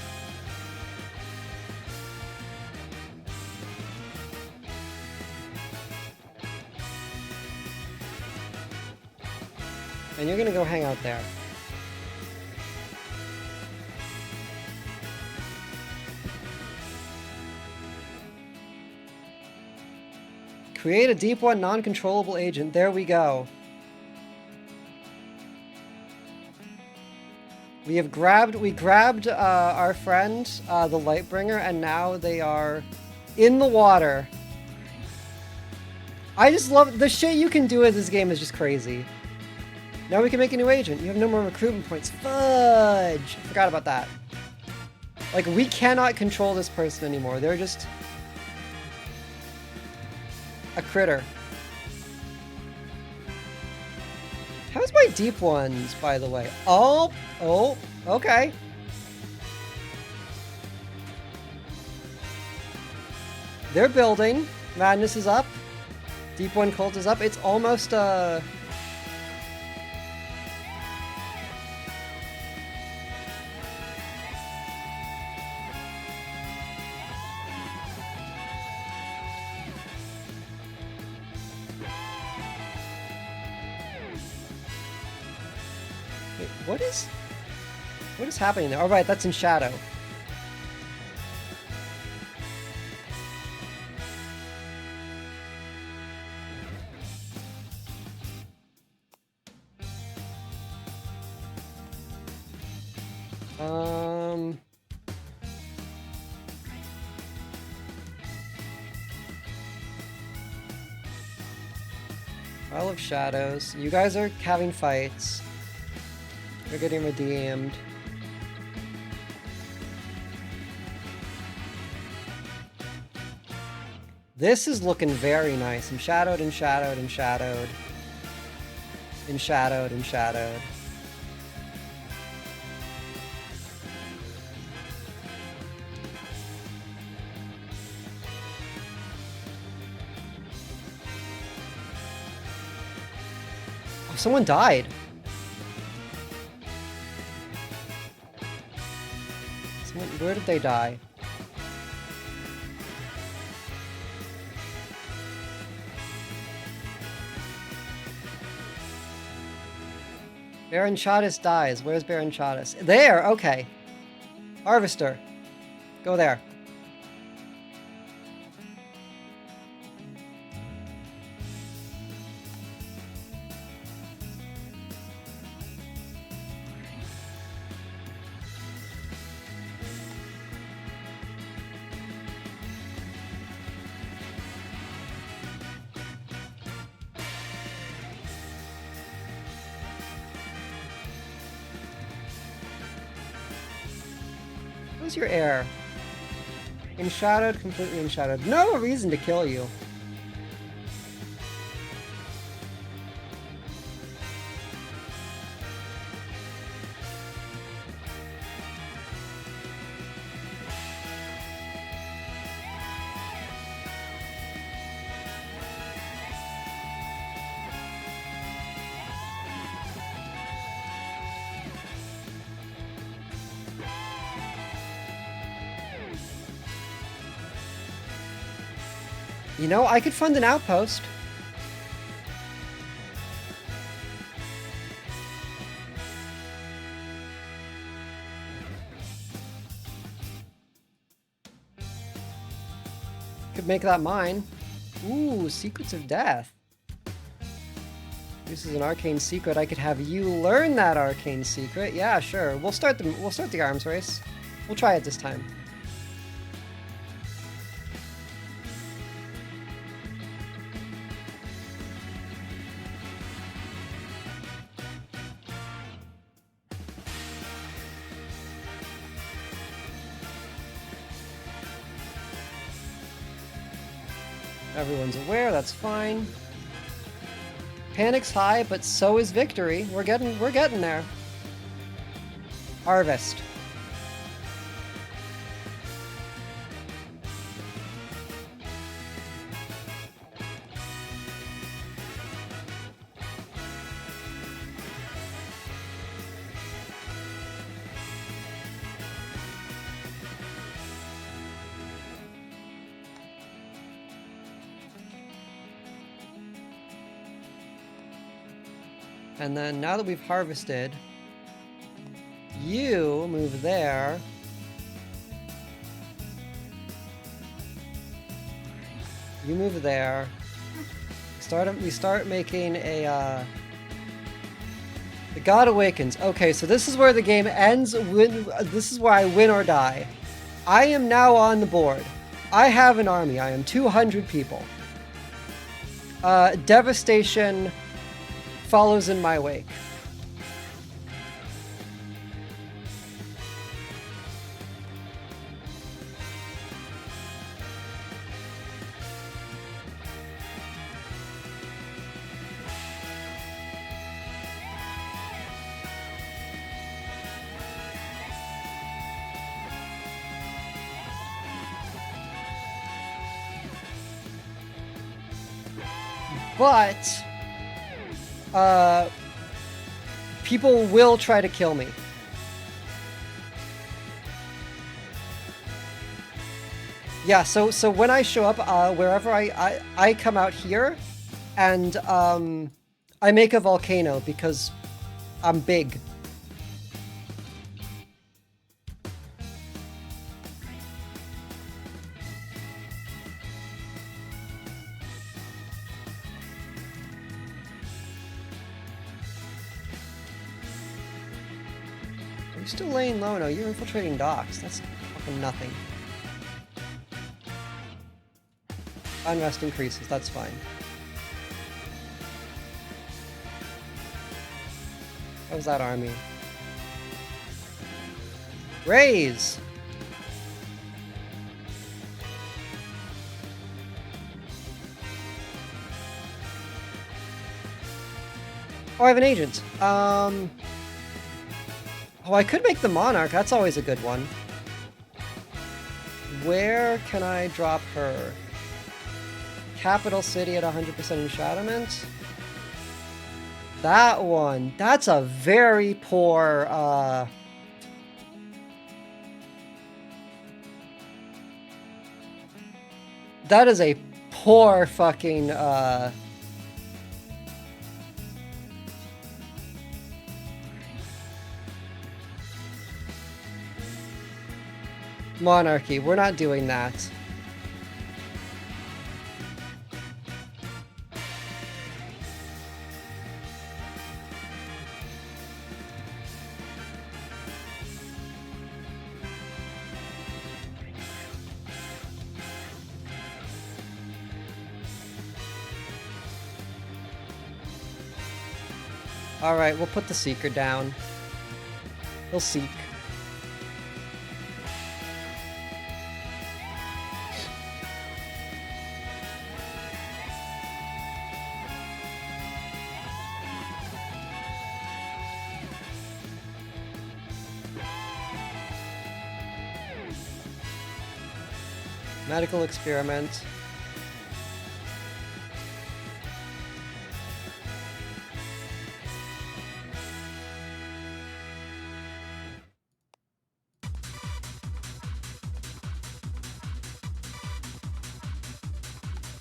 And you're gonna go hang out there. Create a deep one non-controllable agent. There we go. We grabbed our friend, the Lightbringer, and now they are in the water. I just love the shit you can do with this game is just crazy. Now we can make a new agent. You have no more recruitment points. Fudge! I forgot about that. Like, we cannot control this person anymore. They're just a critter. How's my deep ones, by the way? Oh, okay. They're building. Madness is up. Deep one cult is up. It's almost, Wait, what is happening there? All right, that's in shadow. Isle of Shadows. You guys are having fights. You're getting redeemed. This is looking very nice. And shadowed and shadowed and shadowed. And shadowed and shadowed. Oh, someone died. Where did they die? Baron Chadas dies. Where's Baron Chadas? There! Okay. Harvester. Go there. What's your air? Enshadowed, completely enshadowed. No reason to kill you. You know, I could fund an outpost. Could make that mine. Ooh, Secrets of Death. This is an arcane secret. I could have you learn that arcane secret. Yeah, sure. We'll start the arms race. We'll try it this time. Everyone's aware, that's fine. Panic's high, but so is victory. We're getting there. Harvest. And then now that we've harvested, you move there. You move there. We start making a The God Awakens. Okay, so this is where the game ends. This is where I win or die. I am now on the board. I have an army. I am 200 people. Devastation follows in my wake. But people will try to kill me. Yeah, so when I show up, wherever I come out here, and I make a volcano because I'm big. Are you still laying low? No, you're infiltrating docks. That's fucking nothing. Unrest increases, that's fine. How was that army? Raise! Oh, I have an agent. Oh, I could make the Monarch. That's always a good one. Where can I drop her? Capital City at 100% enshadowment. That one. That's a very poor, that is a poor fucking, monarchy. We're not doing that. Alright, we'll put the Seeker down. He'll seek. Medical experiment.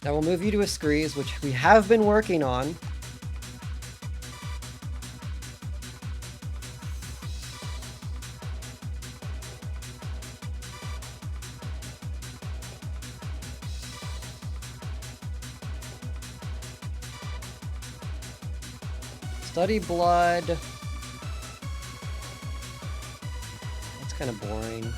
Now we'll move you to a Screes, which we have been working on. Study blood. That's kind of boring.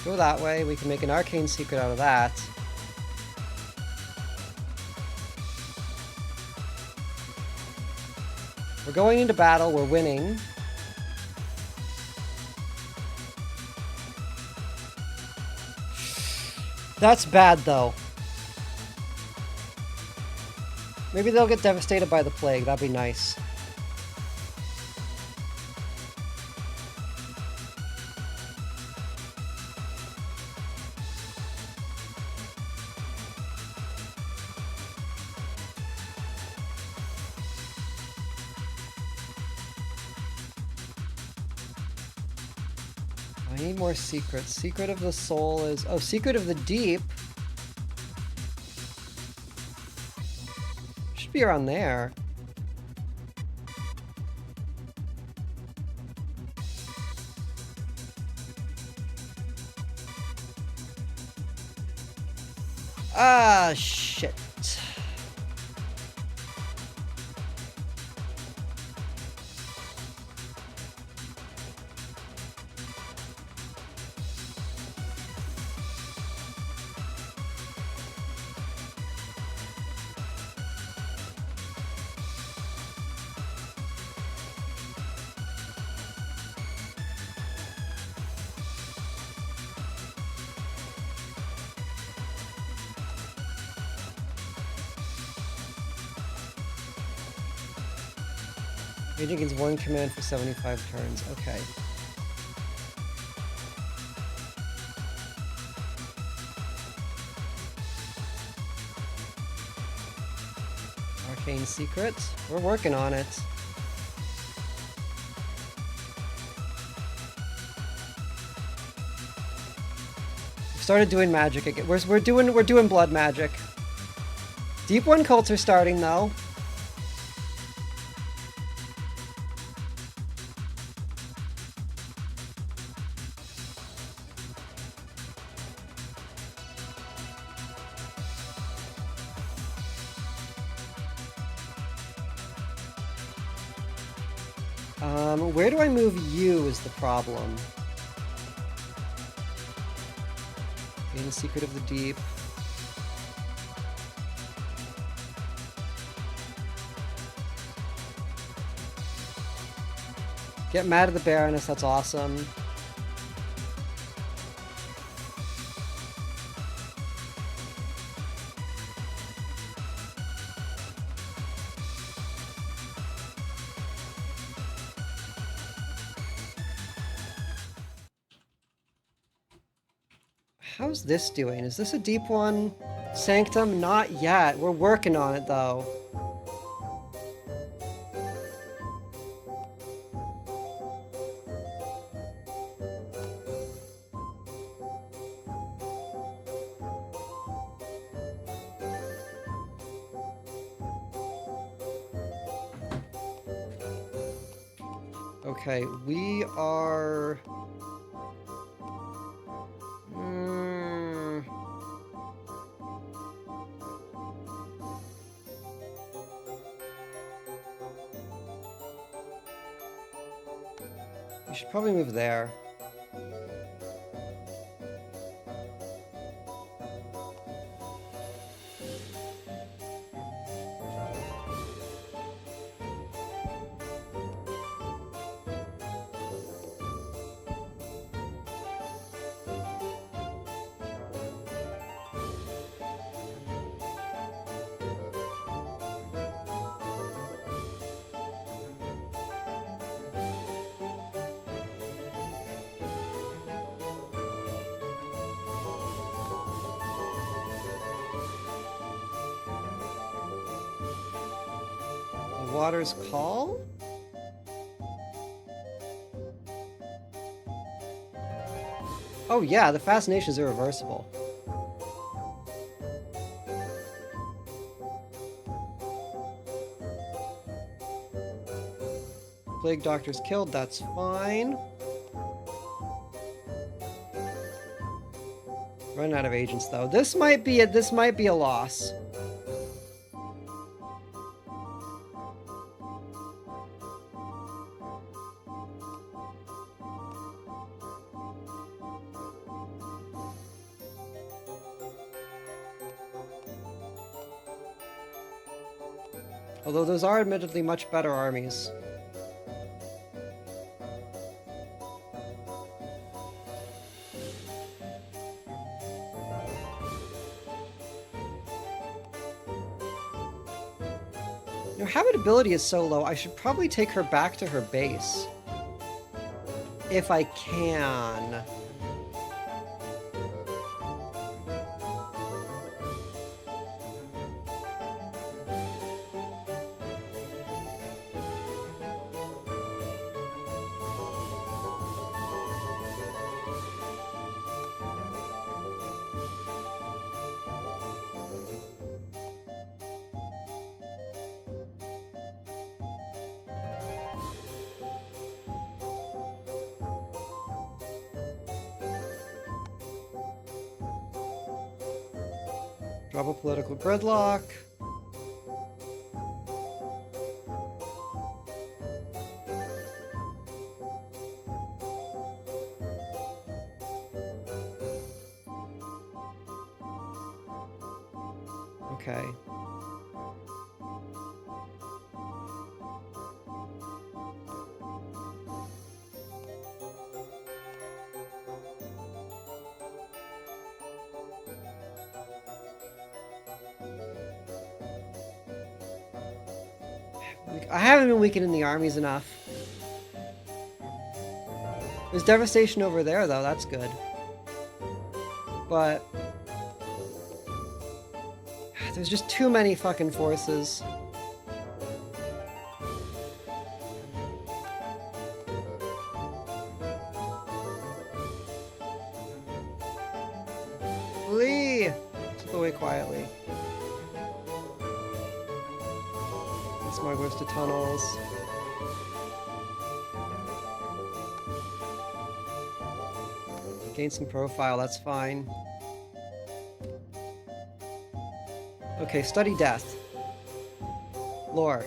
Go that way, we can make an arcane secret out of that. We're going into battle, we're winning. That's bad though. Maybe they'll get devastated by the plague, that'd be nice. I need more secrets. Secret of the soul is... Oh, secret of the deep. Should be around there. Ah, shit. Agent gains 1 command for 75 turns. Okay. Arcane secret. We're working on it. We started doing magic again. We're doing blood magic. Deep one cults are starting though. Where do I move you is the problem. Gain the secret of the deep. Get mad at the Baroness, that's awesome. How's this doing? Is this a deep one? Sanctum? Not yet. We're working on it, though. Okay, we are... We should probably move there. Water's Call? Oh yeah, the fascination is irreversible. Plague Doctor's killed, that's fine. Running out of agents though. This might be a loss. Although those are admittedly much better armies. Your habitability is so low, I should probably take her back to her base. If I can. Drop a political gridlock. Okay. I haven't been weakening the armies enough. There's devastation over there, though. That's good. But there's just too many fucking forces. Flee! Slip away quietly. Smugglers to tunnels. Gain some profile, that's fine. Okay, study death. Lore.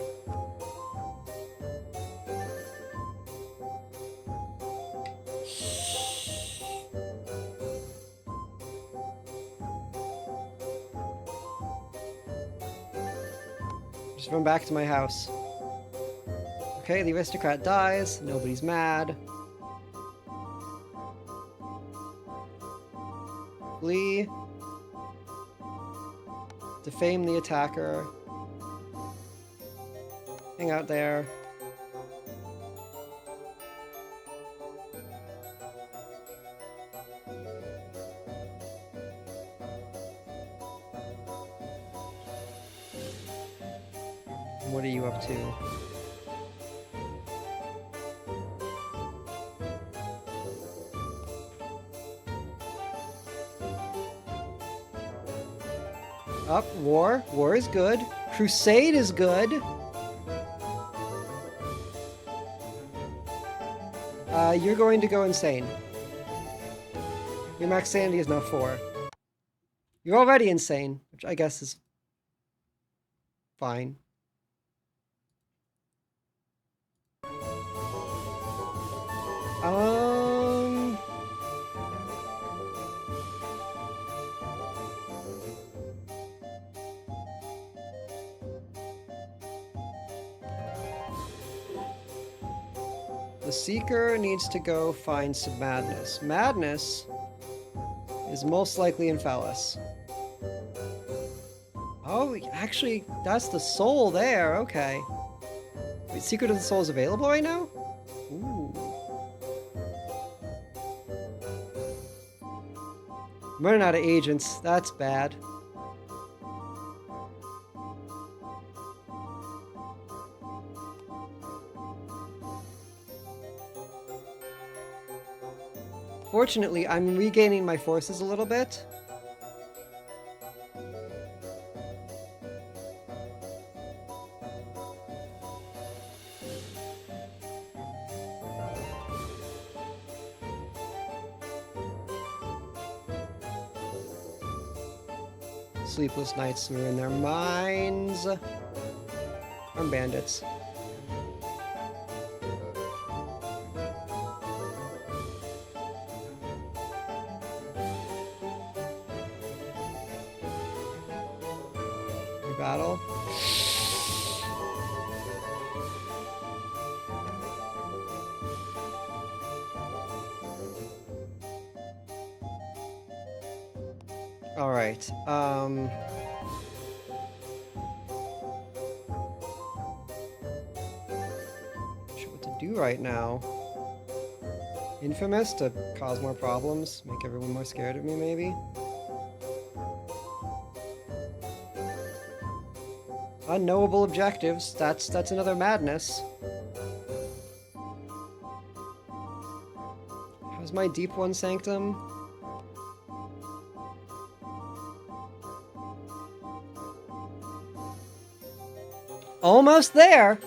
Just run back to my house. Okay, the aristocrat dies. Nobody's mad. Flee. Defame the attacker. Hang out there. What are you up to? Up, war. War is good. Crusade is good. You're going to go insane. Your max sanity is now 4. You're already insane, which I guess is fine. The Seeker needs to go find some Madness. Madness is most likely in Phallus. Oh, actually, that's the soul there. Okay. Wait, Secret of the Soul is available right now? Ooh. I'm running out of agents. That's bad. Fortunately, I'm regaining my forces a little bit. Sleepless nights are in their minds. I'm bandits. Battle. All right. Sure what to do right now. Infamous to cause more problems, make everyone more scared of me, maybe. Unknowable objectives. That's another madness. How's my deep one sanctum? Almost there.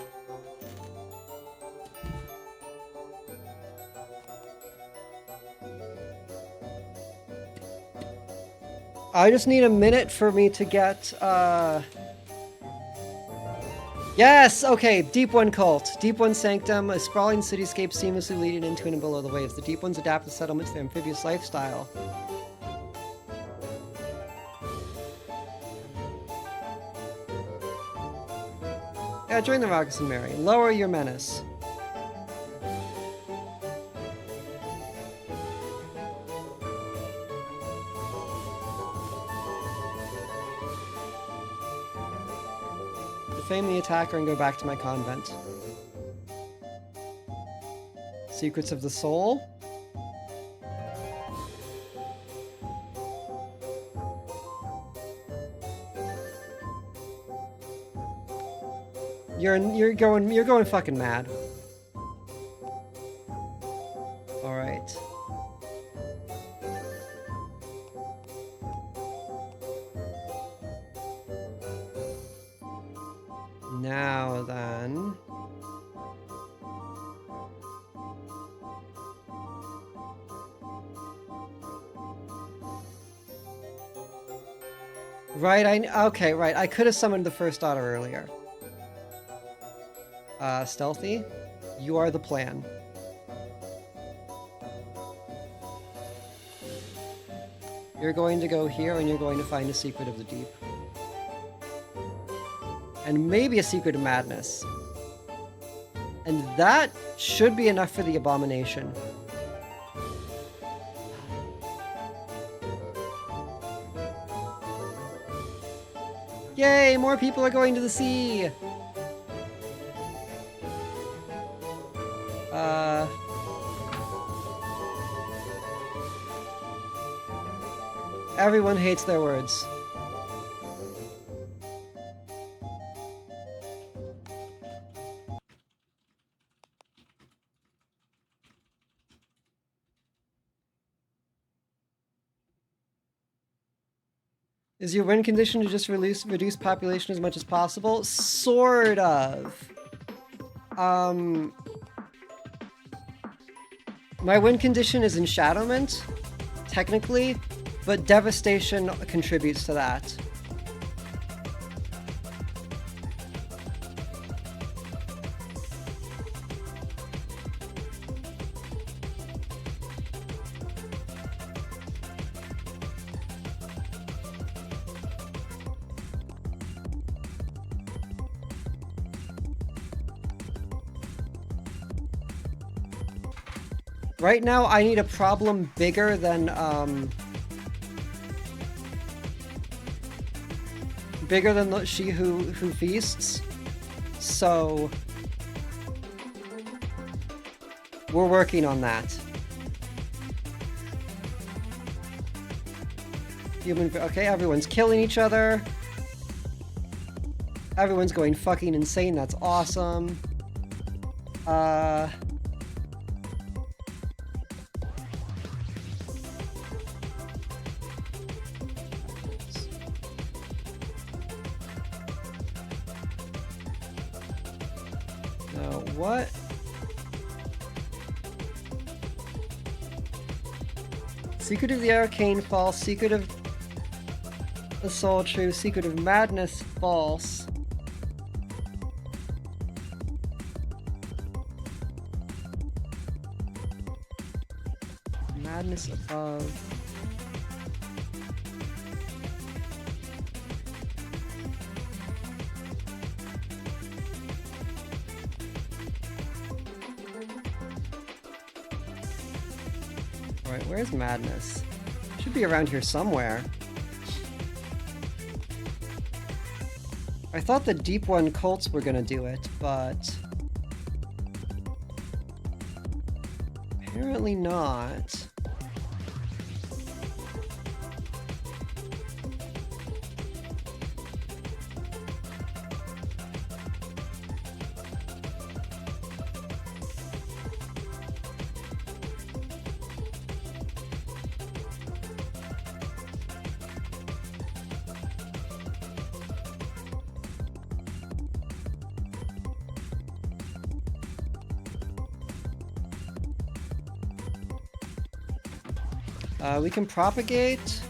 I just need a minute for me to get, Yes! Okay, Deep One Cult. Deep One Sanctum, a sprawling cityscape seamlessly leading into and below the waves. The Deep Ones adapt the settlement to the amphibious lifestyle. Yeah, join the Moccasin Mary. Lower your menace. Defame the attacker and go back to my convent. Secrets of the Soul. You're going fucking mad. All right. Now then. Right, okay, right. I could have summoned the first daughter earlier. Stealthy, you are the plan. You're going to go here and you're going to find a secret of the deep. And maybe a secret of madness. And that should be enough for the abomination. Yay, more people are going to the sea! Everyone hates their words. Is your win condition to just reduce population as much as possible? Sort of. My win condition is enshadowment, technically, but devastation contributes to that. Right now, I need a problem bigger than, she who feasts. So we're working on that. Okay, everyone's killing each other. Everyone's going fucking insane. That's awesome. What? Secret of the Arcane false. Secret of the Soul true. Secret of Madness false. Madness above. Alright, where's Madness? Should be around here somewhere. I thought the Deep One cults were gonna do it, but apparently not. We can propagate.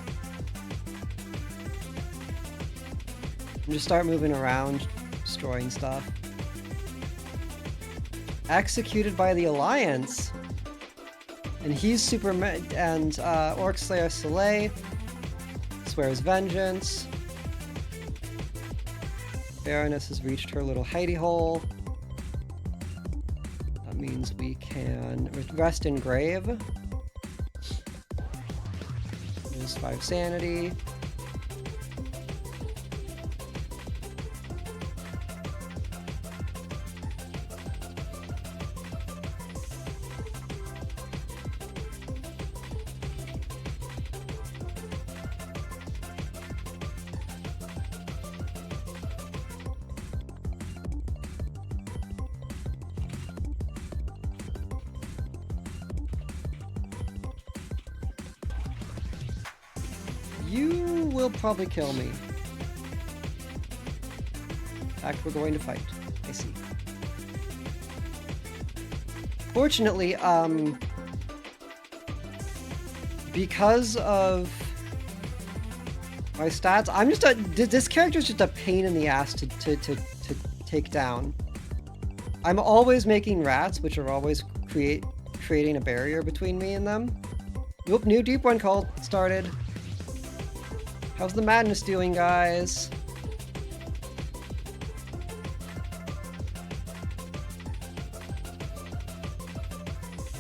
And just start moving around, destroying stuff. Executed by the Alliance. And he's Superman, and Orc Slayer Soleil swears vengeance. Baroness has reached her little hidey hole. That means we can rest in grave. Lose 5 sanity. You will probably kill me. In fact, we're going to fight. I see. Fortunately, because of my stats, I'm just this character's just a pain in the ass to take down. I'm always making rats, which are always creating a barrier between me and them. Nope, new deep one call started. How's the madness doing, guys?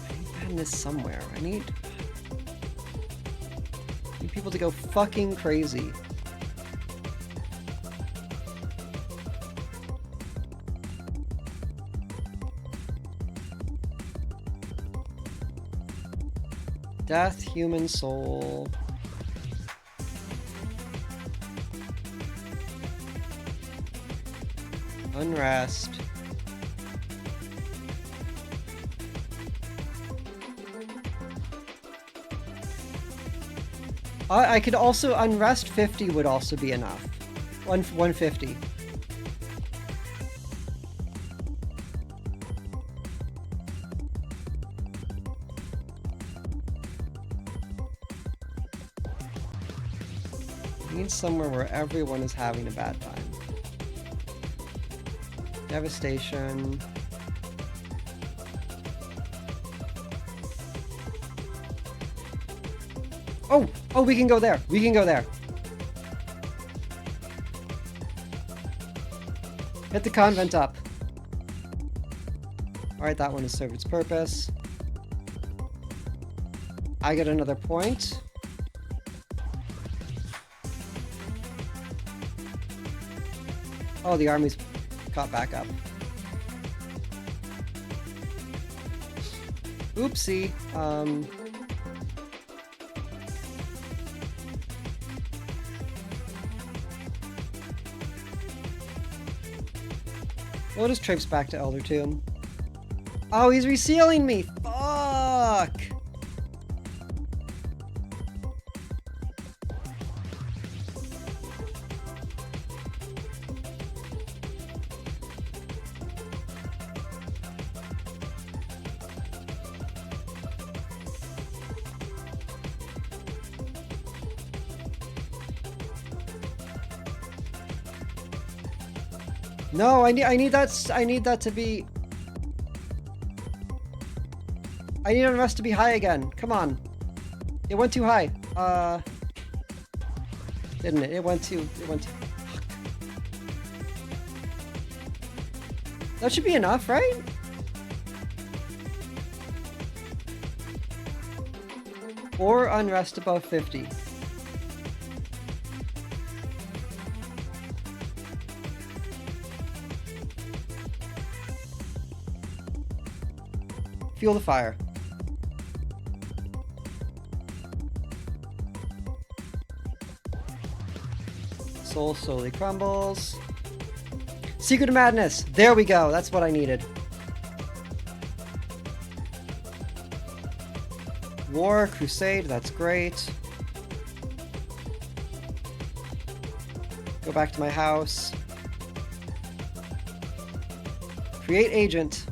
I need madness somewhere. I need people to go fucking crazy. Death, human soul. Unrest. I could also unrest 50 would also be enough. 150. I need somewhere where everyone is having a bad time. Devastation. Oh, we can go there. We can go there. Hit the convent up. Alright, that one has served its purpose. I get another point. Oh, the army's caught back up. Oopsie. We'll just traipse back to Elder Tomb. Oh, he's resealing me! Fuck! No, I need that to be. I need unrest to be high again. Come on. It went too high. Didn't it? It went too. Fuck. That should be enough, right? Or unrest above 50. Fuel the fire. Soul slowly crumbles. Secret of Madness. There we go. That's what I needed. War, Crusade. That's great. Go back to my house. Create agent.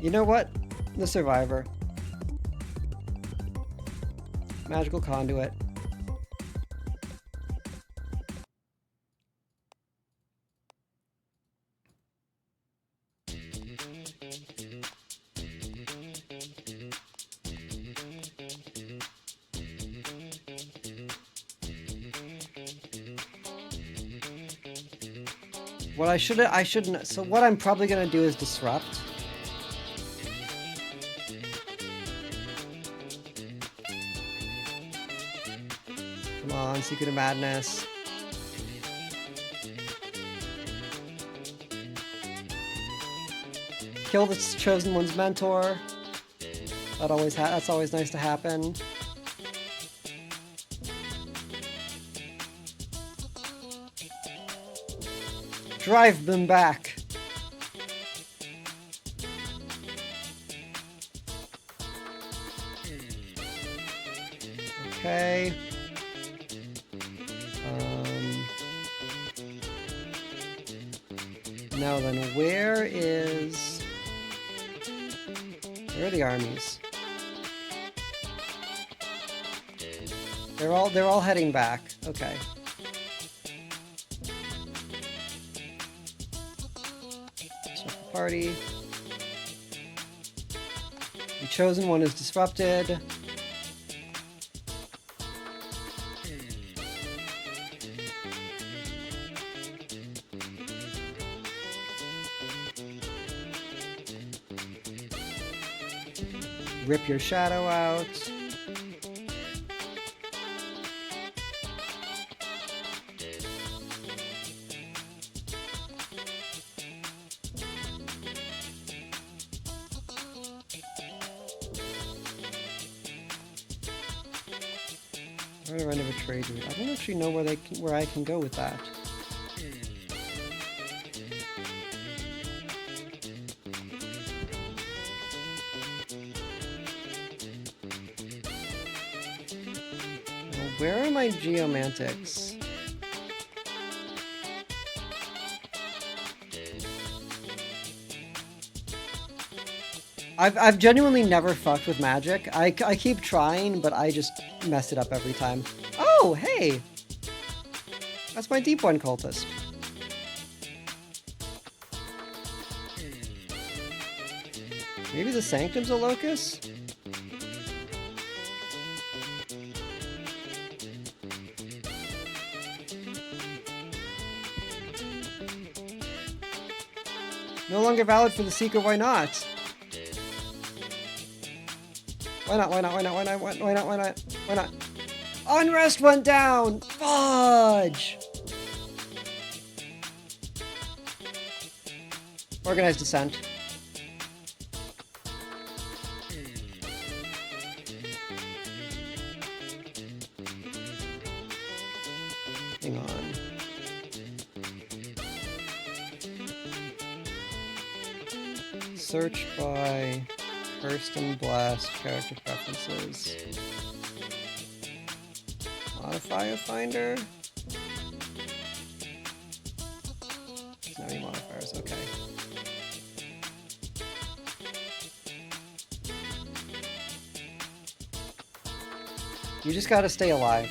You know what? The Survivor. Magical Conduit. What I shouldn't, so what I'm probably gonna do is disrupt. Come on, Secret of Madness. Kill the chosen one's mentor. That's always nice to happen. Drive them back. Okay. Now then, where are the armies? They're all heading back. Okay. Party. The chosen one is disrupted. Rip your shadow out. End of a trade route. I don't actually know where I can go with that. Well, where are my geomantics? I've genuinely never fucked with magic. I keep trying, but I just mess it up every time. Oh, hey! That's my deep one cultist. Maybe the Sanctum's a locus? No longer valid for the Seeker, why not? Why not? Why not? Why not? Why not? Why not? Why not? Why not? Unrest went down! Fudge! Organized Descent. Hang on. Search by Cursed and Blessed, character preferences. Modifier finder? There's not any modifiers, okay. You just gotta stay alive.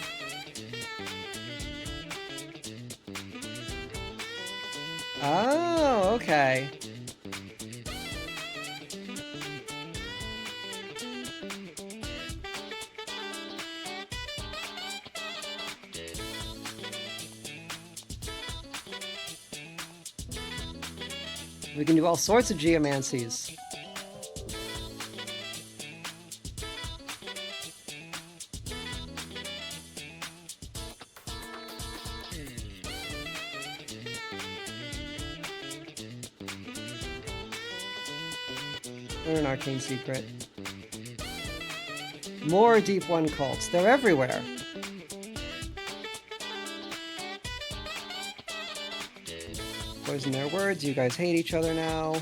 Oh, okay. We can do all sorts of geomancies. Learn an arcane secret. More Deep One cults. They're everywhere. Poison their words. You guys hate each other now.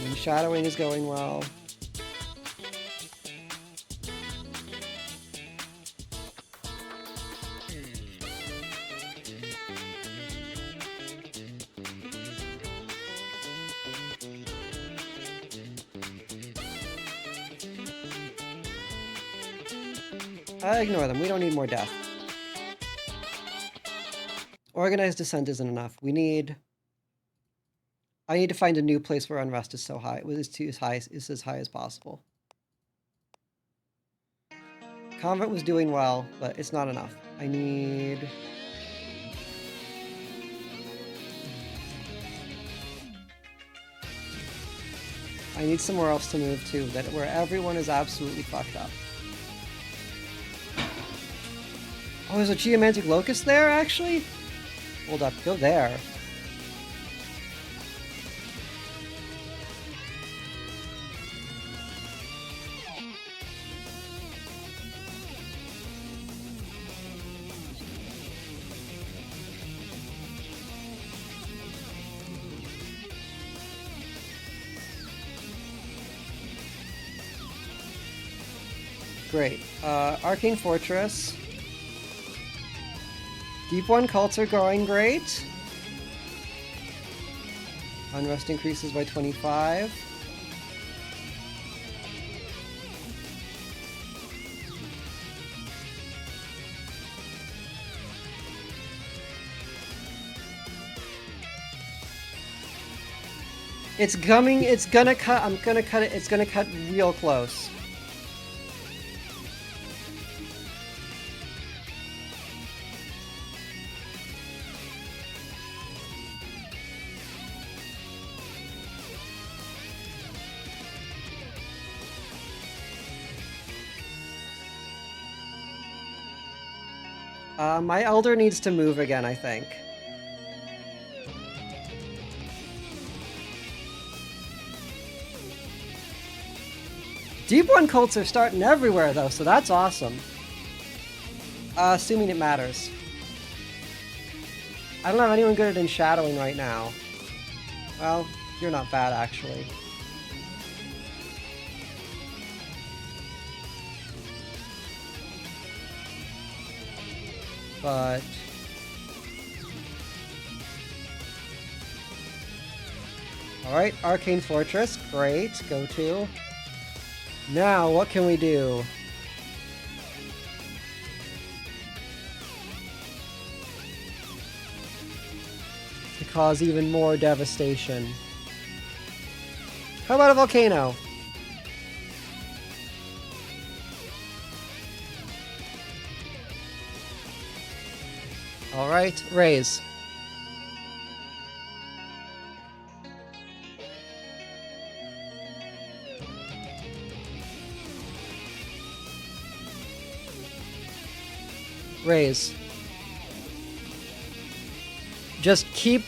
And shadowing is going well. Ignore them. We don't need more death. Organized descent isn't enough. I need to find a new place where unrest is so high. Is as high as possible. Convent was doing well, but it's not enough. I need somewhere else to move to, where everyone is absolutely fucked up. Oh, there's a geomantic locust there, actually? Hold up, go there. Great. Arcane Fortress. Deep 1 cults are going great. Unrest increases by 25. It's coming, it's gonna cut, I'm gonna cut it, it's gonna cut real close. My elder needs to move again, I think. Deep 1 cults are starting everywhere, though, so that's awesome. Assuming it matters. I don't have anyone good at enshadowing right now. Well, you're not bad, actually. But... Alright, Arcane Fortress. Great, go to. Now, what can we do? To cause even more devastation. How about a volcano? Alright, raise. Raise. Just keep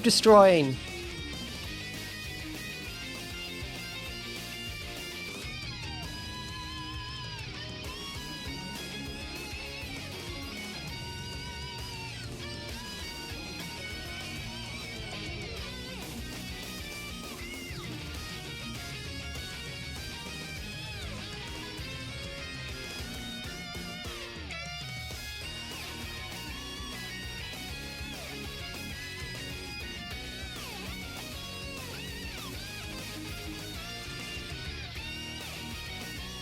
destroying.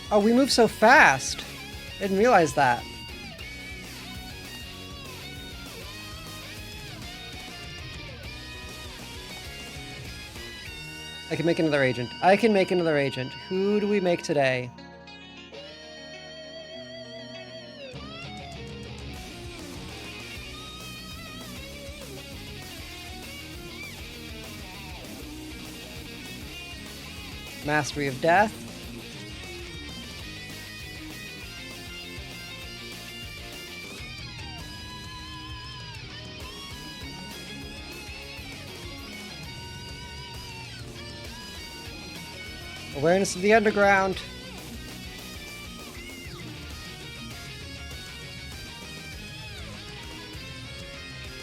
Oh, we move so fast. Didn't realize that. I can make another agent. I can make another agent. Who do we make today? Mastery of Death. Awareness of the underground.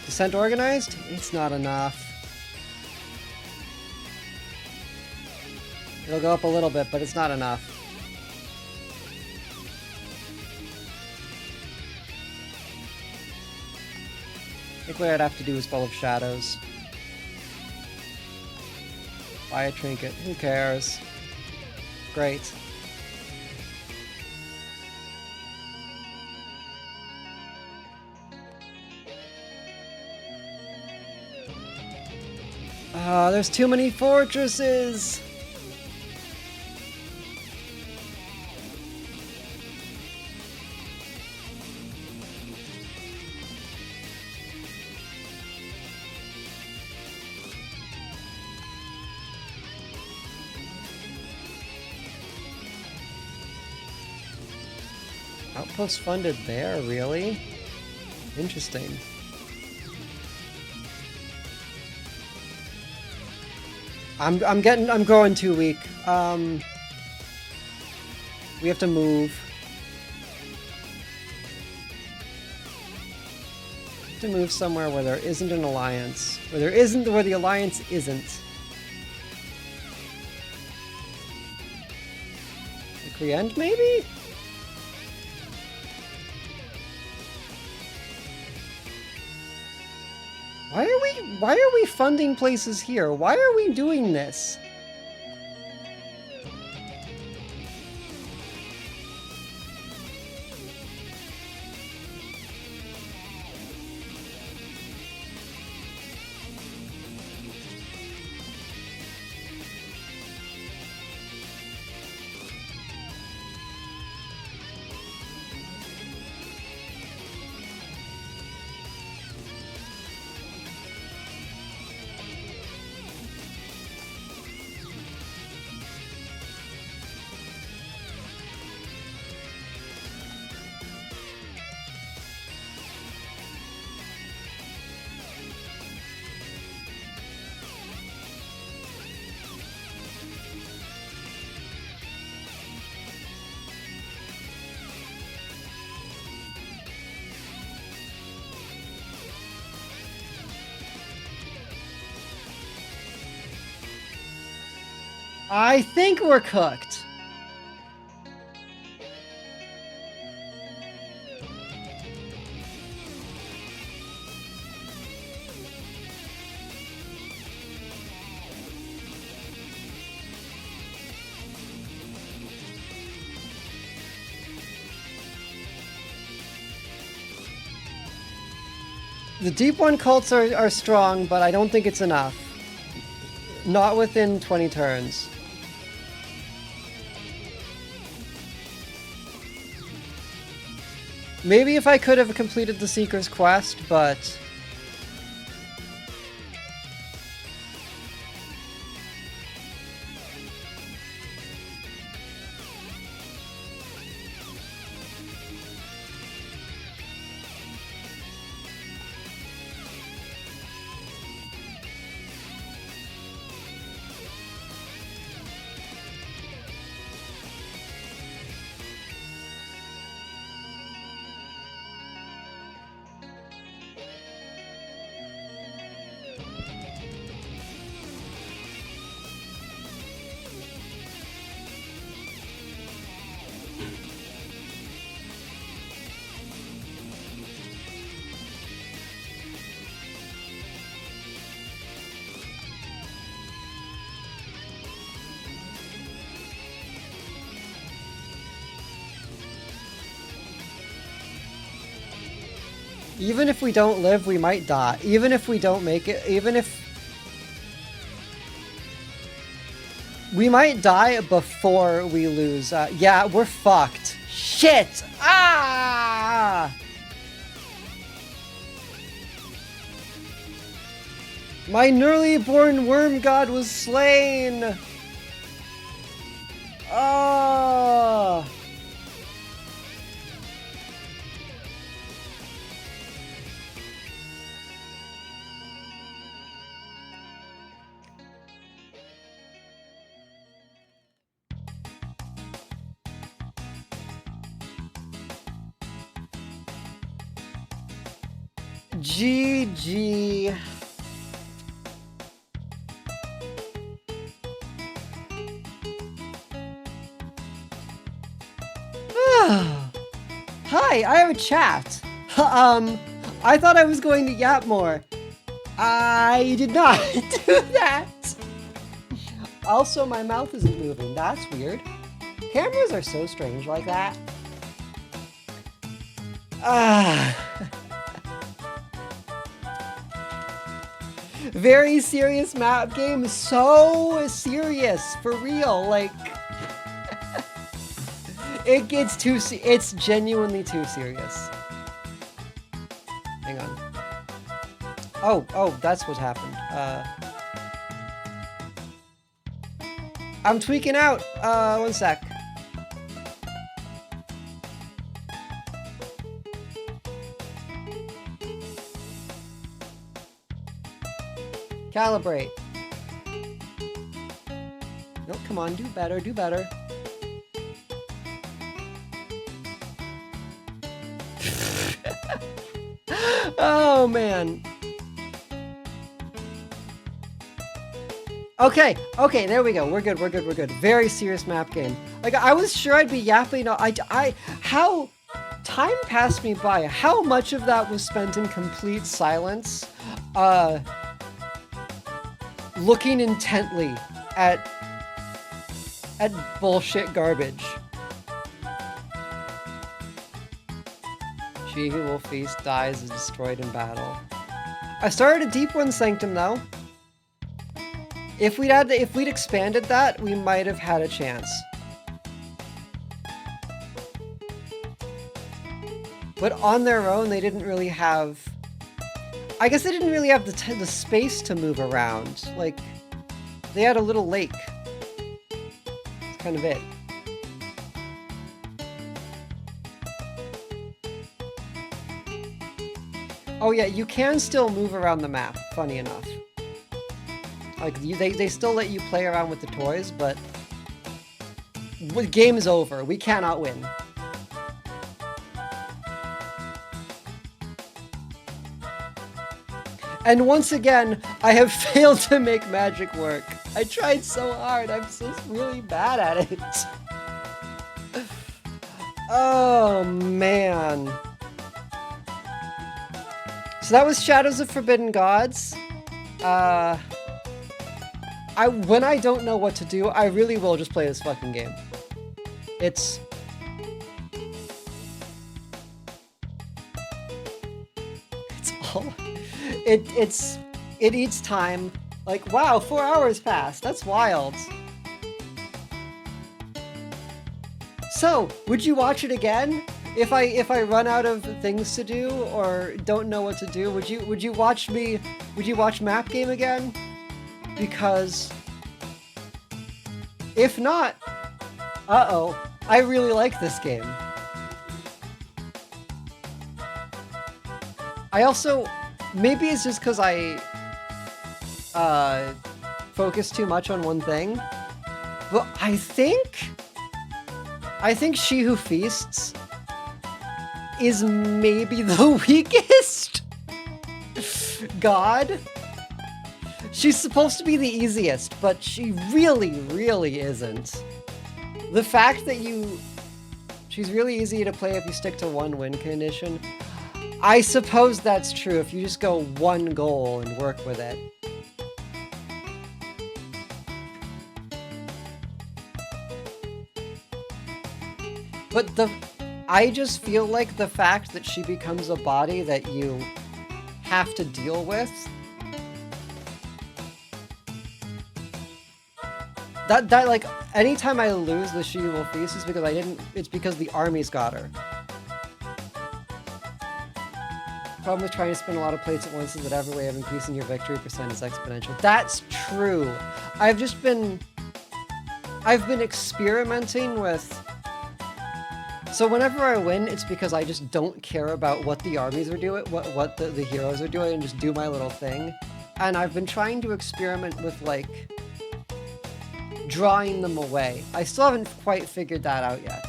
Descent organized? It's not enough. It'll go up a little bit, but it's not enough. I think what I'd have to do is Full of Shadows. Buy a trinket. Who cares? Great. Ah, there's too many fortresses! Outpost funded there, really? Interesting. I'm growing too weak. We have to move. We have to move somewhere where there isn't an alliance. Where the alliance isn't. The Kriend, maybe? Why are we funding places here? Why are we doing this? I think we're cooked. The Deep One cults are strong, but I don't think it's enough. Not within 20 turns. Maybe if I could have completed the Seeker's Quest, but... Even if we don't live, we might die. Even if we don't make it, even if... We might die before we lose. Yeah, we're fucked. Shit! Ah! My nearly born worm god was slain! Ah! GG. Hi, I have a chat. I thought I was going to yap more. I did not do that. Also, my mouth isn't moving. That's weird. Cameras are so strange like that. Very serious map game. So serious. For real. Like, it gets too, it's genuinely too serious. Hang on. Oh, that's what happened. I'm tweaking out. One sec. Calibrate. No, come on, do better, do better. Oh, man. Okay, there we go. We're good. Very serious map game. Like, I was sure I'd be yapping. How time passed me by. How much of that was spent in complete silence, looking intently at bullshit garbage. She who will feast dies is destroyed in battle. I started a deep one sanctum though. If we'd expanded that, we might have had a chance. But on their own, they didn't really have. I guess they didn't really have the space to move around. Like, they had a little lake. That's kind of it. Oh yeah, you can still move around the map, funny enough. Like, they still let you play around with the toys, but the game is over. We cannot win. And once again, I have failed to make magic work. I tried so hard. I'm just really bad at it. Oh, man. So that was Shadows of Forbidden Gods. When I don't know what to do, I really will just play this fucking game. It's all... It eats time. Like, wow, 4 hours passed. That's wild. So, would you watch it again? If I run out of things to do or don't know what to do, would you watch Map Game again? Because if not, uh-oh, I really like this game. I also, maybe it's just because I focus too much on one thing, but I think She Who Feasts is maybe the weakest god. She's supposed to be the easiest, but she really, really isn't. The fact that she's really easy to play if you stick to one win condition. I suppose that's true if you just go one goal and work with it. But I just feel like the fact that she becomes a body that you have to deal with, that like, anytime I lose the She Who Will Feast is because it's because the army's got her. Problem with trying to spin a lot of plates at once is that every way of increasing your victory percent is exponential. That's true. I've been experimenting with... So whenever I win, it's because I just don't care about what the armies are doing, what the heroes are doing, and just do my little thing. And I've been trying to experiment with, like, drawing them away. I still haven't quite figured that out yet.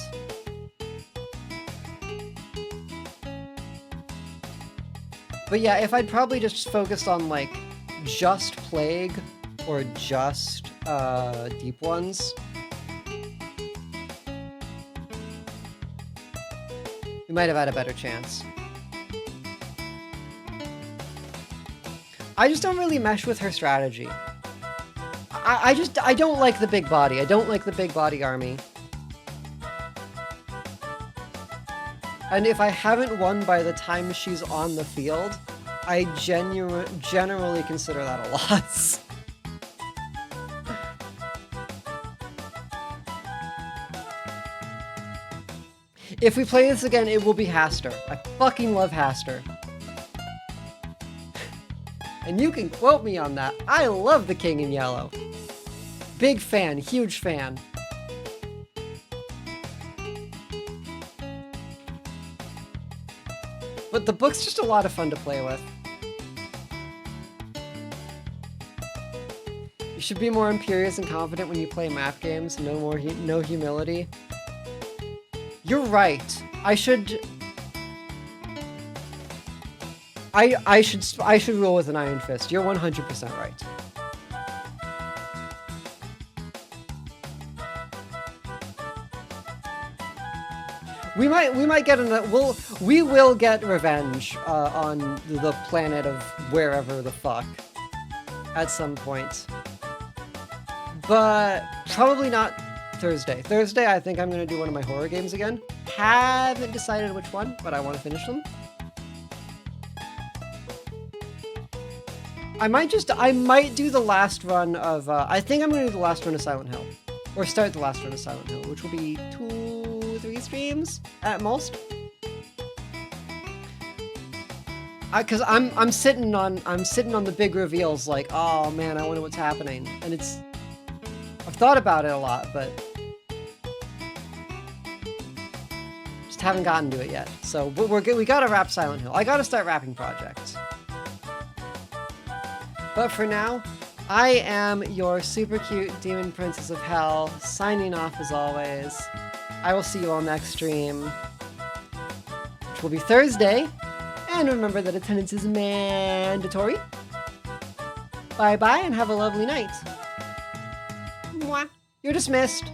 But yeah, if I'd probably just focused on, like, just Plague or just Deep Ones, we might have had a better chance. I just don't really mesh with her strategy. I don't like the big body. I don't like the big body army. And if I haven't won by the time she's on the field, I generally consider that a lot. If we play this again, it will be Haster. I fucking love Haster. And you can quote me on that. I love the King in Yellow. Big fan, huge fan. But the book's just a lot of fun to play with. You should be more imperious and confident when you play map games. No humility. You're right. I should rule with an iron fist. You're 100% right. We might get we will get revenge on the planet of wherever the fuck at some point. But probably not Thursday. Thursday, I think I'm gonna do one of my horror games again. Haven't decided which one, but I want to finish them. I might do the last run of, I think I'm gonna do the last run of Silent Hill. Or start the last run of Silent Hill, which will be 2-3 streams at most. Cause I'm sitting on the big reveals like, oh man, I wonder what's happening. And I've thought about it a lot, but just haven't gotten to it yet. So, but we're good. We gotta wrap Silent Hill. I gotta start wrapping projects. But for now, I am your super cute demon princess of hell, signing off as always. I will see you all next stream, which will be Thursday. And remember that attendance is mandatory. Bye bye and have a lovely night. Mwah. You're dismissed.